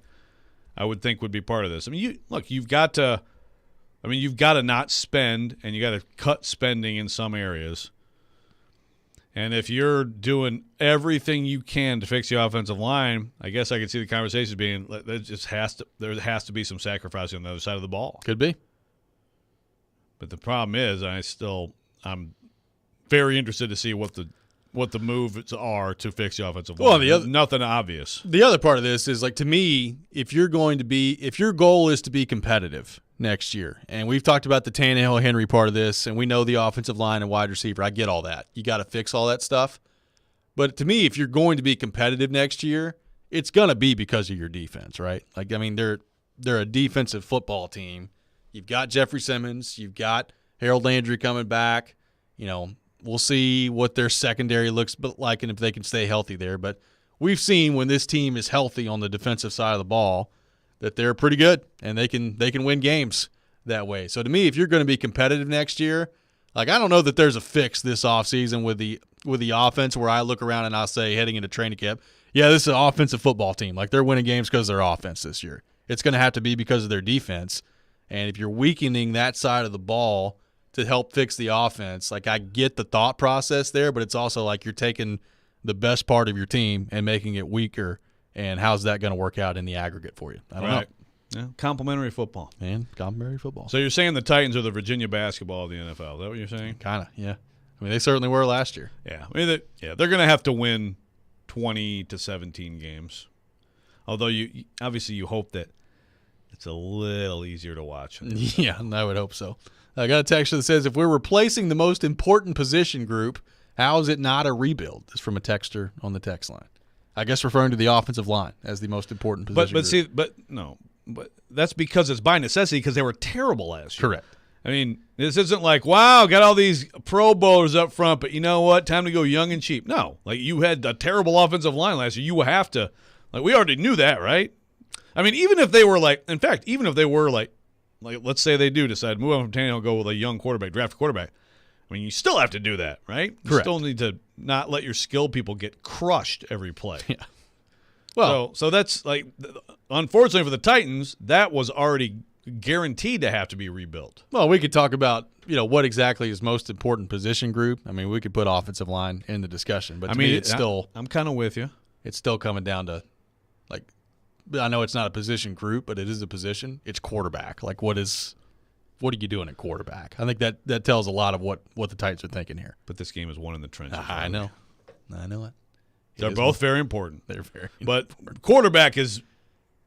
I would think would be part of this. I mean, you've got to not spend, and you got to cut spending in some areas. And if you're doing everything you can to fix the offensive line, I guess I could see the conversations being there has to be some sacrifice on the other side of the ball. Could be. But the problem is, I'm very interested to see what the moves are to fix the offensive line. Well, nothing obvious. The other part of this is, to me, if your goal is to be competitive next year, and we've talked about the Tannehill Henry part of this, and we know the offensive line and wide receiver. I get all that. You got to fix all that stuff. But to me, if you're going to be competitive next year, it's going to be because of your defense, right? They're a defensive football team. You've got Jeffrey Simmons. You've got Harold Landry coming back. We'll see what their secondary looks like and if they can stay healthy there. But we've seen when this team is healthy on the defensive side of the ball that they're pretty good and they can win games that way. So to me, if you're going to be competitive next year, I don't know that there's a fix this offseason with the offense where I look around and I'll say heading into training camp, yeah, this is an offensive football team. They're winning games because of their offense this year. It's going to have to be because of their defense. And if you're weakening that side of the ball to help fix the offense, I get the thought process there, but it's also you're taking the best part of your team and making it weaker, and how's that going to work out in the aggregate for you? I don't know. Yeah, complimentary football. Complimentary football. So you're saying the Titans are the Virginia basketball of the NFL. Is that what you're saying? Kind of, yeah. They certainly were last year. Yeah. They're going to have to win 20 to 17 games. Although you hope that it's a little easier to watch. Yeah, I would hope so. I got a text that says, if we're replacing the most important position group, how is it not a rebuild? This is from a texter on the text line. I guess referring to the offensive line as the most important position group. But that's because it's by necessity because they were terrible last year. Correct. I mean, this isn't like, wow, got all these Pro Bowlers up front, but you know what? Time to go young and cheap. No, like you had a terrible offensive line last year. You have to, like, we already knew that, right? I mean, even if they were like, in fact, even if they were like let's say they do decide move on from Tannehill, go with a young quarterback, draft a quarterback. I mean, you still have to do that, right? You Correct. still need to not let your skill people get crushed every play. Yeah. Well, so that's like, unfortunately for the Titans, that was already guaranteed to have to be rebuilt. Well, we could talk about, what exactly is most important position group. I mean, we could put offensive line in the discussion, but to me, it's still. I'm kind of with you. It's still coming down to, like, I know it's not a position group, but it is a position. It's quarterback. Like, what are you doing at quarterback? I think that tells a lot of what the Titans are thinking here. But this game is won in the trenches. I know it. They're both very important. They're very But quarterback is,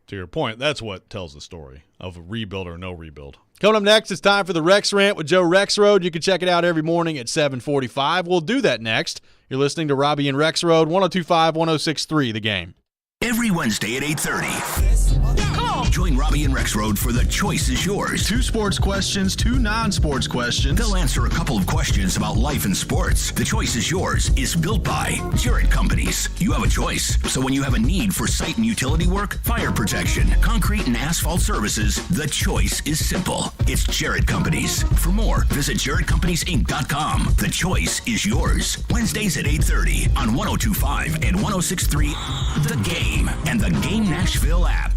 to your point, that's what tells the story of a rebuild or no rebuild. Coming up next, it's time for the Rex Rant with Joe Rexrode. You can check it out every morning at 7:45. We'll do that next. You're listening to Robby and Rexrode, 102.5, 106.3, The Game. Every Wednesday at 8:30. Come on. Join Robby and Rexrode for The Choice is Yours. 2 sports questions, 2 non-sports questions. They'll answer a couple of questions about life and sports. The Choice is Yours is built by Jarrett Companies. You have a choice. So when you have a need for site and utility work, fire protection, concrete and asphalt services, the choice is simple. It's Jarrett Companies. For more, visit JarrettCompaniesInc.com. The Choice is Yours. Wednesdays at 8:30 on 102.5 and 106.3 The Game and the Game Nashville app.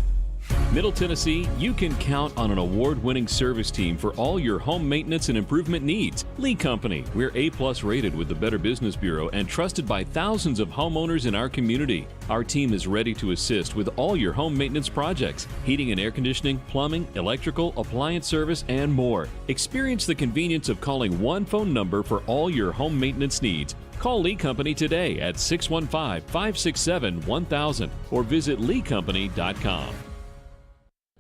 Middle Tennessee, you can count on an award-winning service team for all your home maintenance and improvement needs. Lee Company, we're A+ rated with the Better Business Bureau and trusted by thousands of homeowners in our community. Our team is ready to assist with all your home maintenance projects, heating and air conditioning, plumbing, electrical, appliance service, and more. Experience the convenience of calling one phone number for all your home maintenance needs. Call Lee Company today at 615-567-1000 or visit leecompany.com.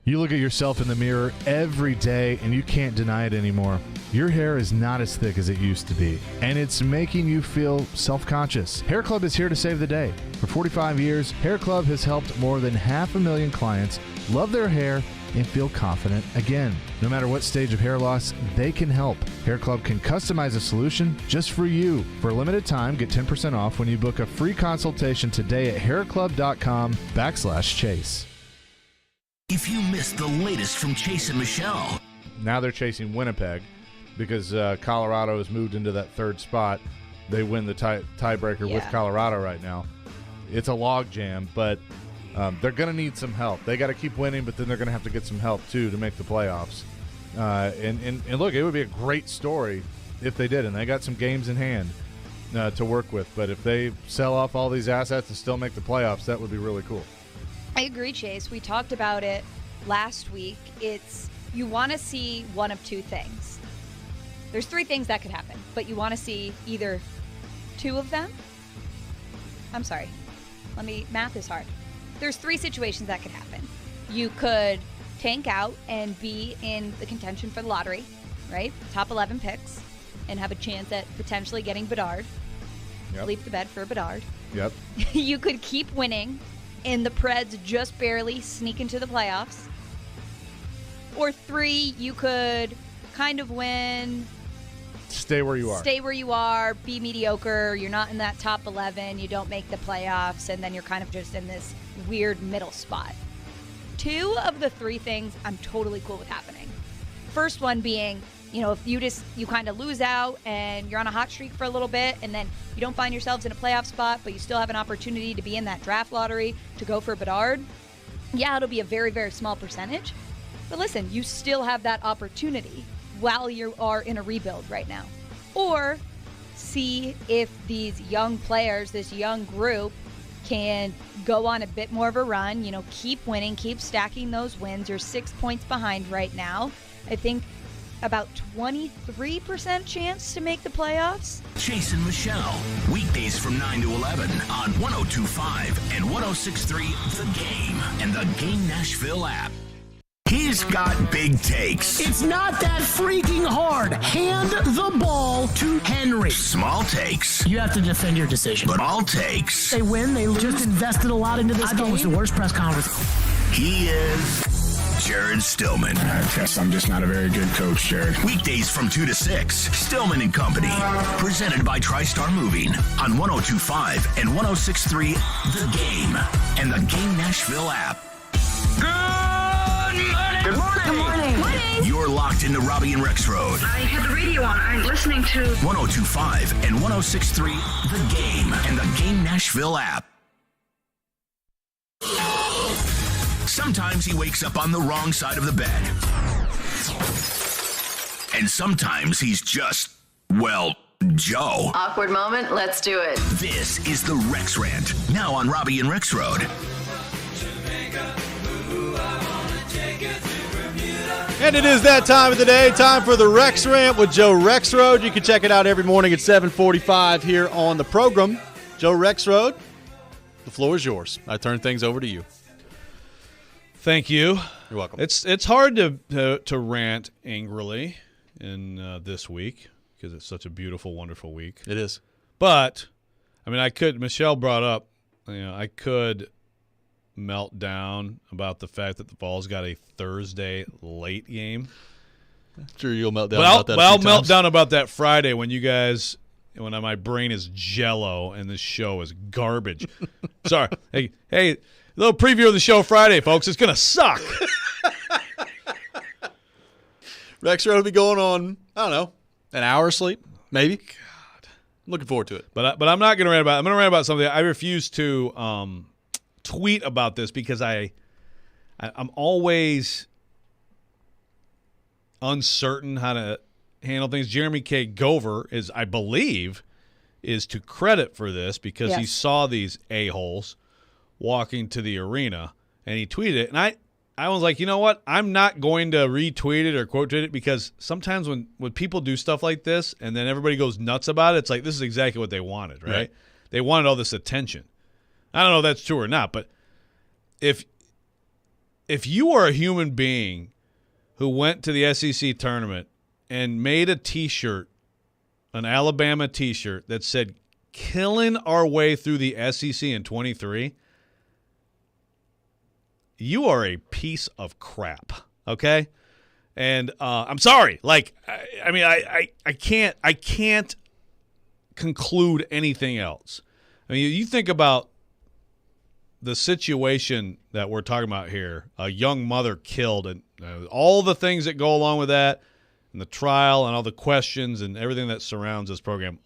You look at yourself in the mirror every day and you can't deny it anymore. Your hair is not as thick as it used to be, and it's making you feel self-conscious. Hair Club is here to save the day. For 45 years, Hair Club has helped more than 500,000 clients love their hair and feel confident again. No matter what stage of hair loss, they can help. Hair Club can customize a solution just for you. For a limited time, get 10% off when you book a free consultation today at hairclub.com/chase. If you missed the latest from Chase and Michelle. Now they're chasing Winnipeg because Colorado has moved into that third spot. They win the tiebreaker with Colorado right now. It's a log jam, but they're going to need some help. They got to keep winning, but then they're going to have to get some help, too, to make the playoffs. And look, it would be a great story if they did, and they got some games in hand to work with. But if they sell off all these assets and still make the playoffs, that would be really cool. I agree, Chase. We talked about it last week. You want to see one of two things. There's 3 things that could happen, but you want to see either 2 of them. I'm sorry. Math is hard. There's 3 situations that could happen. You could tank out and be in the contention for the lottery, right? Top 11 picks, and have a chance at potentially getting Bedard. Yep. Leap the bed for Bedard. Yep. You could keep winning, and the Preds just barely sneak into the playoffs. Or 3, you could kind of win. Stay where you are. Be mediocre. You're not in that top 11. You don't make the playoffs, and then you're kind of just in this weird middle spot. 2 of the 3 things I'm totally cool with happening. First one being, if you kind of lose out and you're on a hot streak for a little bit, and then you don't find yourselves in a playoff spot, but you still have an opportunity to be in that draft lottery to go for Bedard. Yeah, it'll be a very, very small percentage. But listen, you still have that opportunity while you are in a rebuild right now. Or see if these young players, this young group, can go on a bit more of a run, keep winning, keep stacking those wins. You're 6 points behind right now. I think about 23% chance to make the playoffs. Chase and Michelle, weekdays from 9 to 11 on 102.5 and 106.3 The Game and the Game Nashville app. He's got big takes. It's not that freaking hard. Hand the ball to Henry. Small takes. You have to defend your decision. But all takes. They win, they lose. Just invested a lot into this game. I thought it was the worst press conference. He is Jared Stillman. I guess I'm just not a very good coach, Jared. Weekdays from 2 to 6, Stillman and Company. Presented by TriStar Moving on 102.5 and 106.3 The Game and the Game Nashville app. Good morning. Good morning. You're locked into Robby and Rexrode. I had the radio on. I'm listening to 102.5 and 106.3 The Game and the Game Nashville app. Sometimes he wakes up on the wrong side of the bed. And sometimes he's just, well, Joe. Awkward moment, let's do it. This is the Rex Rant, now on Robby and Rexrode. And it is that time of the day, time for the Rex Rant with Joe Rexrode. You can check it out every morning at 7:45 here on the program. Joe Rexrode, the floor is yours. I turn things over to you. Thank you. You're welcome. It's hard to rant angrily in this week because it's such a beautiful, wonderful week. It is. But, I mean, Michelle brought up, I could melt down about the fact that the Vols got a Thursday late game. Sure, you'll melt down about that. Well, melt down about that Friday when my brain is jello and this show is garbage. Sorry. Hey, little preview of the show Friday, folks. It's gonna suck. Rexrode will be going on, I don't know, an hour of sleep, maybe. God, I'm looking forward to it. But I'm not gonna rant about it. I'm gonna rant about something. I refuse to tweet about this because I'm always uncertain how to handle things. Jeremy K. Gover I believe, is to credit for this because he saw these a-holes walking to the arena and he tweeted it. And I was like, you know what? I'm not going to retweet it or quote tweet it because sometimes when people do stuff like this and then everybody goes nuts about it, it's like this is exactly what they wanted, right? They wanted all this attention. I don't know if that's true or not, but if you are a human being who went to the SEC tournament and made a T-shirt, an Alabama T-shirt that said, "Killing our way through the SEC in 23," you are a piece of crap, okay? And I'm sorry. Like, I can't conclude anything else. I mean, you think about the situation that we're talking about here, a young mother killed, and all the things that go along with that, and the trial and all the questions and everything that surrounds this program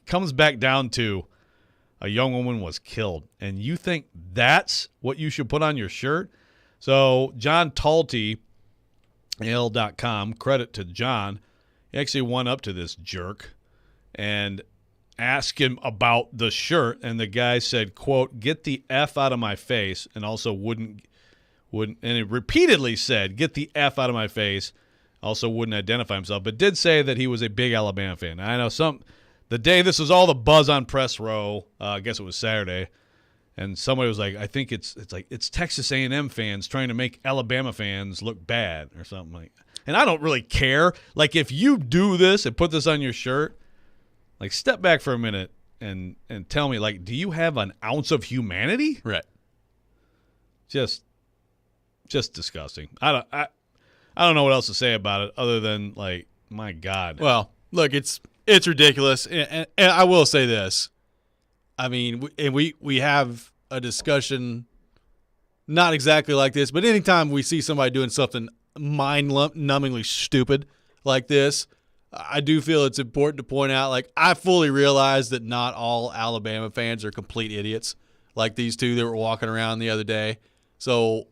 comes back down to a young woman was killed. And you think that's what you should put on your shirt? So John Talty, AL.com, credit to John, he actually went up to this jerk and asked him about the shirt, and the guy said, quote, "Get the F out of my face," and also wouldn't, and it repeatedly said, "Get the F out of my face," also wouldn't identify himself, but did say that he was a big Alabama fan. I know the day this was all the buzz on Press Row, I guess it was Saturday, and somebody was like, I think it's Texas A&M fans trying to make Alabama fans look bad or something like that. And I don't really care. Like, if you do this and put this on your shirt, like, step back for a minute and tell me, like, do you have an ounce of humanity? Right. Just disgusting. I don't know what else to say about it other than, like, my God. Well, look, it's ridiculous, and I will say this. I mean, we have a discussion not exactly like this, but anytime we see somebody doing something mind-numbingly stupid like this, I do feel it's important to point out, like, I fully realize that not all Alabama fans are complete idiots like these two that were walking around the other day. So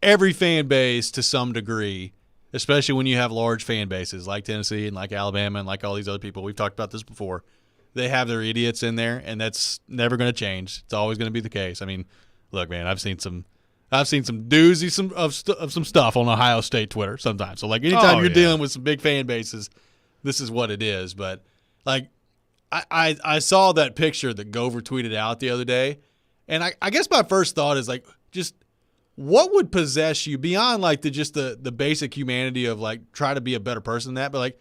every fan base to some degree, especially when you have large fan bases like Tennessee and like Alabama and like all these other people, we've talked about this before, they have their idiots in there, and that's never going to change. It's always going to be the case. I mean, look, man, I've seen some doozies of some stuff on Ohio State Twitter sometimes. So, like, anytime you're dealing with some big fan bases, this is what it is. But, like, I saw that picture that Gover tweeted out the other day, and I guess my first thought is, like, just what would possess you beyond, like, the basic humanity of, like, try to be a better person than that, but, like,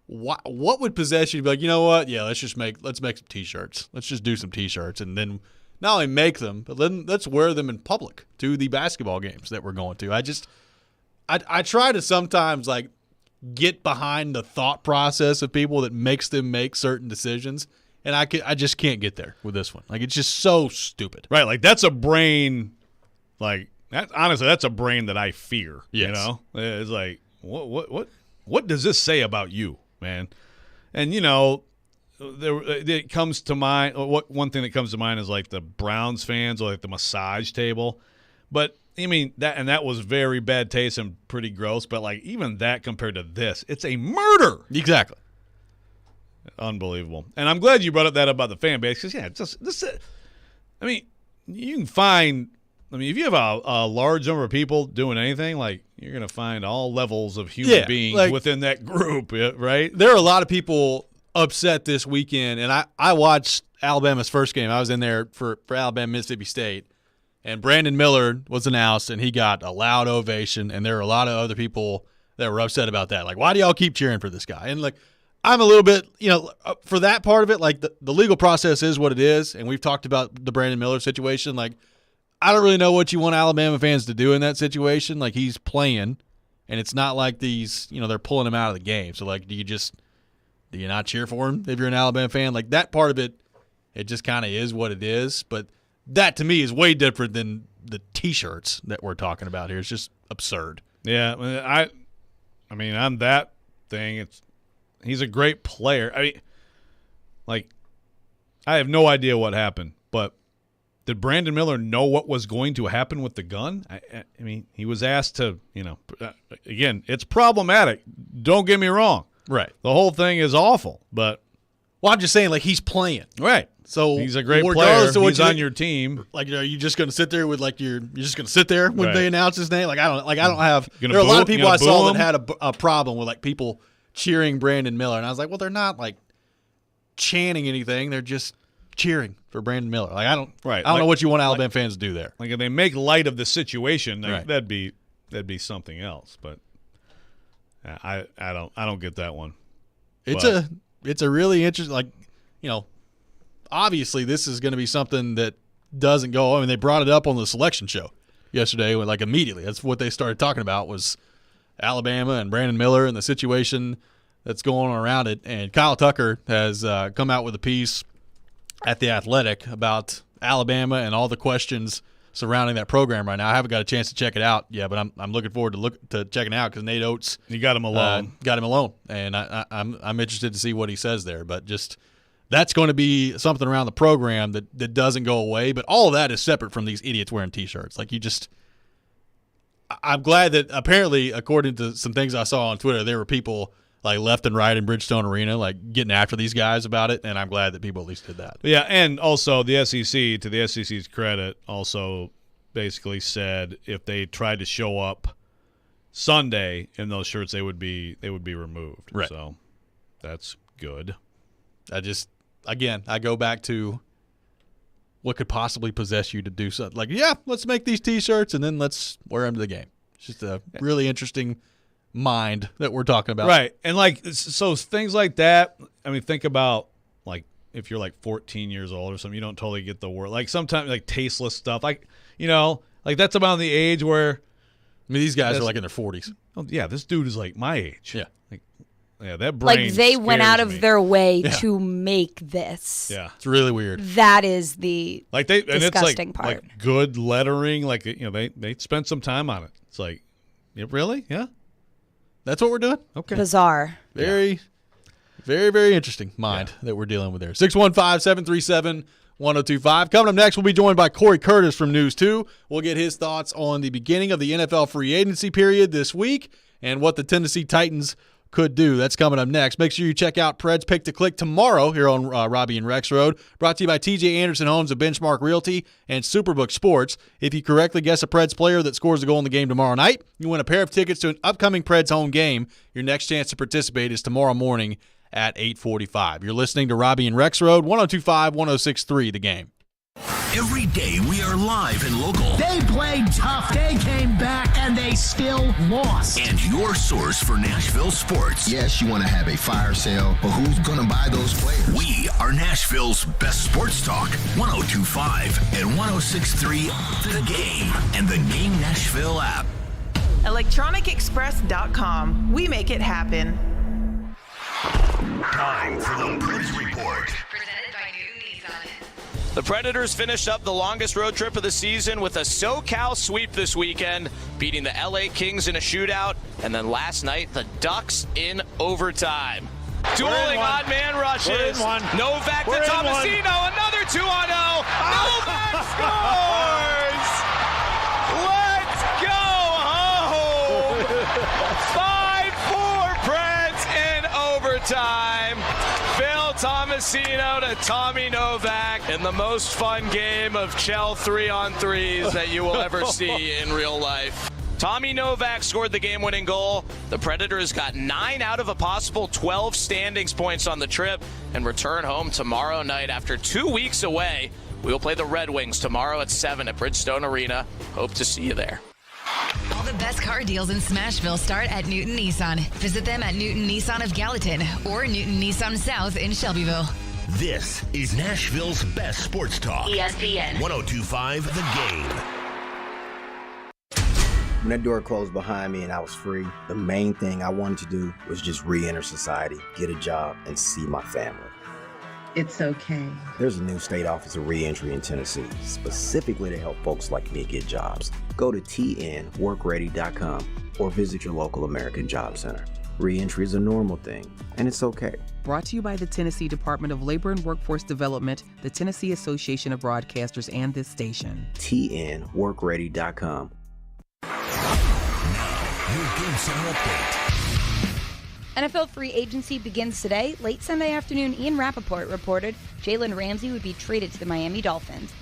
what would possess you to be like, you know what? Yeah, let's make some T-shirts. Let's just do some T-shirts, and then not only make them, but then let's wear them in public to the basketball games that we're going to. I try to sometimes like get behind the thought process of people that makes them make certain decisions, and I just can't get there with this one. Like, it's just so stupid. Right, like that's a brain, like that. Honestly, that's a brain that I fear. Yes. You know, it's like what does this say about you, man? And you know, it comes to mind. One thing that comes to mind is like the Browns fans or like the massage table, but. I mean, that was very bad taste and pretty gross, but, like, even that compared to this, it's a murder. Exactly. Unbelievable. And I'm glad you brought up that about the fan base because, yeah, just this. I mean, you can find – I mean, if you have a large number of people doing anything, like, you're going to find all levels of human beings like, within that group, right? There are a lot of people upset this weekend, and I watched Alabama's first game. I was in there for Alabama, Mississippi State. And Brandon Miller was announced, and he got a loud ovation, and there were a lot of other people that were upset about that. Like, why do y'all keep cheering for this guy? And, like, I'm a little bit, you know, for that part of it, like, the legal process is what it is, and we've talked about the Brandon Miller situation. Like, I don't really know what you want Alabama fans to do in that situation. Like, he's playing, and it's not like these, you know, they're pulling him out of the game. So, like, do you not cheer for him if you're an Alabama fan? Like, that part of it, it just kind of is what it is, but – that, to me, is way different than the T-shirts that we're talking about here. It's just absurd. Yeah, I mean, on that thing, he's a great player. I mean, like, I have no idea what happened, but did Brandon Miller know what was going to happen with the gun? I mean, he was asked to, you know, again, it's problematic. Don't get me wrong. Right. The whole thing is awful, but. Well, I'm just saying, like, he's playing. Right. So he's a great player. He's on your team. Like, are you just going to sit there with like you're just going to sit there when they announce his name? Like, I don't have. There are a lot of people I saw that had a problem with like people cheering Brandon Miller, and I was like, well, they're not like chanting anything. They're just cheering for Brandon Miller. Like, I don't know what you want Alabama fans to do there. Like, if they make light of the situation, like, that'd be something else. But I don't get that one. It's a really interesting, like, you know. Obviously, this is going to be something that doesn't go. I mean, they brought it up on the selection show yesterday, like immediately. That's what they started talking about was Alabama and Brandon Miller and the situation that's going on around it. And Kyle Tucker has come out with a piece at The Athletic about Alabama and all the questions surrounding that program right now. I haven't got a chance to check it out yet, but I'm looking forward to checking it out because Nate Oates got him alone. And I'm interested to see what he says there. But just. That's going to be something around the program that doesn't go away. But all of that is separate from these idiots wearing T-shirts. Like, I'm glad that apparently, according to some things I saw on Twitter, there were people like left and right in Bridgestone Arena like getting after these guys about it. And I'm glad that people at least did that. Yeah, and also the SEC, to the SEC's credit, also basically said if they tried to show up Sunday in those shirts, they would be removed. Right. So that's good. Again, I go back to what could possibly possess you to do something. Like, yeah, let's make these T-shirts and then let's wear them to the game. It's just a really interesting mind that we're talking about. Right. And, like, so things like that, I mean, think about, like, if you're, like, 14 years old or something, you don't totally get the word. Like, sometimes, like, tasteless stuff. Like, you know, like, that's about the age where. I mean, these guys are, like, in their 40s. Oh, yeah, this dude is, like, my age. Yeah. Yeah, that brain like they went out of me. their way to make this. Yeah, it's really weird. That is the and disgusting it's part. Like good lettering, like, you know, they spent some time on it. It's like, yeah, really? Yeah, that's what we're doing. Okay, bizarre. Very, very interesting mind that we're dealing with there. 615-737-1025. Coming up next, we'll be joined by Corey Curtis from News 2. We'll get his thoughts on the beginning of the NFL free agency period this week and what the Tennessee Titans could do. That's coming up next. Make sure you check out Pred's Pick to Click tomorrow here on Robby and Rexrode. Brought to you by TJ Anderson Homes of Benchmark Realty and Superbook Sports. If you correctly guess a Preds player that scores a goal in the game tomorrow night, you win a pair of tickets to an upcoming Preds home game. Your next chance to participate is tomorrow morning at 8:45. You're listening to Robby and Rexrode, 102.5, 106.3 The Game. Every day we are live and local. They played tough. They came back and they still lost. And your source for Nashville sports. Yes, you want to have a fire sale, but who's going to buy those players? We are Nashville's best sports talk. 102.5 and 106.3 The Game and the Game Nashville app. ElectronicExpress.com. We make it happen. Time for the Preds Report. The Predators finished up the longest road trip of the season with a SoCal sweep this weekend, beating the LA Kings in a shootout, and then last night, the Ducks in overtime. Dueling odd man rushes. Novak to Tomasino, another 2-on-0. Novak scores! Let's go home! 5-4 Preds in overtime. Phil Tomasino to Tommy Novak in the most fun game of Chell 3-on-3s that you will ever see in real life. Tommy Novak scored the game-winning goal. The Predators got 9 out of a possible 12 standings points on the trip and return home tomorrow night after 2 weeks away. We will play the Red Wings tomorrow at 7 at Bridgestone Arena. Hope to see you there. All the best car deals in Smashville start at Newton Nissan. Visit them at Newton Nissan of Gallatin or Newton Nissan South in Shelbyville. This is Nashville's best sports talk. ESPN 102.5 The Game. When that door closed behind me and I was free, the main thing I wanted to do was just re-enter society, get a job, and see my family. It's okay. There's a new state office of re-entry in Tennessee, specifically to help folks like me get jobs. Go to tnworkready.com or visit your local American Job Center. Re-entry is a normal thing, and it's okay. Brought to you by the Tennessee Department of Labor and Workforce Development, the Tennessee Association of Broadcasters, and this station. tnworkready.com. Your Game Center update. NFL free agency begins today. Late Sunday afternoon, Ian Rappaport reported Jalen Ramsey would be traded to the Miami Dolphins.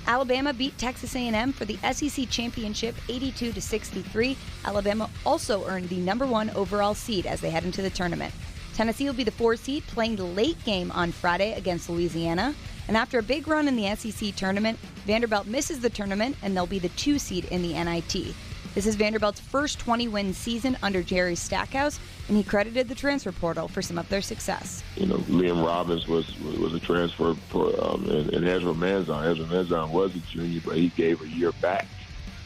Alabama beat Texas A&M for the SEC Championship 82-63. Alabama also earned the #1 overall seed as they head into the tournament. Tennessee will be the 4 seed, playing the late game on Friday against Louisiana. And after a big run in the SEC tournament, Vanderbilt misses the tournament and they'll be the 2 seed in the NIT. This is Vanderbilt's first 20-win season under Jerry Stackhouse, and he credited the transfer portal for some of their success. You know, Liam Robbins was a transfer for, and Ezra Manzon. Ezra Manzon was a junior, but he gave a year back.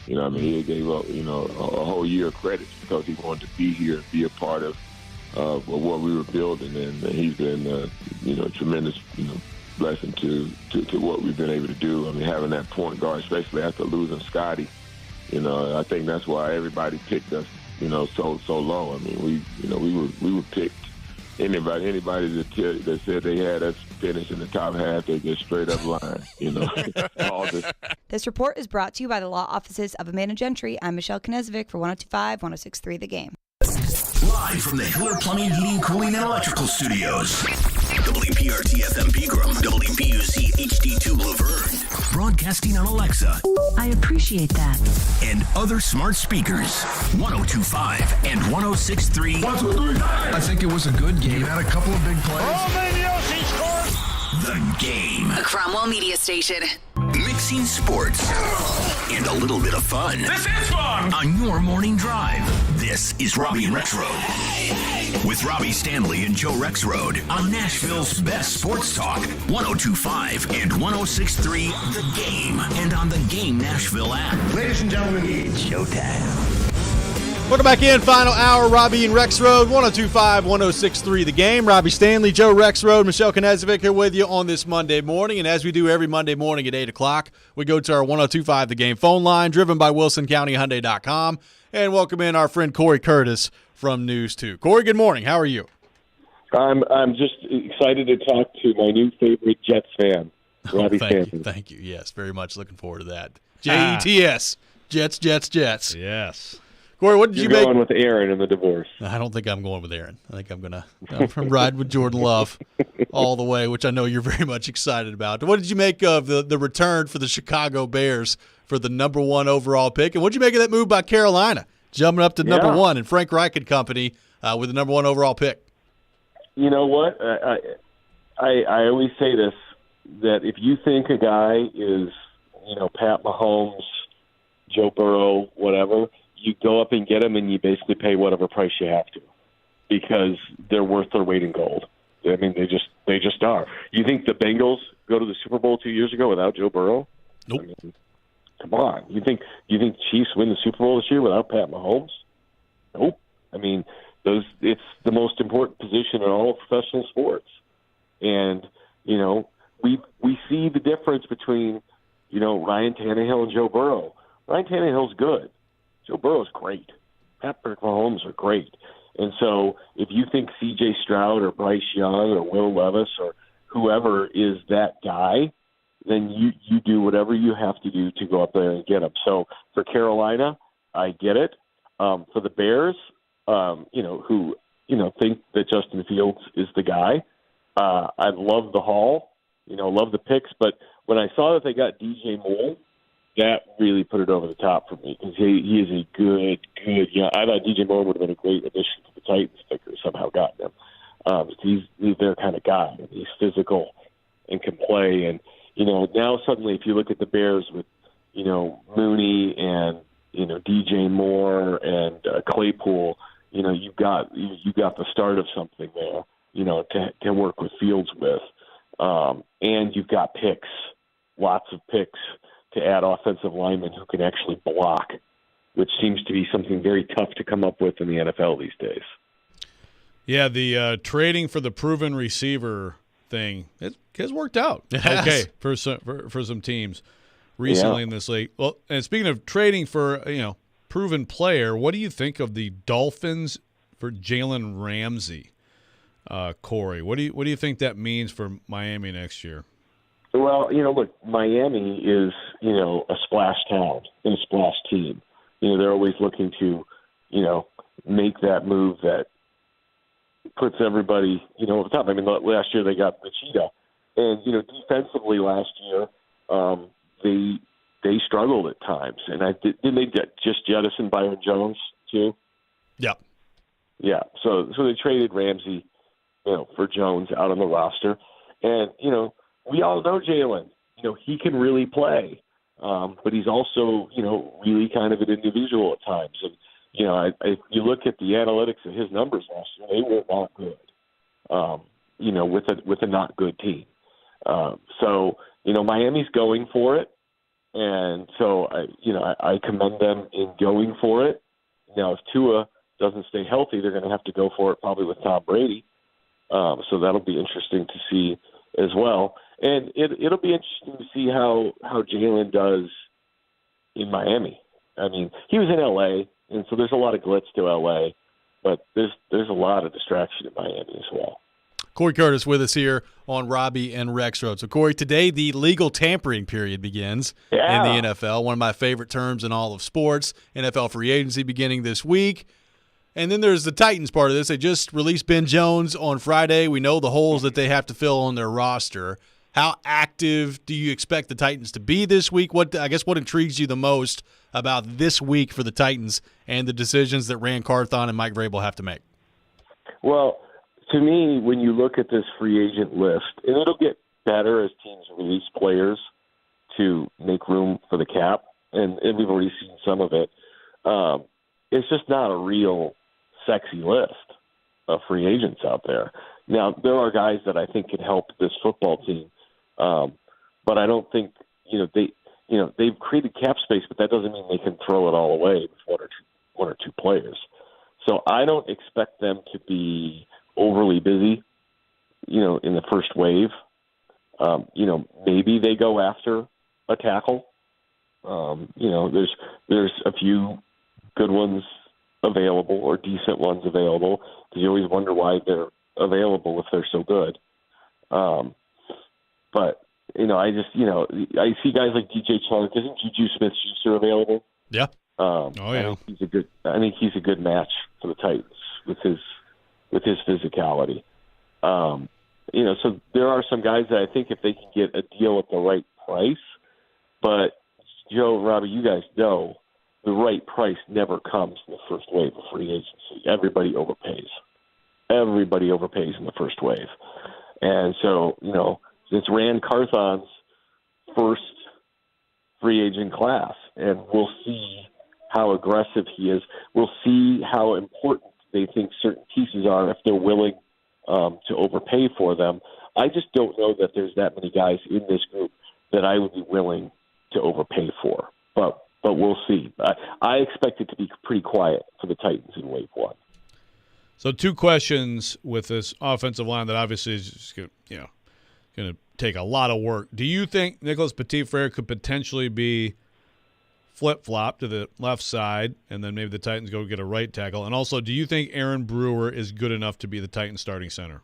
You know, I mean, he gave up, a whole year of credits because he wanted to be here and be a part of what we were building, and he's been, a tremendous, blessing to what we've been able to do. I mean, having that point guard, especially after losing Scotty. I think that's why everybody picked us, so low. I mean, we were picked. Anybody that said they had us finish in the top half, they just straight up lying. All this. This report is brought to you by the law offices of Amanda Gentry. I'm Michelle Knezvik for 102.5, 106.3 The Game. Live from the Hiller Plumbing, Heating, Cooling, and Electrical Studios. WPRT FM Pegram, WPUC HD2 Laverne. Broadcasting on Alexa. I appreciate that. And other smart speakers. 102.5 and 106.3. 1, 2, 3. I think it was a good game. Had a couple of big plays. The Game. A Cromwell media station. Mixing sports and a little bit of fun. This is fun! On your morning drive. This is Robby and Rexrode. With Robby Stanley and Joe Rexrode on Nashville's best sports talk. 102.5 and 106.3 The Game. And on the Game Nashville app. Ladies and gentlemen, it's showtime. Welcome back in. Final hour, Robby and Rexrode, 102.5, 106.3 The Game. Robby Stanley, Joe Rexrode, Michelle Knezvik here with you on this Monday morning. And as we do every Monday morning at 8 o'clock, we go to our 102.5 The Game phone line, driven by WilsonCountyHyundai.com. And welcome in our friend Corey Curtis from News 2. Corey, good morning. How are you? I'm just excited to talk to my new favorite Jets fan, Robby Stanley. Thank you. Yes, very much looking forward to that. Jets. Jets. Yes. Corey, what did you make? You're going with Aaron in the divorce. I don't think I'm going with Aaron. I think I'm going to ride with Jordan Love all the way, which I know you're very much excited about. What did you make of the return for the Chicago Bears for the #1 overall pick? And what did you make of that move by Carolina, jumping up to number 1 and Frank Reich and company with the #1 overall pick? You know what? I always say this, that if you think a guy is, Pat Mahomes, Joe Burrow, whatever, you go up and get them, and you basically pay whatever price you have to, because they're worth their weight in gold. I mean, they just are. You think the Bengals go to the Super Bowl 2 years ago without Joe Burrow? Nope. I mean, come on. You think Chiefs win the Super Bowl this year without Pat Mahomes? Nope. I mean, it's the most important position in all of professional sports. And, we see the difference between, Ryan Tannehill and Joe Burrow. Ryan Tannehill's good. Joe Burrow's great. Patrick Mahomes are great. And so if you think C.J. Stroud or Bryce Young or Will Levis or whoever is that guy, then you do whatever you have to do to go up there and get him. So for Carolina, I get it. For the Bears, who think that Justin Fields is the guy, I love the haul, love the picks. But when I saw that they got DJ Moore, that really put it over the top for me because he is a good. I thought DJ Moore would have been a great addition to the Titans. If they somehow gotten him. He's their kind of guy. He's physical and can play. And now suddenly, if you look at the Bears with Mooney and DJ Moore and Claypool, you've got the start of something there. To work with Fields with, and you've got picks, lots of picks to add offensive linemen who can actually block, which seems to be something very tough to come up with in the NFL these days. Yeah, the trading for the proven receiver thing it has worked out okay for some teams recently in this league. Well, and speaking of trading for proven player, what do you think of the Dolphins for Jalen Ramsey? Corey, what do you think that means for Miami next year? Well, look, Miami is, a splash town and a splash team. They're always looking to, make that move that puts everybody, over the top. I mean, last year they got Machida. And, defensively last year, they struggled at times. And didn't they just jettison Byron Jones, too? Yeah. Yeah, so they traded Ramsey, for Jones out on the roster. And, we all know Jalen. He can really play. But he's also, really kind of an individual at times. And, if you look at the analytics of his numbers last year, they were not good, with a not good team. So, Miami's going for it. And so, I commend them in going for it. Now, if Tua doesn't stay healthy, they're going to have to go for it probably with Tom Brady. So that'll be interesting to see as well. And it'll be interesting to see how Jalen does in Miami. I mean, he was in L.A., and so there's a lot of glitz to L.A., but there's a lot of distraction in Miami as well. Corey Curtis with us here on Robby and Rexrode. So, Corey, today the legal tampering period begins in the NFL, one of my favorite terms in all of sports. NFL free agency beginning this week. And then there's the Titans part of this. They just released Ben Jones on Friday. We know the holes that they have to fill on their roster. How active do you expect the Titans to be this week? What intrigues you the most about this week for the Titans and the decisions that Rand Carthon and Mike Vrabel have to make? Well, to me, when you look at this free agent list, and it'll get better as teams release players to make room for the cap, and we've already seen some of it. It's just not a real sexy list of free agents out there. Now, there are guys that I think can help this football team, but I don't think they've created cap space, but that doesn't mean they can throw it all away with one or two players. So I don't expect them to be overly busy, in the first wave. Maybe they go after a tackle. There's a few good ones available or decent ones available because you always wonder why they're available if they're so good. But I see guys like DJ Chark. Isn't Juju Smith-Schuster available? Yeah. I think he's a good match for the Titans with his physicality. So there are some guys that I think if they can get a deal at the right price, but Joe, Robby, you guys know the right price never comes in the first wave of free agency. Everybody overpays. Everybody overpays in the first wave. And so, it's Rand Carthon's first free agent class, and we'll see how aggressive he is. We'll see how important they think certain pieces are if they're willing to overpay for them. I just don't know that there's that many guys in this group that I would be willing to overpay for. But but we'll see. I expect it to be pretty quiet for the Titans in Week 1. So 2 questions with this offensive line that obviously is just going to take a lot of work. Do you think Nicholas Petit-Frere could potentially be flip-flop to the left side, and then maybe the Titans go get a right tackle? And also, do you think Aaron Brewer is good enough to be the Titans starting center?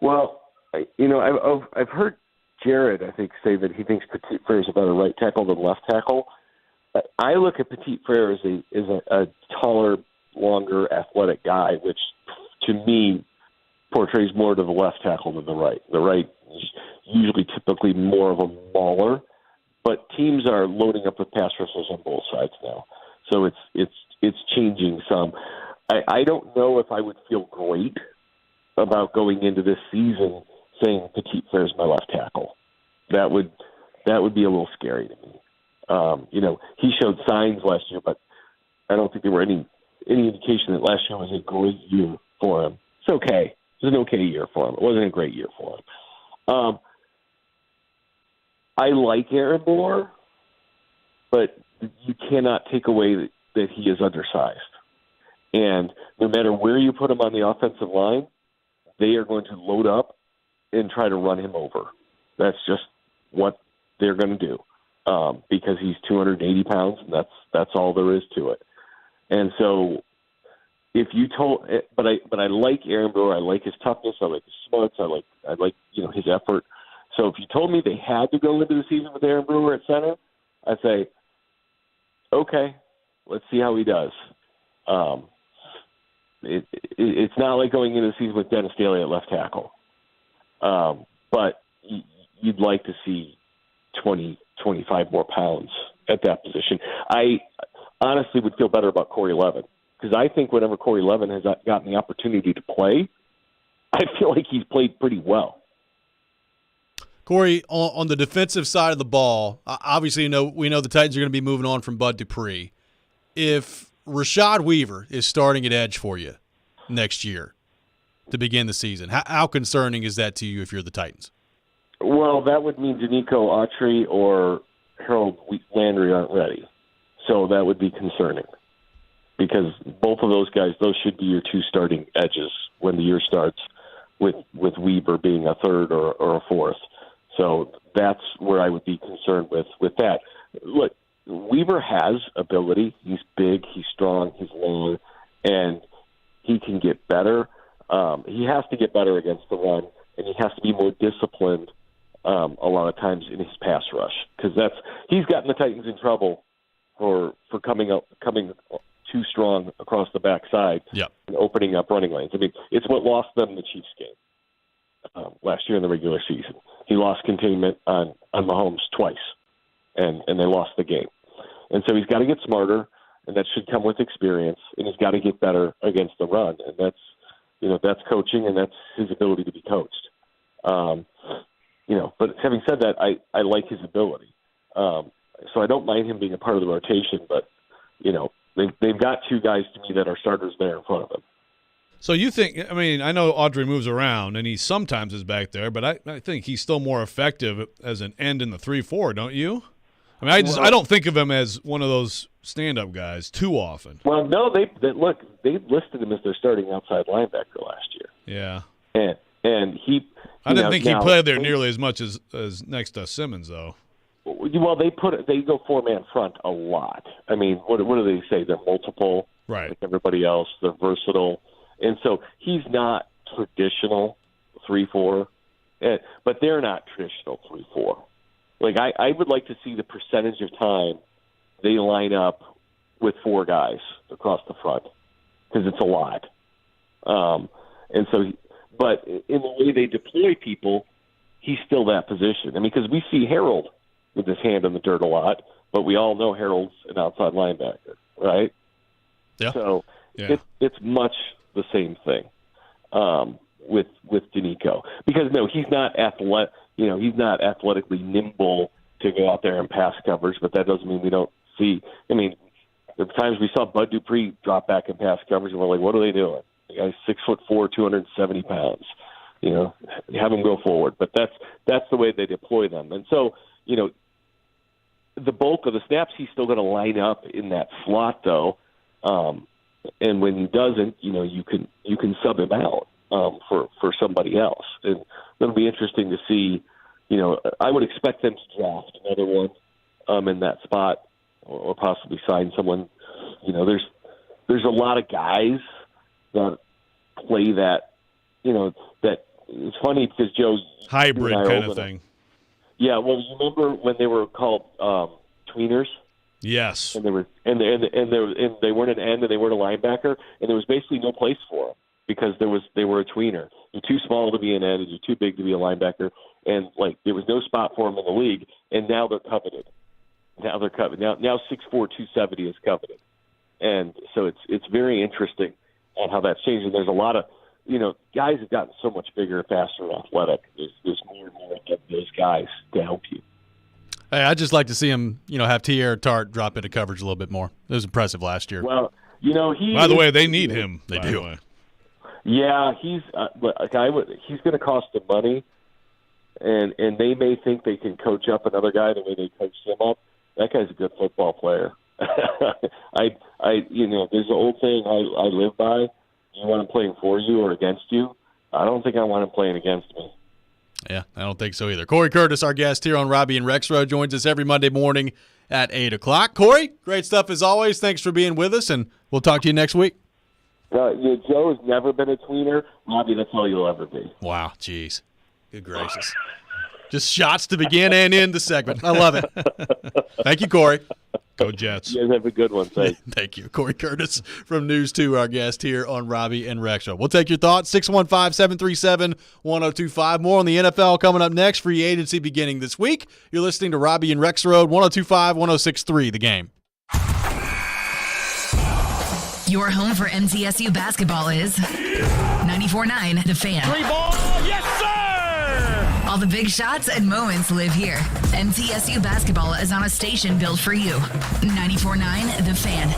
Well, I've heard Jared, I think, say that he thinks Petit-Frere is a better right tackle than left tackle. I look at Petit-Frere as a taller, longer, athletic guy, which to me portrays more to the left tackle than the right. The right is usually typically more of a mauler, but teams are loading up with pass rushers on both sides now, so it's changing some. I don't know if I would feel great about going into this season saying Petit-Frere is my left tackle. That would be a little scary to me. He showed signs last year, but I don't think there were any indication that last year was a great year for him. It's okay. It was an okay year for him. It wasn't a great year for him. I like Aaron Moore, but you cannot take away that he is undersized. And no matter where you put him on the offensive line, they are going to load up and try to run him over. That's just what they're going to do. Because he's 280 pounds, and that's all there is to it. And so, if you told, but I like Aaron Brewer, I like his toughness, I like his smarts, I like his effort. So if you told me they had to go into the season with Aaron Brewer at center, I'd say, okay, let's see how he does. It's not like going into the season with Dennis Daly at left tackle, but you'd like to see 25 more pounds at that position. I honestly would feel better about Corey Levin, because I think whenever Corey Levin has gotten the opportunity to play, I feel like he's played pretty well. Corey, on the defensive side of the ball, obviously we know the Titans are going to be moving on from Bud Dupree. If Rashad Weaver is starting at edge for you next year to begin the season, how concerning is that to you if you're the Titans? Well, that would mean Danico Autry or Harold Landry aren't ready. So that would be concerning, because both of those guys, those should be your 2 starting edges when the year starts, with Weaver being a 3rd or a 4th. So that's where I would be concerned with that. Look, Weaver has ability. He's big, he's strong, he's long, and he can get better. He has to get better against the run, and he has to be more disciplined a lot of times in his pass rush, because he's gotten the Titans in trouble for coming too strong across the backside and opening up running lanes. I mean, it's what lost them the Chiefs game last year in the regular season. He lost containment on Mahomes twice, and they lost the game. And so he's got to get smarter, and that should come with experience, and he's got to get better against the run, and that's coaching, and that's his ability to be coached. But having said that, I like his ability. So I don't mind him being a part of the rotation, but, they've got 2 guys to me that are starters there in front of him. So you think, I know Audrey moves around, and he sometimes is back there, but I think he's still more effective as an end in the 3-4, don't you? I don't think of him as one of those stand-up guys too often. Well, no, they listed him as their starting outside linebacker last year. Yeah. And he... I didn't think he played there nearly as much as next to Simmons, though. Well, they go 4-man front a lot. I mean, what do they say? They're multiple, right? Like everybody else. They're versatile, and so he's not traditional 3-4, but they're not traditional 3-4. Like I would like to see the percentage of time they line up with 4 guys across the front, because it's a lot. And so, but in the way they deploy people, he's still that position. I mean, because we see Harold with his hand in the dirt a lot, but we all know Harold's an outside linebacker, right? Yeah. So it's much the same thing with Danico, because he's not he's not athletically nimble to go out there and pass coverage, but that doesn't mean we don't see. I mean, the times we saw Bud Dupree drop back in pass coverage, and we're like, what are they doing? The guy's 6'4", 270 pounds. have them go forward. But that's the way they deploy them. And so, the bulk of the snaps, he's still going to line up in that slot, though. And when he doesn't, you can sub him out for somebody else. And it'll be interesting to see. I would expect them to draft another one in that spot, or possibly sign someone. There's a lot of guys that play that. That it's funny because Joe, hybrid kind of thing. Yeah, well, you remember when they were called tweeners? Yes. And they weren't an end and they weren't a linebacker, and there was basically no place for them because they were a tweener. You're too small to be an end, and you're too big to be a linebacker, and there was no spot for them in the league. And now they're coveted. Now 6'4", 270 is coveted, and so it's very interesting on how that's changed. And there's a lot of guys have gotten so much bigger, faster, and athletic. There's more and more of those guys to help you. Hey, I'd just like to see him, have Tierra Tart drop into coverage a little bit more. It was impressive last year. Well, By the way, they need him. They do. Yeah, he's going to cost them money, and they may think they can coach up another guy the way they coached him up. That guy's a good football player. There's an old saying I live by. You want him playing for you or against you? I don't think I want him playing against me. Yeah, I don't think so either. Corey Curtis, our guest here on Robby and Rexrode, joins us every Monday morning at 8 o'clock. Corey, great stuff as always. Thanks for being with us, and we'll talk to you next week. Joe has never been a tweener. Robby, that's all you'll ever be. Wow, jeez. Good gracious. Just shots to begin and end the segment. I love it. Thank you, Corey. Go Jets. You guys have a good one. Thanks. Thank you. Corey Curtis from News 2, our guest here on Robby and Rexrode. We'll take your thoughts, 615-737-1025. More on the NFL coming up next. Free agency beginning this week. You're listening to Robby and Rexrode, 102.5, 106.3, The Game. Your home for MTSU basketball is 94.9 The Fan. Three ball, yes sir! All the big shots and moments live here. MTSU basketball is on a station built for you. 94.9 The Fan.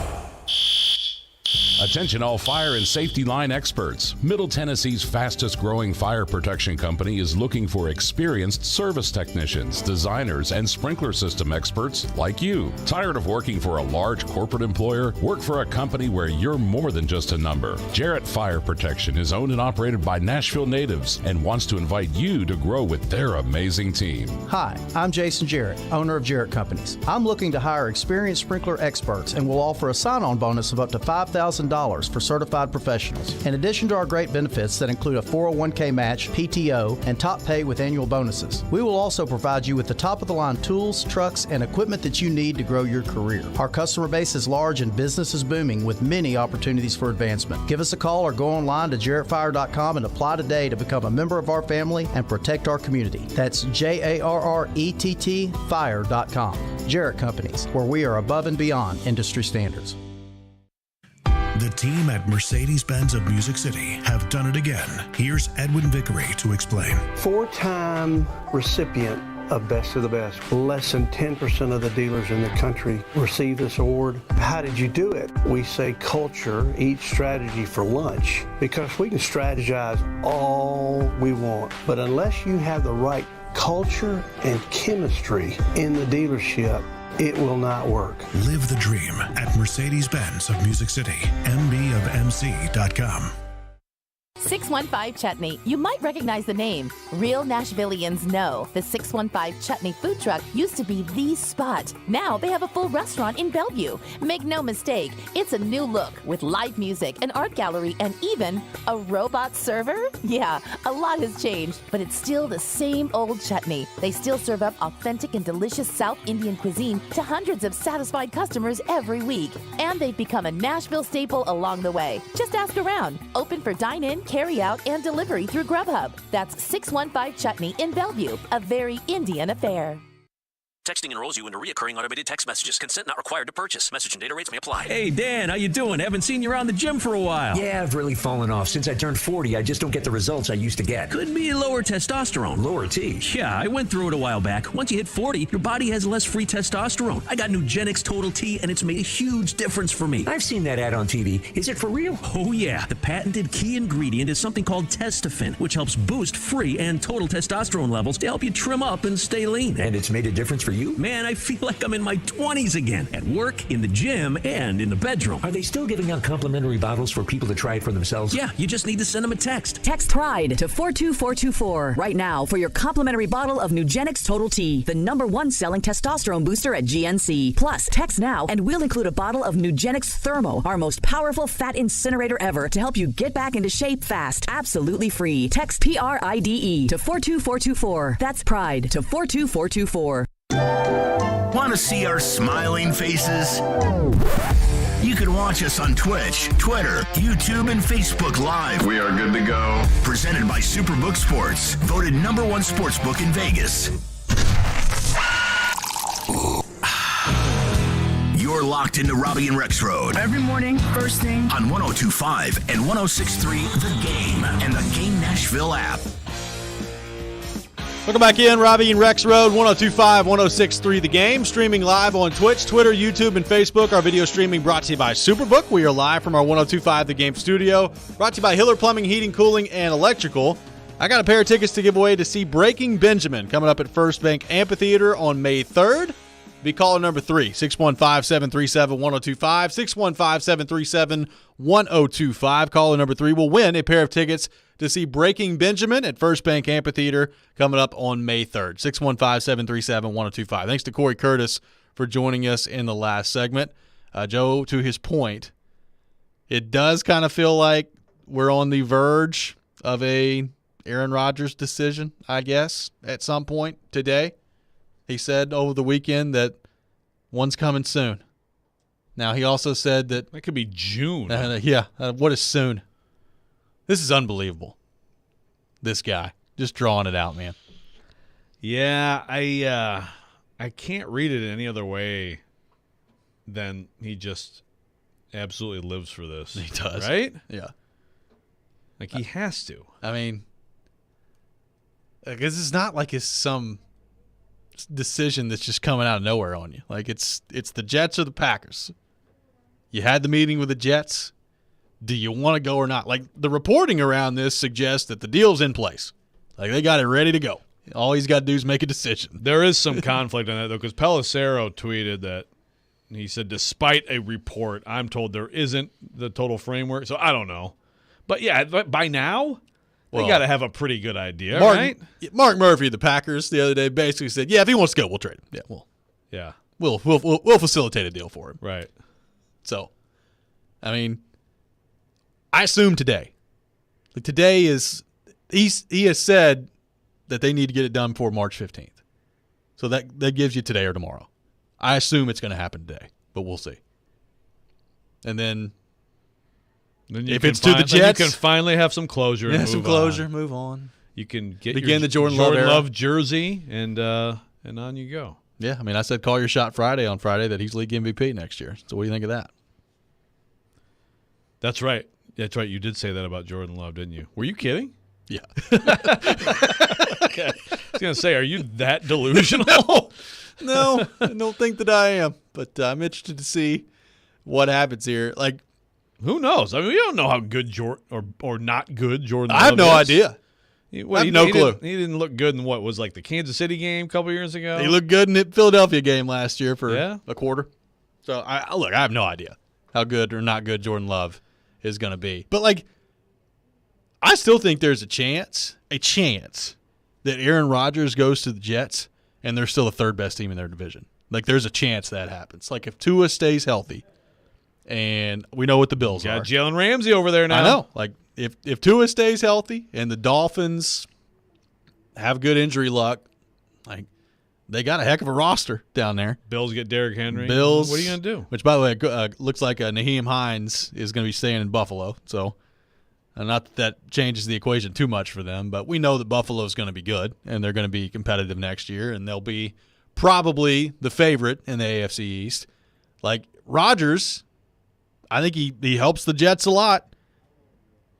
Attention all fire and safety line experts. Middle Tennessee's fastest growing fire protection company is looking for experienced service technicians, designers, and sprinkler system experts like you. Tired of working for a large corporate employer? Work for a company where you're more than just a number. Jarrett Fire Protection is owned and operated by Nashville natives and wants to invite you to grow with their amazing team. Hi, I'm Jason Jarrett, owner of Jarrett Companies. I'm looking to hire experienced sprinkler experts and will offer a sign-on bonus of up to $5,000 for certified professionals. In addition to our great benefits that include a 401k match, PTO, and top pay with annual bonuses, we will also provide you with the top-of-the-line tools, trucks, and equipment that you need to grow your career. Our customer base is large and business is booming with many opportunities for advancement. Give us a call or go online to jarrettfire.com and apply today to become a member of our family and protect our community. That's JARRETT fire.com. Jarrett Companies, where we are above and beyond industry standards. The team at Mercedes-Benz of Music City have done it again. Here's Edwin Vickery to explain. 4-time recipient of Best of the Best. Less than 10% of the dealers in the country receive this award. How did you do it? We say culture eats strategy for lunch, because we can strategize all we want, but unless you have the right culture and chemistry in the dealership, it will not work. Live the dream at Mercedes-Benz of Music City, mbofmc.com. 615 Chutney. You might recognize the name. Real Nashvillians know the 615 Chutney food truck used to be the spot. Now they have a full restaurant in Bellevue. Make no mistake, it's a new look with live music, an art gallery, and even a robot server. Yeah, a lot has changed, but it's still the same old chutney. They still serve up authentic and delicious South Indian cuisine to hundreds of satisfied customers every week. And they've become a Nashville staple along the way. Just ask around. Open for dine-in, carry out, and delivery through Grubhub. That's 615 Chutney in Bellevue, a very Indian affair. Texting enrolls you into recurring automated text messages. Consent not required to purchase. Message and data rates may apply. Hey, Dan, how you doing? Haven't seen you around the gym for a while. Yeah, I've really fallen off. Since I turned 40, I just don't get the results I used to get. Could be lower testosterone. Lower T? Yeah, I went through it a while back. Once you hit 40, your body has less free testosterone. I got Nugenix Total T, and it's made a huge difference for me. I've seen that ad on TV. Is it for real? Oh, yeah. The patented key ingredient is something called Testofen, which helps boost free and total testosterone levels to help you trim up and stay lean. And it's made a difference for you? Man, I feel like I'm in my 20s again. At work, in the gym, and in the bedroom. Are they still giving out complimentary bottles for people to try it for themselves? Yeah, you just need to send them a text. Text PRIDE to 42424 right now for your complimentary bottle of Nugenix Total T, the #1 selling testosterone booster at GNC. Plus, text now and we'll include a bottle of Nugenix Thermo, our most powerful fat incinerator ever, to help you get back into shape fast. Absolutely free. Text PRIDE to 42424. That's PRIDE to 42424. Want to see our smiling faces? You can watch us on Twitch, Twitter, YouTube, and Facebook Live. We are good to go. Presented by Superbook Sports, voted #1 sportsbook in Vegas. You're locked into Robby and Rexrode. Every morning, first thing. On 102.5 and 106.3 The Game and the Game Nashville app. Welcome back in, Robby and Rexrode, 102.5, 106.3 The Game. Streaming live on Twitch, Twitter, YouTube, and Facebook. Our video streaming brought to you by Superbook. We are live from our 102.5 The Game studio. Brought to you by Hiller Plumbing, Heating, Cooling, and Electrical. I got a pair of tickets to give away to see Breaking Benjamin coming up at First Bank Amphitheater on May 3rd. Be caller number 3, 615-737-1025, 615-737-1025. Caller number 3 will win a pair of tickets to see Breaking Benjamin at First Bank Amphitheater coming up on May 3rd, 615-737-1025. Thanks to Corey Curtis for joining us in the last segment. Joe, to his point, it does kind of feel like we're on the verge of a Aaron Rodgers decision, I guess, at some point today. He said over the weekend that one's coming soon. Now, he also said that could be June. What is soon? This is unbelievable. This guy just drawing it out, man. Yeah, I can't read it any other way than he just absolutely lives for this. He does, right? Yeah, like he has to. I mean, because it's not like it's some decision that's just coming out of nowhere on you. Like it's the Jets or the Packers. You had the meeting with the Jets. Do you want to go or not? Like the reporting around this suggests that the deal's in place. Like they got it ready to go. All he's got to do is make a decision. There is some conflict on that though, because Pelissero tweeted that he said, despite a report, I'm told there isn't the total framework. So I don't know, but yeah, by now. They got to have a pretty good idea, right? Mark Murphy of the Packers the other day basically said, "Yeah, if he wants to go, we'll trade him. Yeah, we'll facilitate a deal for him." Right. So, I mean, I assume today. Like today is he has said that they need to get it done before March 15th. So that gives you today or tomorrow. I assume it's going to happen today, but we'll see. And then if it's to the Jets, you can finally have some closure. Yeah, some closure. Move on. You can begin your the Jordan Love jersey, and on you go. Yeah, I mean, I said call your shot Friday on Friday that he's league MVP next year. So what do you think of that? That's right. That's right. You did say that about Jordan Love, didn't you? Were you kidding? Yeah. Okay. I was gonna say, are you that delusional? No, I don't think that I am. But I'm interested to see what happens here. Like. Who knows? I mean, we don't know how good or not good Jordan Love I have no is. idea. I have no clue. He didn't look good in what was like the Kansas City game a couple years ago. He looked good in the Philadelphia game last year for a quarter. So, I have no idea how good or not good Jordan Love is going to be. But, like, I still think there's a chance that Aaron Rodgers goes to the Jets and they're still the third best team in their division. Like, there's a chance that happens. Like, if Tua stays healthy. And we know what the Bills are. Got Jalen Ramsey over there now. I know. Like, if Tua stays healthy and the Dolphins have good injury luck, like, they got a heck of a roster down there. Bills get Derrick Henry. Bills. What are you going to do? Which, by the way, looks like Naheem Hines is going to be staying in Buffalo. So, not that changes the equation too much for them, but we know that Buffalo is going to be good, and they're going to be competitive next year, and they'll be probably the favorite in the AFC East. Like Rodgers, I think he helps the Jets a lot.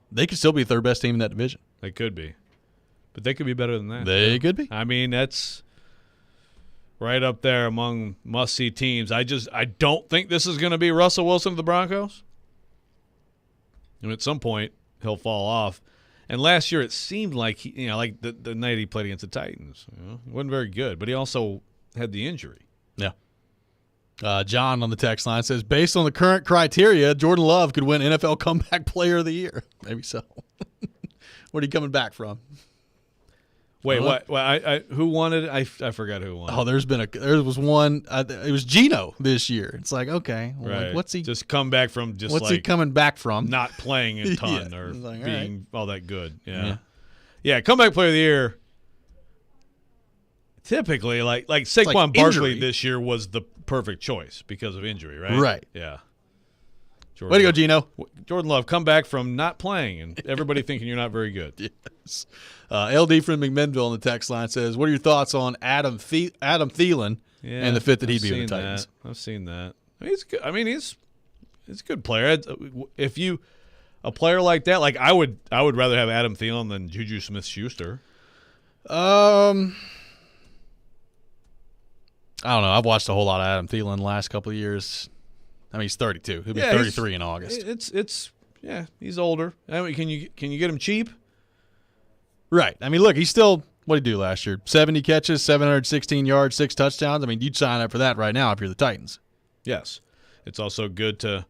They could still be the third best team in that division. They could be. But they could be better than that. They could be. I mean, that's right up there among must-see teams. I don't think this is going to be Russell Wilson of the Broncos. And at some point, he'll fall off. And last year, it seemed like like the night he played against the Titans, he wasn't very good. But he also had the injury. Yeah. John on the text line says, based on the current criteria, Jordan Love could win NFL Comeback Player of the Year. Maybe so. What are you coming back from? Wait, what? Who won it? I forgot who won. Oh, there was one. It was Geno this year. It's like, okay, well, right. like, what's he just come back from? What's he coming back from? Not playing a ton or like, being all that good. Yeah. Comeback Player of the Year. Typically, like Saquon Barkley this year was the perfect choice because of injury, right? Right. Yeah. Way to go, Geno. Jordan Love, come back from not playing and everybody thinking you're not very good. Yes. LD from McMinnville on the text line says, what are your thoughts on Adam Thielen and the fit that he'd be with the Titans? I've seen that. He's good. I mean, he's a good player. If a player like that, like I would rather have Adam Thielen than Juju Smith-Schuster. I don't know. I've watched a whole lot of Adam Thielen the last couple of years. I mean, he's 32. He'll be 33 in August. He's older. I mean, can you get him cheap? Right. I mean, look, he's still what did he do last year? 70 catches, 716 yards, 6 touchdowns. I mean, you'd sign up for that right now if you're the Titans. Yes. It's also good to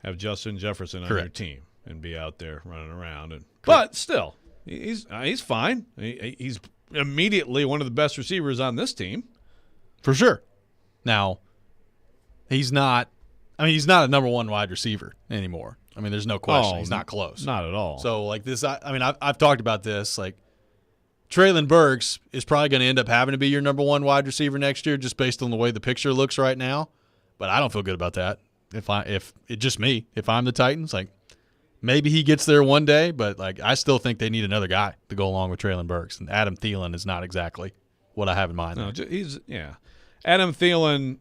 have Justin Jefferson on your team and be out there running around. But still, he's fine. He's immediately one of the best receivers on this team. For sure. Now, he's not a number one wide receiver anymore. I mean, there's no question. He's not close. Not at all. So, like this, I've talked about this. Like, Treylon Burks is probably going to end up having to be your number one wide receiver next year just based on the way the picture looks right now. But I don't feel good about that. If it's just me, if I'm the Titans, like, maybe he gets there one day, but, like, I still think they need another guy to go along with Treylon Burks. And Adam Thielen is not exactly what I have in mind. No, Adam Thielen,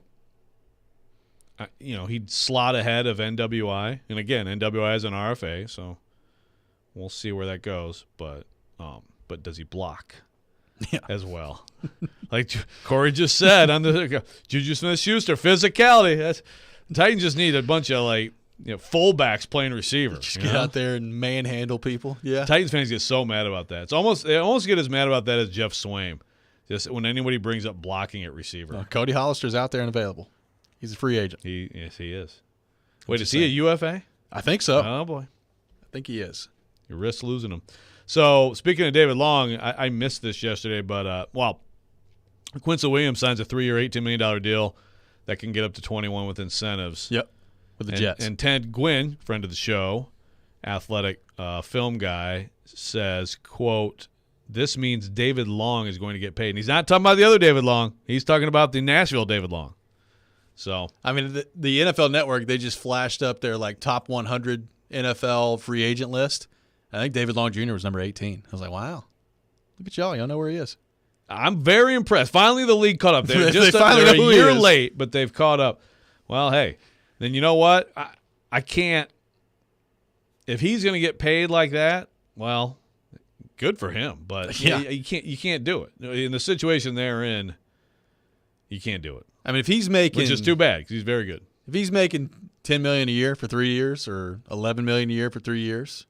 he'd slot ahead of NWI. And again, NWI is an RFA, so we'll see where that goes. But does he block as well? Like Corey just said on the Juju Smith-Schuster, physicality. The Titans just need a bunch of fullbacks playing receiver. Just get out there and manhandle people. Yeah. Titans fans get so mad about that. They almost get as mad about that as Jeff Swaim. Just when anybody brings up blocking at receiver. Cody Hollister's out there and available. He's a free agent. Yes, he is. Wait, is he a UFA? I think so. Oh, boy. I think he is. You risk losing him. So, speaking of David Long, I missed this yesterday, but, Quincy Williams signs a 3-year, $18 million deal that can get up to 21 with incentives. Yep, with the Jets. And Ted Gwynn, friend of the show, athletic film guy, says, quote, this means David Long is going to get paid. And he's not talking about the other David Long. He's talking about the Nashville David Long. So, I mean, the NFL Network, they just flashed up their top 100 NFL free agent list. I think David Long Jr. was number 18. I was like, wow, look at y'all. Y'all know where he is. I'm very impressed. Finally, the league caught up. They're a year late, but they've caught up. Well, hey, then you know what? I can't. If he's going to get paid like that, well, good for him. But you can't do it in the situation they're in. You can't do it. I mean, if he's making, which is too bad because he's very good. If he's making $10 million a year for 3 years or $11 million a year for 3 years,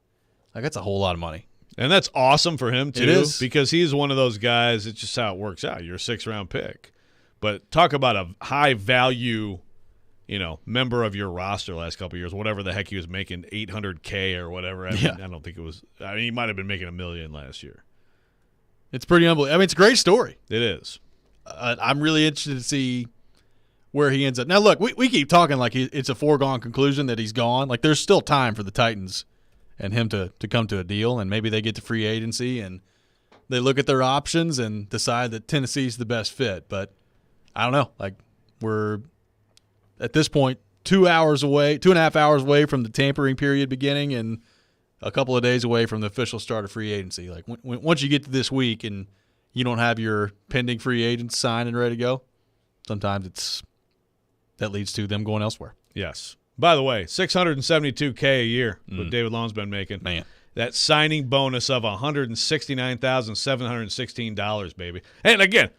that's a whole lot of money. And that's awesome for him, too. It is. Because he's one of those guys, it's just how it works out. You're a 6th-round pick. But talk about a high-value, member of your roster last couple of years, whatever the heck he was making, $800K or whatever. I don't think it was – he might have been making $1 million last year. It's pretty unbelievable. I mean, it's a great story. It is. I'm really interested to see where he ends up. Now, look, we keep talking like it's a foregone conclusion that he's gone. Like, there's still time for the Titans and him to come to a deal, and maybe they get to free agency and they look at their options and decide that Tennessee's the best fit. But I don't know. Like, we're at this point 2.5 hours away from the tampering period beginning and a couple of days away from the official start of free agency. Like, once you get to this week and you don't have your pending free agents signed and ready to go, sometimes that leads to them going elsewhere. Yes. By the way, $672K a year what David Long's been making. Man. That signing bonus of $169,716, baby. And again,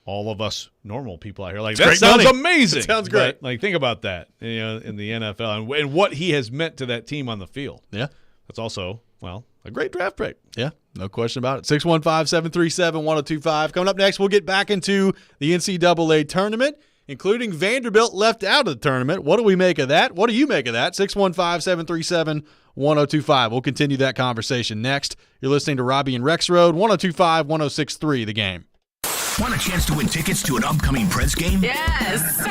all of us normal people out here like, that sounds amazing. It sounds great. But, think about that, in the NFL and what he has meant to that team on the field. Yeah. That's also, a great draft pick. Yeah, no question about it. 615-737-1025. Coming up next, we'll get back into the NCAA tournament, including Vanderbilt left out of the tournament. What do we make of that? What do you make of that? 615-737-1025. We'll continue that conversation next. You're listening to Robby and Rexrode, 102.5, 106.3 The Game. Want a chance to win tickets to an upcoming Preds game? Yes.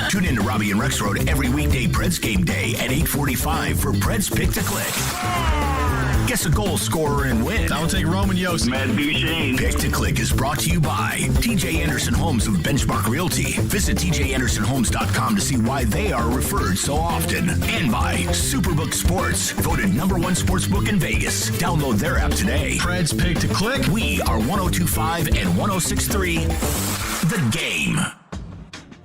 Tune in to Robby and Rexrode every weekday Preds game day at 8:45 for Preds Pick to Click. Guess a goal scorer and win. I'll take Roman Yossi. Matt Duchesne. Pick to Click is brought to you by TJ Anderson Homes of Benchmark Realty. Visit tjandersonhomes.com to see why they are referred so often. And by Superbook Sports, voted #1 sportsbook in Vegas. Download their app today. Preds Pick to Click. We are 102.5 and 106.3 The Game.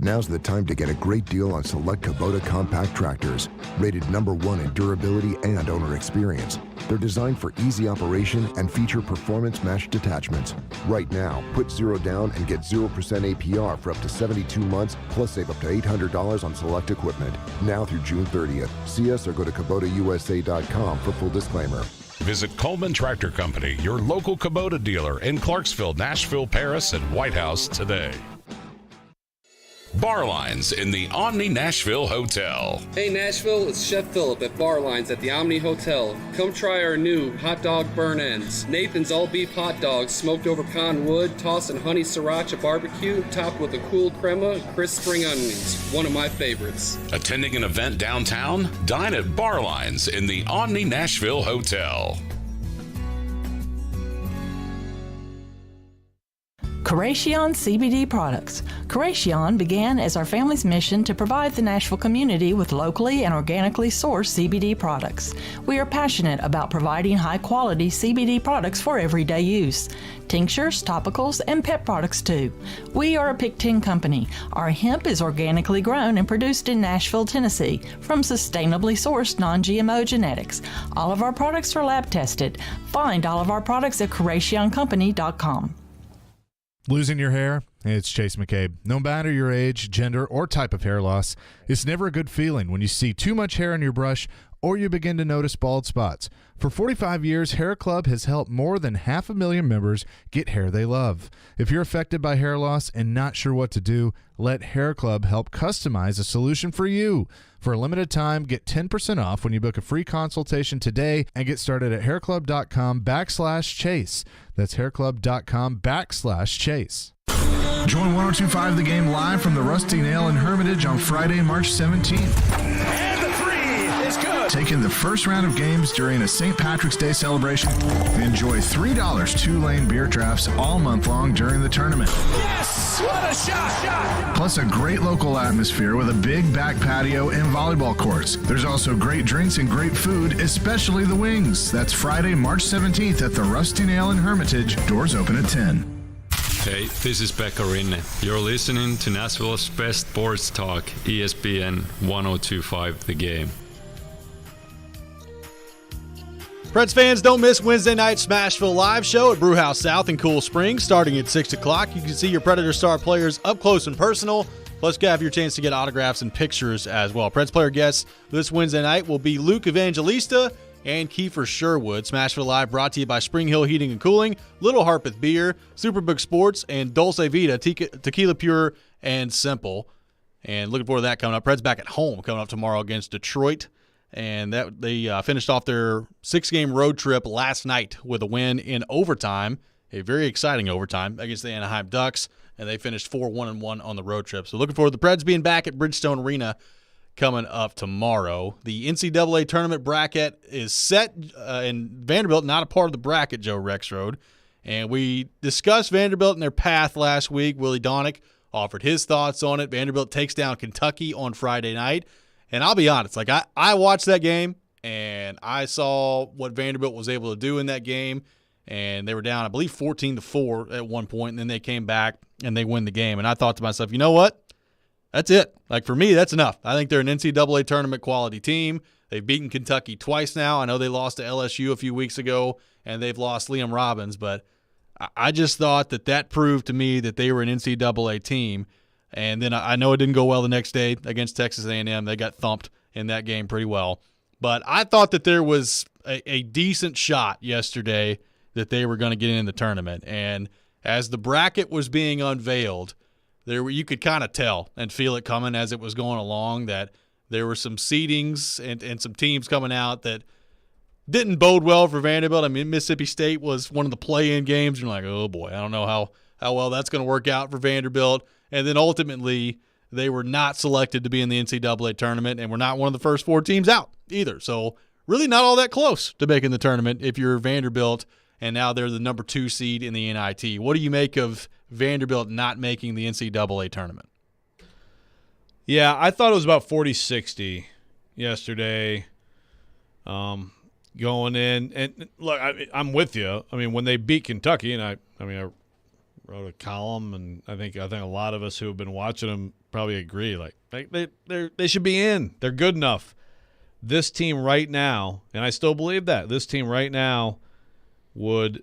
Now's the time to get a great deal on select Kubota compact tractors, rated #1 in durability and owner experience. They're designed for easy operation and feature performance-matched attachments. Right now, put 0 down and get 0% APR for up to 72 months, plus save up to $800 on select equipment. Now through June 30th. See us or go to KubotaUSA.com for full disclaimer. Visit Coleman Tractor Company, your local Kubota dealer in Clarksville, Nashville, Paris, and White House today. Bar Lines in the Omni Nashville Hotel. Hey Nashville, it's Chef Phillip at Bar Lines at the Omni Hotel. Come try our new hot dog burn ends. Nathan's all beef hot dogs smoked over pecan wood, tossed in honey sriracha barbecue, topped with a cool crema and crisp spring onions. One of my favorites. Attending an event downtown? Dine at Bar Lines in the Omni Nashville Hotel. Coration CBD products. Coration began as our family's mission to provide the Nashville community with locally and organically sourced CBD products. We are passionate about providing high-quality CBD products for everyday use. Tinctures, topicals, and pet products too. We are a Pick 10 company. Our hemp is organically grown and produced in Nashville, Tennessee from sustainably sourced non-GMO genetics. All of our products are lab tested. Find all of our products at CorationCompany.com. Losing your hair? It's Chase McCabe. No matter your age, gender, or type of hair loss, it's never a good feeling when you see too much hair in your brush or you begin to notice bald spots. For 45 years, Hair Club has helped more than 500,000 members get hair they love. If you're affected by hair loss and not sure what to do, let Hair Club help customize a solution for you. For a limited time, get 10% off when you book a free consultation today and get started at hairclub.com/chase. That's hairclub.com/chase. Join 102.5 The Game live from the Rusty Nail in Hermitage on Friday, March 17th. And the three is good. Take in the first round of games during a St. Patrick's Day celebration. Enjoy $3 two-lane beer drafts all month long during the tournament. Yes! What a shot! Plus a great local atmosphere with a big back patio and volleyball courts. There's also great drinks and great food, especially the wings. That's Friday, March 17th at the Rusty Nail in Hermitage. Doors open at 10. Hey, this is Pekka Rinne. You're listening to Nashville's best sports talk, ESPN 102.5 The Game. Preds fans, don't miss Wednesday night's Smashville live show at Brewhouse South in Cool Springs starting at 6 o'clock. You can see your Predator Star players up close and personal. Plus, you have your chance to get autographs and pictures as well. Preds player guests this Wednesday night will be Luke Evangelista and Kiefer Sherwood. Smashville Live brought to you by Spring Hill Heating and Cooling, Little Harpeth Beer, Superbook Sports, and Dulce Vita, Tequila Pure and Simple. And looking forward to that coming up. Preds back at home coming up tomorrow against Detroit. And that they finished off their 6-game road trip last night with a win in overtime, a very exciting overtime against the Anaheim Ducks. And they finished 4-1-1 on the road trip. So looking forward to the Preds being back at Bridgestone Arena coming up tomorrow. The NCAA tournament bracket is set, and Vanderbilt not a part of the bracket, Joe Rexrode. And we discussed Vanderbilt and their path last week. Willie Donick offered his thoughts on it. Vanderbilt takes down Kentucky on Friday night. And I'll be honest, like I watched that game, and I saw what Vanderbilt was able to do in that game. and they were down, I believe, 14-4 at one point, and then they came back and they win the game. And I thought to myself, you know what? That's it. Like, for me, that's enough. I think they're an NCAA tournament quality team. They've beaten Kentucky twice now. I know they lost to LSU a few weeks ago, and they've lost Liam Robbins, but I just thought that proved to me that they were an NCAA team. And then I know it didn't go well the next day against Texas A&M. They got thumped in that game pretty well. But I thought that there was a decent shot yesterday that they were going to get in the tournament. And as the bracket was being unveiled, you could kind of tell and feel it coming as it was going along that there were some seedings and some teams coming out that didn't bode well for Vanderbilt. I mean, Mississippi State was one of the play-in games. You're like, oh, boy, I don't know how well that's going to work out for Vanderbilt. And then ultimately they were not selected to be in the NCAA tournament and were not one of the first 4 teams out either. So really not all that close to making the tournament if you're Vanderbilt, and now they're the number 2 seed in the NIT. What do you make of Vanderbilt not making the NCAA tournament? Yeah, I thought it was about 40-60 yesterday going in. And look, I'm with you. I mean, when they beat Kentucky, and I wrote a column, and I think a lot of us who have been watching them probably agree. Like they should be in. They're good enough. This team right now, and I still believe that this team right now would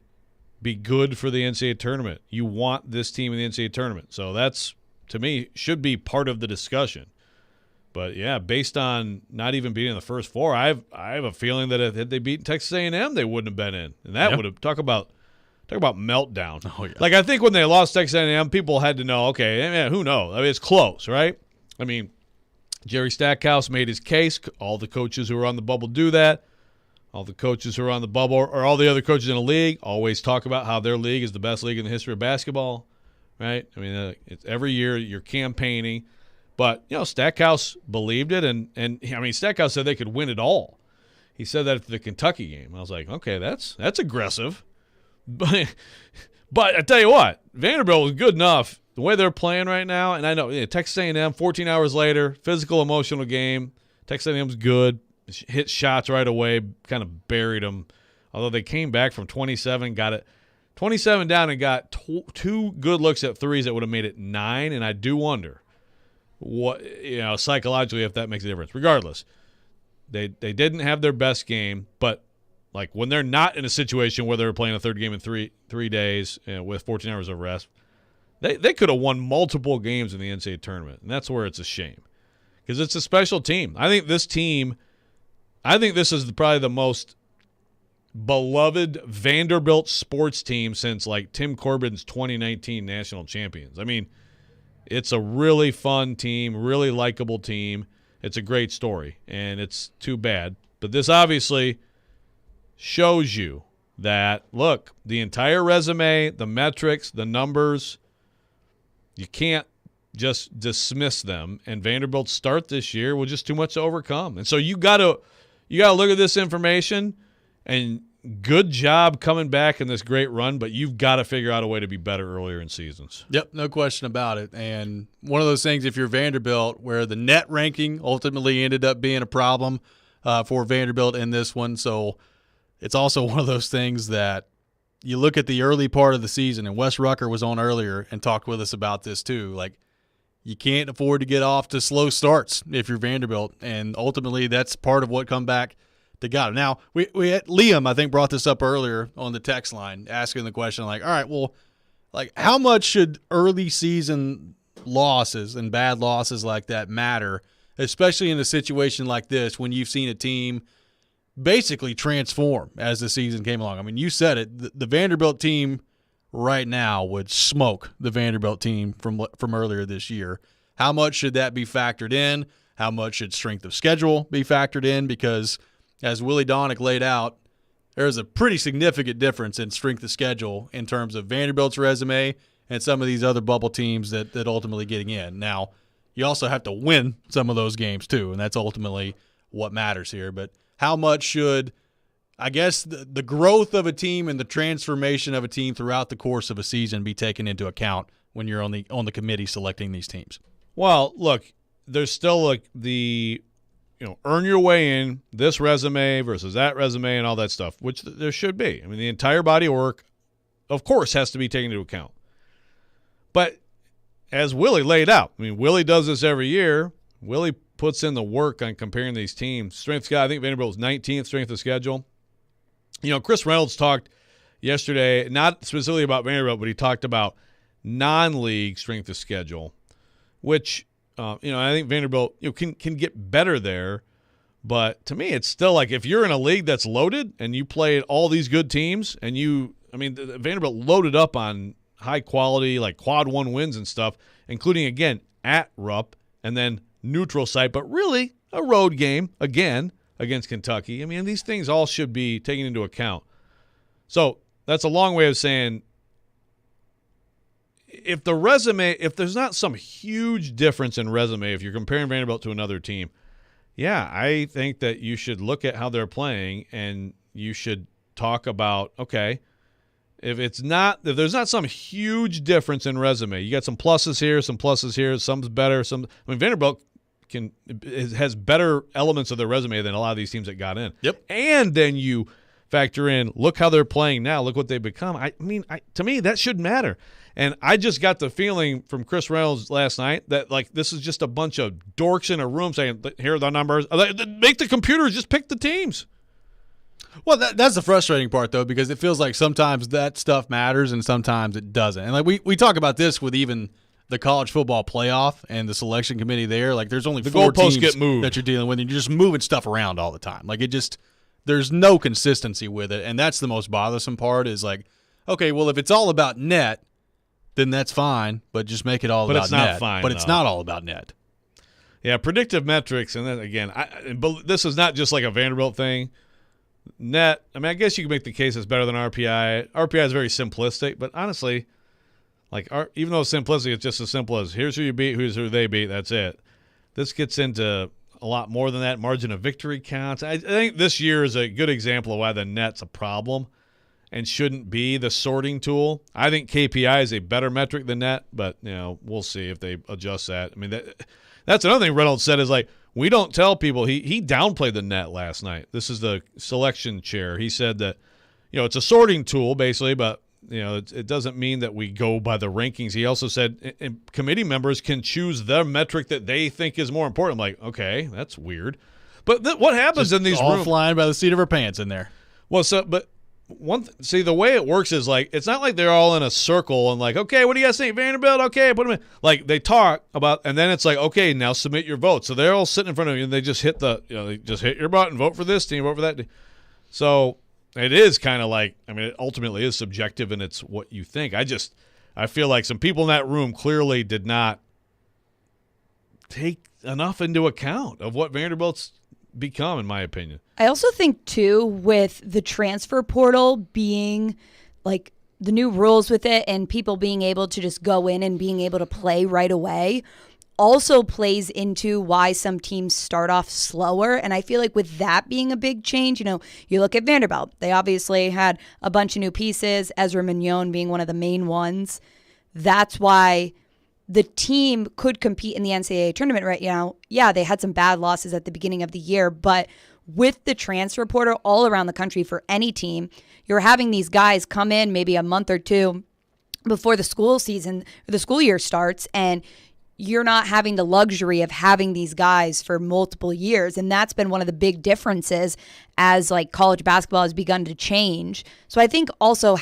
be good for the NCAA tournament. You want this team in the NCAA tournament, so that's, to me, should be part of the discussion. But yeah, based on not even being in the first 4, I have a feeling that if they beat Texas A&M, they wouldn't have been in, and that would have talk about meltdown. Oh, yeah. Like, I think when they lost Texas A&M, people had to know, okay, who knows? I mean, it's close, right? I mean, Jerry Stackhouse made his case. All the coaches who are on the bubble do that. All the coaches who are on the bubble, or all the other coaches in the league, always talk about how their league is the best league in the history of basketball, right? I mean, it's every year you're campaigning. But, Stackhouse believed it, and I mean, Stackhouse said they could win it all. He said that after the Kentucky game. I was like, okay, that's aggressive. But I tell you what, Vanderbilt was good enough the way they're playing right now. And I know Texas A&M, 14 hours later, physical, emotional game. Texas A&M's good, hit shots right away, kind of buried them. Although they came back from 27, got it 27 down, and got 2 good looks at threes that would have made it 9. And I do wonder what psychologically if that makes a difference. Regardless, they didn't have their best game, but like when they're not in a situation where they're playing a third game in three days with 14 hours of rest, they could have won multiple games in the NCAA tournament, and that's where it's a shame because it's a special team. I think this is probably the most beloved Vanderbilt sports team since like Tim Corbin's 2019 national champions. I mean, it's a really fun team, really likable team. It's a great story, and it's too bad. But this obviously shows you that, look, the entire resume, the metrics, the numbers, you can't just dismiss them. And Vanderbilt's start this year was just too much to overcome. And so you gotta look at this information, and good job coming back in this great run, but you've got to figure out a way to be better earlier in seasons. Yep, no question about it. And one of those things, if you're Vanderbilt, where the net ranking ultimately ended up being a problem for Vanderbilt in this one. So it's also one of those things that you look at the early part of the season, and Wes Rucker was on earlier and talked with us about this too. Like, you can't afford to get off to slow starts if you're Vanderbilt, and ultimately that's part of what come back to got it. Now, we had Liam, I think, brought this up earlier on the text line, asking the question, like, all right, well, like, how much should early season losses and bad losses like that matter, especially in a situation like this when you've seen a team basically transform as the season came along? I mean, you said it, the Vanderbilt team right now would smoke the Vanderbilt team from earlier this year. How much should that be factored in? How much should strength of schedule be factored in? Because as Willie Donick laid out, there's a pretty significant difference in strength of schedule in terms of Vanderbilt's resume and some of these other bubble teams that ultimately getting in. Now, you also have to win some of those games too, and that's ultimately what matters here. But how much should, I guess, the growth of a team and the transformation of a team throughout the course of a season be taken into account when you're on the committee selecting these teams? Well, look, there's still like the earn your way in, this resume versus that resume and all that stuff, which there should be. I mean, the entire body of work, of course, has to be taken into account. But as Willie laid out, I mean, Willie does this every year. Willie puts in the work on comparing these teams. Strength of schedule, I think Vanderbilt was 19th strength of schedule. Chris Reynolds talked yesterday, not specifically about Vanderbilt, but he talked about non-league strength of schedule, which, I think Vanderbilt can get better there. But to me, it's still like if you're in a league that's loaded and you played all these good teams and Vanderbilt loaded up on high quality, like quad one wins and stuff, including, again, at Rupp and then neutral site, but really a road game, again, against Kentucky. I mean, these things all should be taken into account. So that's a long way of saying if there's not some huge difference in resume, if you're comparing Vanderbilt to another team, yeah, I think that you should look at how they're playing and you should talk about, okay, if there's not some huge difference in resume, you got some pluses here, some's better, Vanderbilt has better elements of their resume than a lot of these teams that got in. Yep. And then you factor in, look how they're playing now, look what they've become. To me, that should matter. And I just got the feeling from Chris Reynolds last night that, like, this is just a bunch of dorks in a room saying, here are the numbers. Make the computers just pick the teams. Well, that's the frustrating part, though, because it feels like sometimes that stuff matters and sometimes it doesn't. And, like, we talk about this with even the college football playoff and the selection committee there. Like, there's only four teams get moved that you're dealing with, and you're just moving stuff around all the time. Like, there's no consistency with it, and that's the most bothersome part is, like, okay, well, if it's all about net, then that's fine, but just make it all about net. But it's not fine. But it's not all about net. Yeah, predictive metrics, and then, again, but this is not just like a Vanderbilt thing. Net, I guess you can make the case it's better than RPI. RPI is very simplistic, but honestly, even though it's simplistic, it's just as simple as here's who you beat, here's who they beat, that's it. This gets into a lot more than that. Margin of victory counts. I think this year is a good example of why the net's a problem and shouldn't be the sorting tool. I think KPI is a better metric than net, but we'll see if they adjust that. That's another thing Reynolds said is, like, we don't tell people. He downplayed the net last night. This is the selection chair. He said that it's a sorting tool basically, but it doesn't mean that we go by the rankings. He also said committee members can choose the metric that they think is more important. I'm like, okay, that's weird. But what happens in these rooms? Flying by the seat of her pants in there. Well, the way it works is, like, it's not like they're all in a circle and like, okay, what do you guys think? Vanderbilt, okay, put them in. Like, they talk about, and then it's like, okay, now submit your vote. So they're all sitting in front of you and they just hit they just hit your button, vote for this team, vote for that team. So it is kind of like, it ultimately is subjective and it's what you think. I feel like some people in that room clearly did not take enough into account of what Vanderbilt's become, in my opinion. I also think, too, with the transfer portal being, like, the new rules with it and people being able to just go in and being able to play right away also plays into why some teams start off slower. And I feel like with that being a big change, you look at Vanderbilt. They obviously had a bunch of new pieces, Ezra Mignon being one of the main ones. That's why the team could compete in the NCAA tournament right now. Yeah, they had some bad losses at the beginning of the year, but with the transfer portal all around the country for any team, you're having these guys come in maybe a month or two before the school year starts, and you're not having the luxury of having these guys for multiple years. And that's been one of the big differences as, like, college basketball has begun to change. So I think also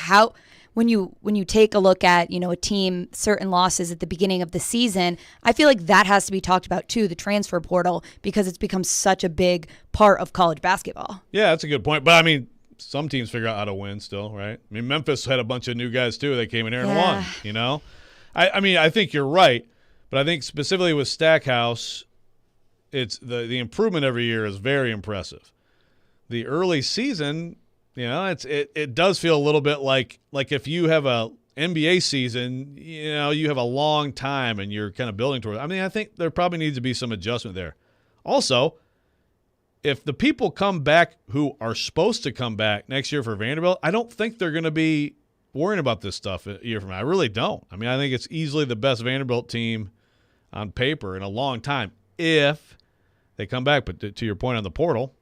when you take a look at, a team, certain losses at the beginning of the season, I feel like that has to be talked about too, the transfer portal, because it's become such a big part of college basketball. Yeah, that's a good point. But some teams figure out how to win still, right? Memphis had a bunch of new guys too. They came in here and won, I think you're right, but I think specifically with Stackhouse, it's the improvement every year is very impressive. The early season, it does feel a little bit like if you have a NBA season, you have a long time and you're kind of building towards. I think there probably needs to be some adjustment there. Also, if the people come back who are supposed to come back next year for Vanderbilt, I don't think they're going to be worrying about this stuff a year from now. I really don't. I think it's easily the best Vanderbilt team on paper in a long time if they come back. But to your point on the portal,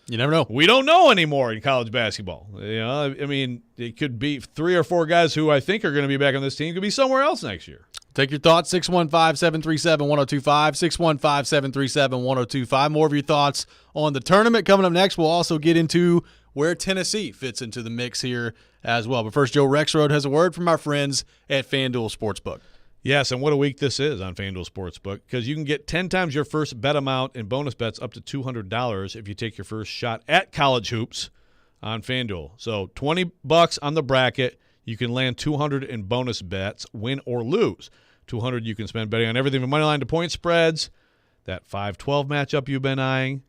you never know. We don't know anymore in college basketball. I mean, it could be 3 or 4 guys who I think are going to be back on this team could be somewhere else next year. Take your thoughts, 615-737-1025, 615-737-1025. More of your thoughts on the tournament coming up next. We'll also get into where Tennessee fits into the mix here as well. But first, Joe Rexrode has a word from our friends at FanDuel Sportsbook. Yes, and what a week this is on FanDuel Sportsbook, because you can get 10 times your first bet amount in bonus bets up to $200 if you take your first shot at college hoops on FanDuel. So $20 on the bracket, you can land $200 in bonus bets, win or lose. $200 you can spend betting on everything from money line to point spreads. That 5-12 matchup you've been eyeing.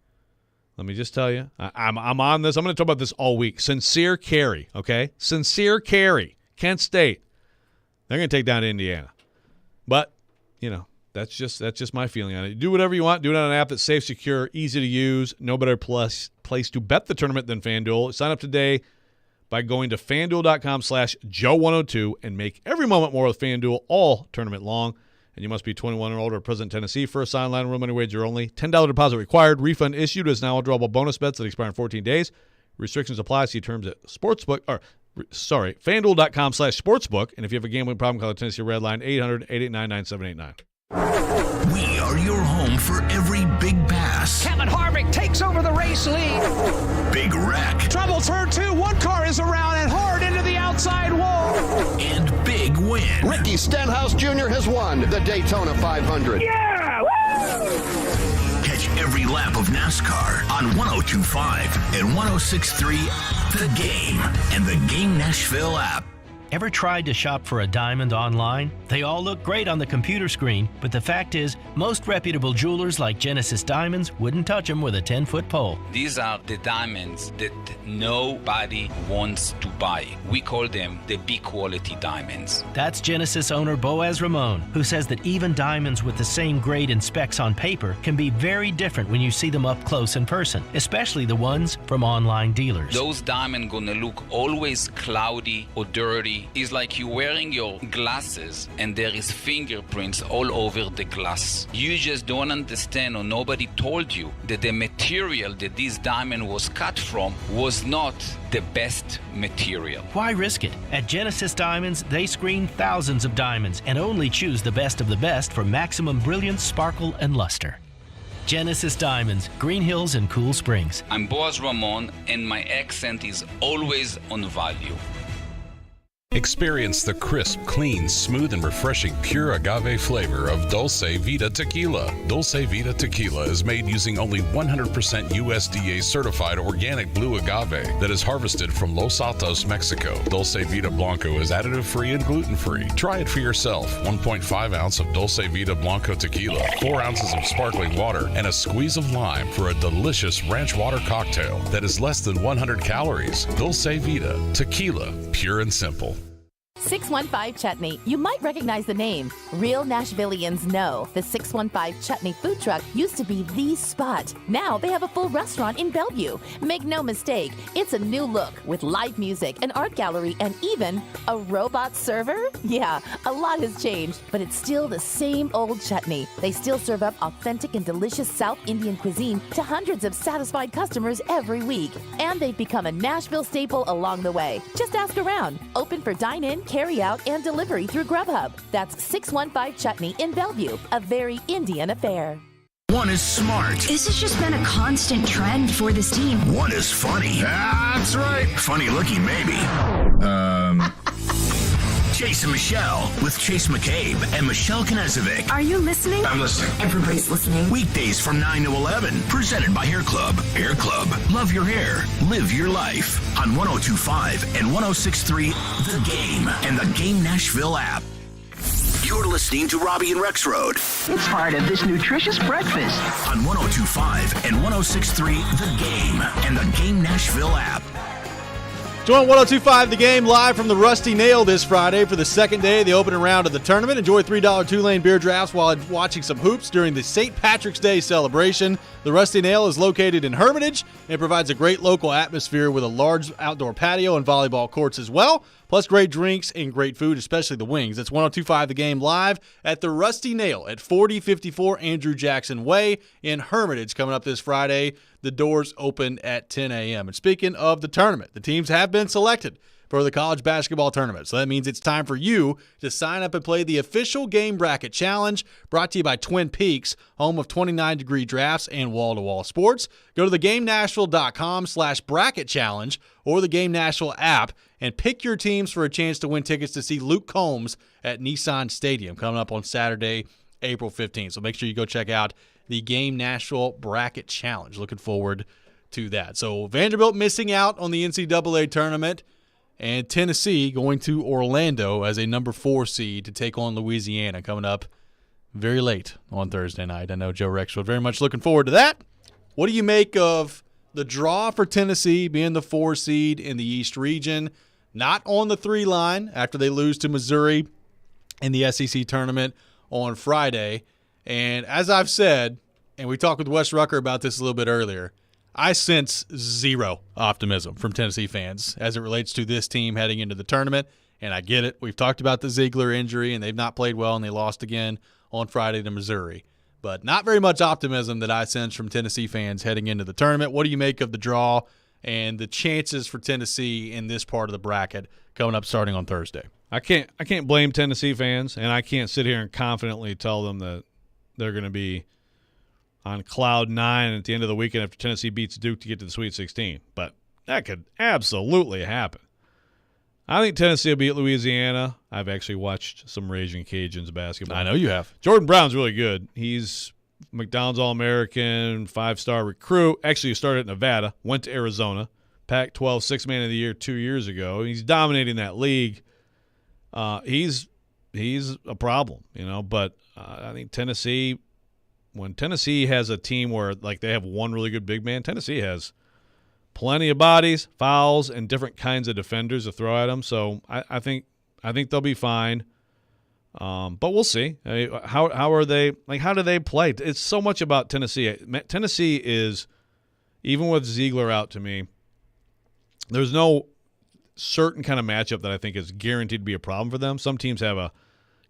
Let me just tell you, I'm on this. I'm going to talk about this all week. Sincere Carry, okay? Sincere Carry, Kent State. They're going to take down Indiana. But, that's just my feeling on it. Do whatever you want. Do it on an app that's safe, secure, easy to use. No better place to bet the tournament than FanDuel. Sign up today by going to FanDuel.com/Joe102 and make every moment more with FanDuel all tournament long. And you must be 21 or older, present in Tennessee. First online room money wager only. $10 deposit required. Refund issued as now withdrawable bonus bets that expire in 14 days. Restrictions apply. See terms at FanDuel.com/sportsbook. And if you have a gambling problem, call the Tennessee Red Line 800-889-9789. We are your home for every big pass. Kevin Harvick takes over the race lead. Big wreck. Trouble turn 2. One car is around and hard into the outside wall. And big win. Ricky Stenhouse Jr. has won the Daytona 500. Yeah! Woo! Catch every lap of NASCAR on 102.5 and 106.3 The Game and the Game Nashville app. Ever tried to shop for a diamond online? They all look great on the computer screen, but the fact is, most reputable jewelers like Genesis Diamonds wouldn't touch them with a 10-foot pole. These are the diamonds that nobody wants to buy. We call them the B-quality diamonds. That's Genesis owner Boaz Ramon, who says that even diamonds with the same grade and specs on paper can be very different when you see them up close in person, especially the ones from online dealers. Those diamonds gonna look always cloudy or dirty. It's like you're wearing your glasses and there is fingerprints all over the glass. You just don't understand, or nobody told you that the material that this diamond was cut from was not the best material. Why risk it? At Genesis Diamonds, they screen thousands of diamonds and only choose the best of the best for maximum brilliance, sparkle, and luster. Genesis Diamonds, Green Hills and Cool Springs. I'm Boaz Ramon, and my accent is always on value. Experience the crisp, clean, smooth, and refreshing pure agave flavor of Dulce Vida Tequila. Dulce Vida Tequila is made using only 100% USDA certified organic blue agave that is harvested from Los Altos, Mexico. Dulce Vida Blanco is additive-free and gluten-free. Try it for yourself. 1.5 ounce of Dulce Vida Blanco Tequila, 4 ounces of sparkling water, and a squeeze of lime for a delicious ranch water cocktail that is less than 100 calories. Dulce Vida Tequila, pure and simple. 615 Chutney. You might recognize the name. Real Nashvillians know the 615 Chutney food truck used to be the spot. Now they have a full restaurant in Bellevue. Make no mistake, it's a new look with live music, an art gallery, and even a robot server. Yeah, a lot has changed, but it's still the same old chutney. They still serve up authentic and delicious South Indian cuisine to hundreds of satisfied customers every week. And they've become a Nashville staple along the way. Just ask around. Open for dine-in, carry out, and delivery through Grubhub. That's 615 Chutney in Bellevue, a very Indian affair. One is smart. This has just been a constant trend for this team. One is funny. That's right. Funny looking, maybe. Chase and Michelle with Chase McCabe and Michelle Knezovic. Are you listening? I'm listening. Everybody's listening. Weekdays from 9 to 11. Presented by Hair Club. Hair Club. Love your hair. Live your life. On 102.5 and 106.3 The Game and the Game Nashville app. You're listening to Robby and Rexrode. It's part of this nutritious breakfast. On 102.5 and 106.3 The Game and the Game Nashville app. Join 102.5 The Game live from the Rusty Nail this Friday for the second day of the opening round of the tournament. Enjoy $3 two-lane beer drafts while watching some hoops during the St. Patrick's Day celebration. The Rusty Nail is located in Hermitage and provides a great local atmosphere with a large outdoor patio and volleyball courts as well. plus great drinks and great food, especially the wings. It's 102.5 The Game live at the Rusty Nail at 4054 Andrew Jackson Way in Hermitage coming up this Friday. The doors open at 10 a.m. And speaking of the tournament, the teams have been selected for the college basketball tournament. So that means it's time for you to sign up and play the official Game Bracket Challenge, brought to you by Twin Peaks, home of 29-degree drafts and wall-to-wall sports. Go to thegamenashville.com/bracket challenge or the Game Nashville app and pick your teams for a chance to win tickets to see Luke Combs at Nissan Stadium coming up on Saturday, April 15th. So make sure you go check out the Game Nashville Bracket Challenge. Looking forward to that. So Vanderbilt missing out on the NCAA tournament, and Tennessee going to Orlando as a number 4 seed to take on Louisiana coming up very late on Thursday night. I know Joe Rexrode very much looking forward to that. What do you make of the draw for Tennessee being the 4 seed in the East region, not on the 3 line after they lose to Missouri in the SEC tournament on Friday? And as I've said, and we talked with Wes Rucker about this a little bit earlier, I sense zero optimism from Tennessee fans as it relates to this team heading into the tournament, and I get it. We've talked about the Ziegler injury, and they've not played well, and they lost again on Friday to Missouri. But not very much optimism that I sense from Tennessee fans heading into the tournament. What do you make of the draw and the chances for Tennessee in this part of the bracket coming up starting on Thursday? I can't blame Tennessee fans, and I can't sit here and confidently tell them that they're going to be on cloud 9 at the end of the weekend after Tennessee beats Duke to get to the Sweet 16. But that could absolutely happen. I think Tennessee will beat Louisiana. I've actually watched some Raging Cajuns basketball. I know you have. Jordan Brown's really good. He's McDonald's All-American, 5-star recruit. Actually, he started at Nevada, went to Arizona, Pac-12 Six-Man of the Year 2 years ago. He's dominating that league. He's a problem, but I think Tennessee – when Tennessee has a team where like they have one really good big man, Tennessee has plenty of bodies, fouls, and different kinds of defenders to throw at them. So I think they'll be fine. But we'll see. How are they? Like, how do they play? It's so much about Tennessee. Tennessee is, even with Ziegler out, to me, there's no certain kind of matchup that I think is guaranteed to be a problem for them. Some teams have a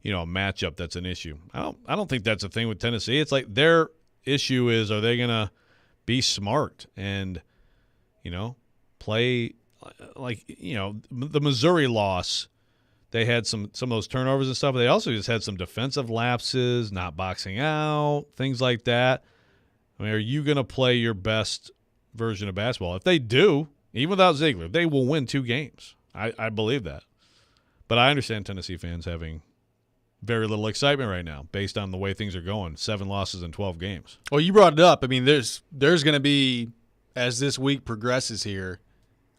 matchup that's an issue. I don't think that's a thing with Tennessee. It's like their issue is, are they going to be smart and, play like, the Missouri loss, they had some of those turnovers and stuff, but they also just had some defensive lapses, not boxing out, things like that. I mean, are you going to play your best version of basketball? If they do, even without Ziegler, they will win 2 games. I believe that. But I understand Tennessee fans having very little excitement right now based on the way things are going. 7 losses in 12 games. Well, you brought it up. I mean, there's going to be, as this week progresses here,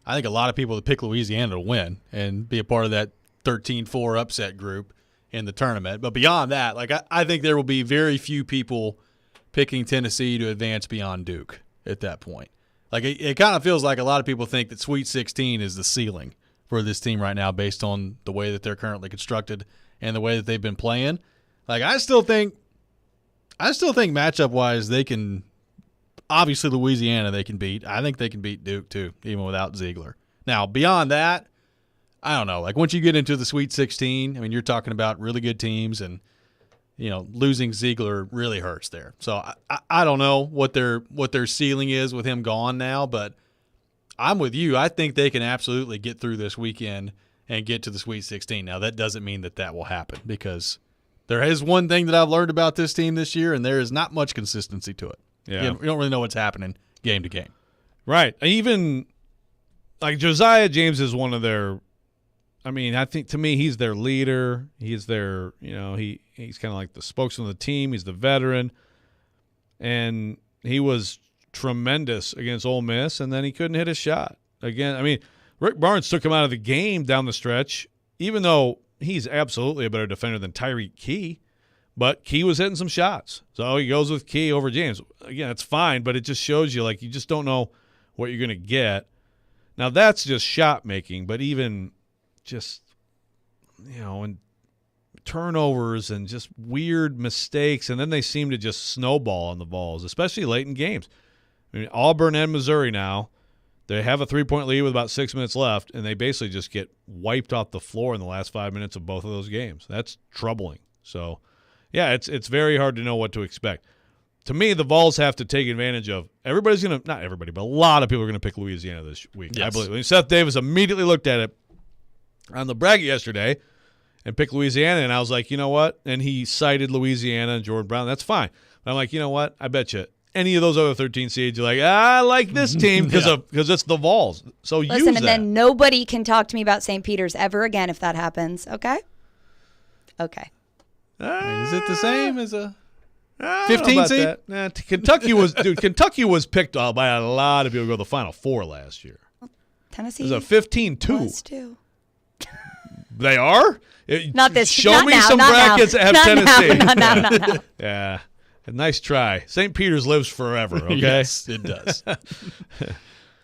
I think a lot of people that pick Louisiana to win and be a part of that 13-4 upset group in the tournament. But beyond that, like I think there will be very few people picking Tennessee to advance beyond Duke at that point. Like it kind of feels like a lot of people think that Sweet 16 is the ceiling for this team right now based on the way that they're currently constructed and the way that they've been playing. Like I still think matchup wise they can, obviously Louisiana they can beat. I think they can beat Duke too, even without Ziegler. Now beyond that, I don't know. Like once you get into the Sweet 16, I mean you're talking about really good teams, and losing Ziegler really hurts there. So I don't know what their ceiling is with him gone now, but I'm with you. I think they can absolutely get through this weekend and get to the Sweet 16. Now, that doesn't mean that will happen, because there is one thing that I've learned about this team this year, and there is not much consistency to it. Yeah. You don't really know what's happening game to game. Right. Even, like, Josiah James is one of their – I mean, I think to me he's their leader. He's their – he's kind of like the spokesman of the team. He's the veteran. And he was tremendous against Ole Miss, and then he couldn't hit a shot. Again, I mean – Rick Barnes took him out of the game down the stretch, even though he's absolutely a better defender than Tyreek Key. But Key was hitting some shots. So he goes with Key over James. Again, it's fine, but it just shows you, like, you just don't know what you're going to get. Now, that's just shot making, but even just, and turnovers and just weird mistakes, and then they seem to just snowball on the balls, especially late in games. I mean, Auburn and Missouri now, They have a 3-point lead with about 6 minutes left, and they basically just get wiped off the floor in the last 5 minutes of both of those games. That's troubling. So, yeah, it's very hard to know what to expect. To me, the Vols have to take advantage of everybody's going to – not everybody, but a lot of people are going to pick Louisiana this week. Yes. I believe. I mean, Seth Davis immediately looked at it on the bracket yesterday and picked Louisiana, and I was like, you know what? And he cited Louisiana and Jordan Brown. That's fine. But I'm like, you know what? I bet you any of those other 13 seeds, you're like, I like this team because it's the Vols. So use that. Listen, and then nobody can talk to me about St. Peter's ever again if that happens. Okay? Okay. Is it the same as a 15 seed? Kentucky was picked by a lot of people to go to the Final Four last year. Tennessee it was a 15-2. was too. They are? Not this. Show not me now, some not brackets now. that have not Tennessee. Now, not now. Yeah. Nice try. St. Peter's lives forever, okay? Yes, it does.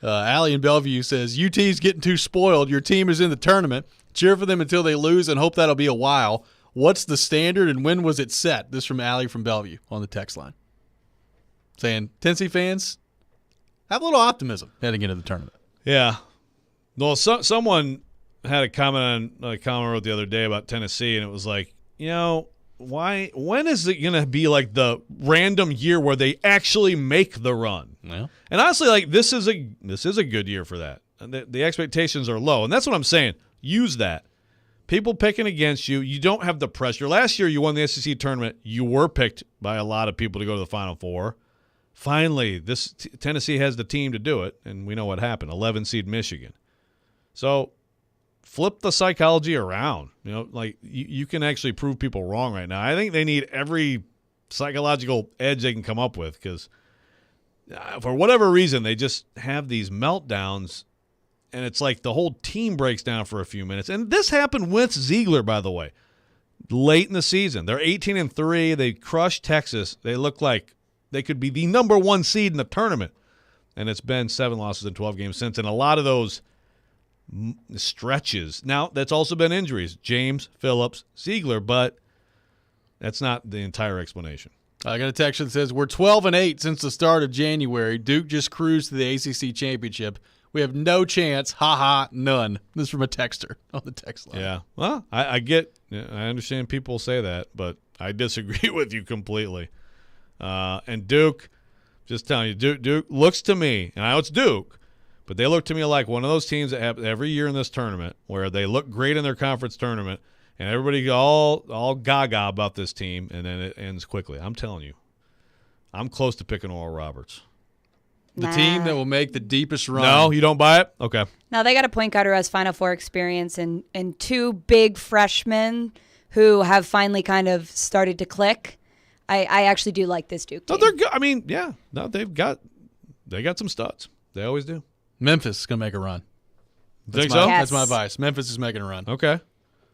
Allie in Bellevue says, UT's getting too spoiled. Your team is in the tournament. Cheer for them until they lose and hope that'll be a while. What's the standard and when was it set? This from Allie from Bellevue on the text line. Saying, Tennessee fans, have a little optimism heading into the tournament. Yeah. Well, someone had a comment on a comment I wrote the other day about Tennessee, and it was like, when is it going to be like the random year where they actually make the run? Yeah. And honestly, like this is a good year for that. The expectations are low, and that's what I'm saying. Use that. People picking against you, you don't have the pressure. Last year, you won the SEC tournament. You were picked by a lot of people to go to the Final Four. Finally, Tennessee has the team to do it, and we know what happened. 11 seed Michigan. So flip the psychology around. Like you can actually prove people wrong right now. I think they need every psychological edge they can come up with because for whatever reason, they just have these meltdowns, and it's like the whole team breaks down for a few minutes. And this happened with Ziegler, by the way, late in the season. They're 18-3. They crushed Texas. They look like they could be the number 1 seed in the tournament. And it's been 7 losses in 12 games since. And a lot of those stretches. Now, that's also been injuries. James, Phillips, Ziegler, but that's not the entire explanation. I got a text that says, we're 12-8 since the start of January. Duke just cruised to the ACC championship. We have no chance. Ha-ha, none. This is from a texter on the text line. Yeah. Well, I understand people say that, but I disagree with you completely. And Duke, just telling you, Duke looks to me, and I know it's Duke, but they look to me like one of those teams that happen every year in this tournament where they look great in their conference tournament, and everybody all gaga about this team, and then it ends quickly. I'm telling you, I'm close to picking Oral Roberts. The team that will make the deepest run. No, you don't buy it? Okay. Now, they got a point guard who has Final Four experience and 2 big freshmen who have finally kind of started to click. I actually do like this Duke team. No, they're good. I mean, yeah. No, they got some studs. They always do. Memphis is going to make a run. Think so? That's my advice. Memphis is making a run. Okay.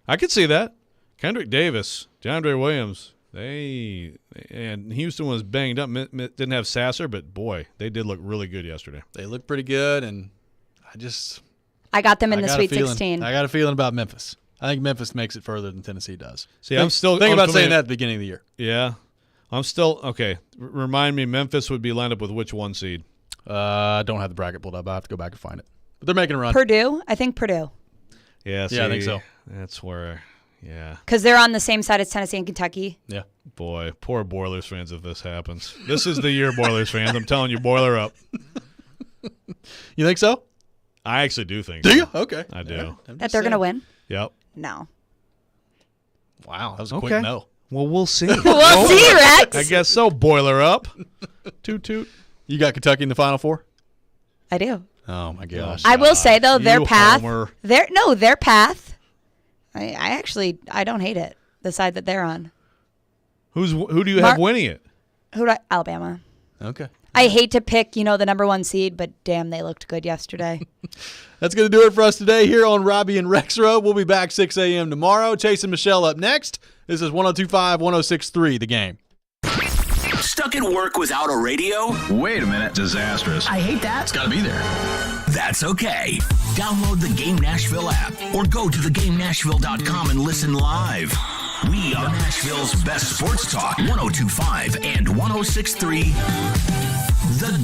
I could see that. Kendrick Davis, DeAndre Williams, and Houston was banged up. Didn't have Sasser, but, boy, they did look really good yesterday. They looked pretty good, and I got them in the Sweet 16. I got a feeling about Memphis. I think Memphis makes it further than Tennessee does. See, I'm still thinking about saying that at the beginning of the year. Yeah. I'm still – okay. Remind me, Memphis would be lined up with which 1 seed? I don't have the bracket pulled up. I have to go back and find it. But they're making a run. Purdue? I think Purdue. Yeah, I think so. That's where – yeah. Because they're on the same side as Tennessee and Kentucky. Yeah. Boy, poor Boilers fans if this happens. This is the year, Boilers fans. I'm telling you, boiler up. You think so? I actually do think so. Do you? Okay. I do. Yeah, that they're going to win? Yep. No. Wow, that was a quick no. Well, we'll see. We'll see, Rex. I guess so. Boiler up. Toot toot. You got Kentucky in the Final Four? I do. Oh my gosh. I will say though, their path. Homer. Their path. I don't hate it. The side that they're on. Who do you have winning it? Alabama. Okay. I hate to pick, the number 1 seed, but damn, they looked good yesterday. That's going to do it for us today here on Robby and Rexrode. We'll be back 6 a.m. tomorrow. Chase and Michelle up next. This is 102.5, 106.3, The Game. Stuck at work without a radio? Wait a minute. Disastrous. I hate that. It's got to be there. That's okay. Download the Game Nashville app or go to thegamenashville.com and listen live. We are Nashville's best sports talk, 102.5 and 106.3 The Game.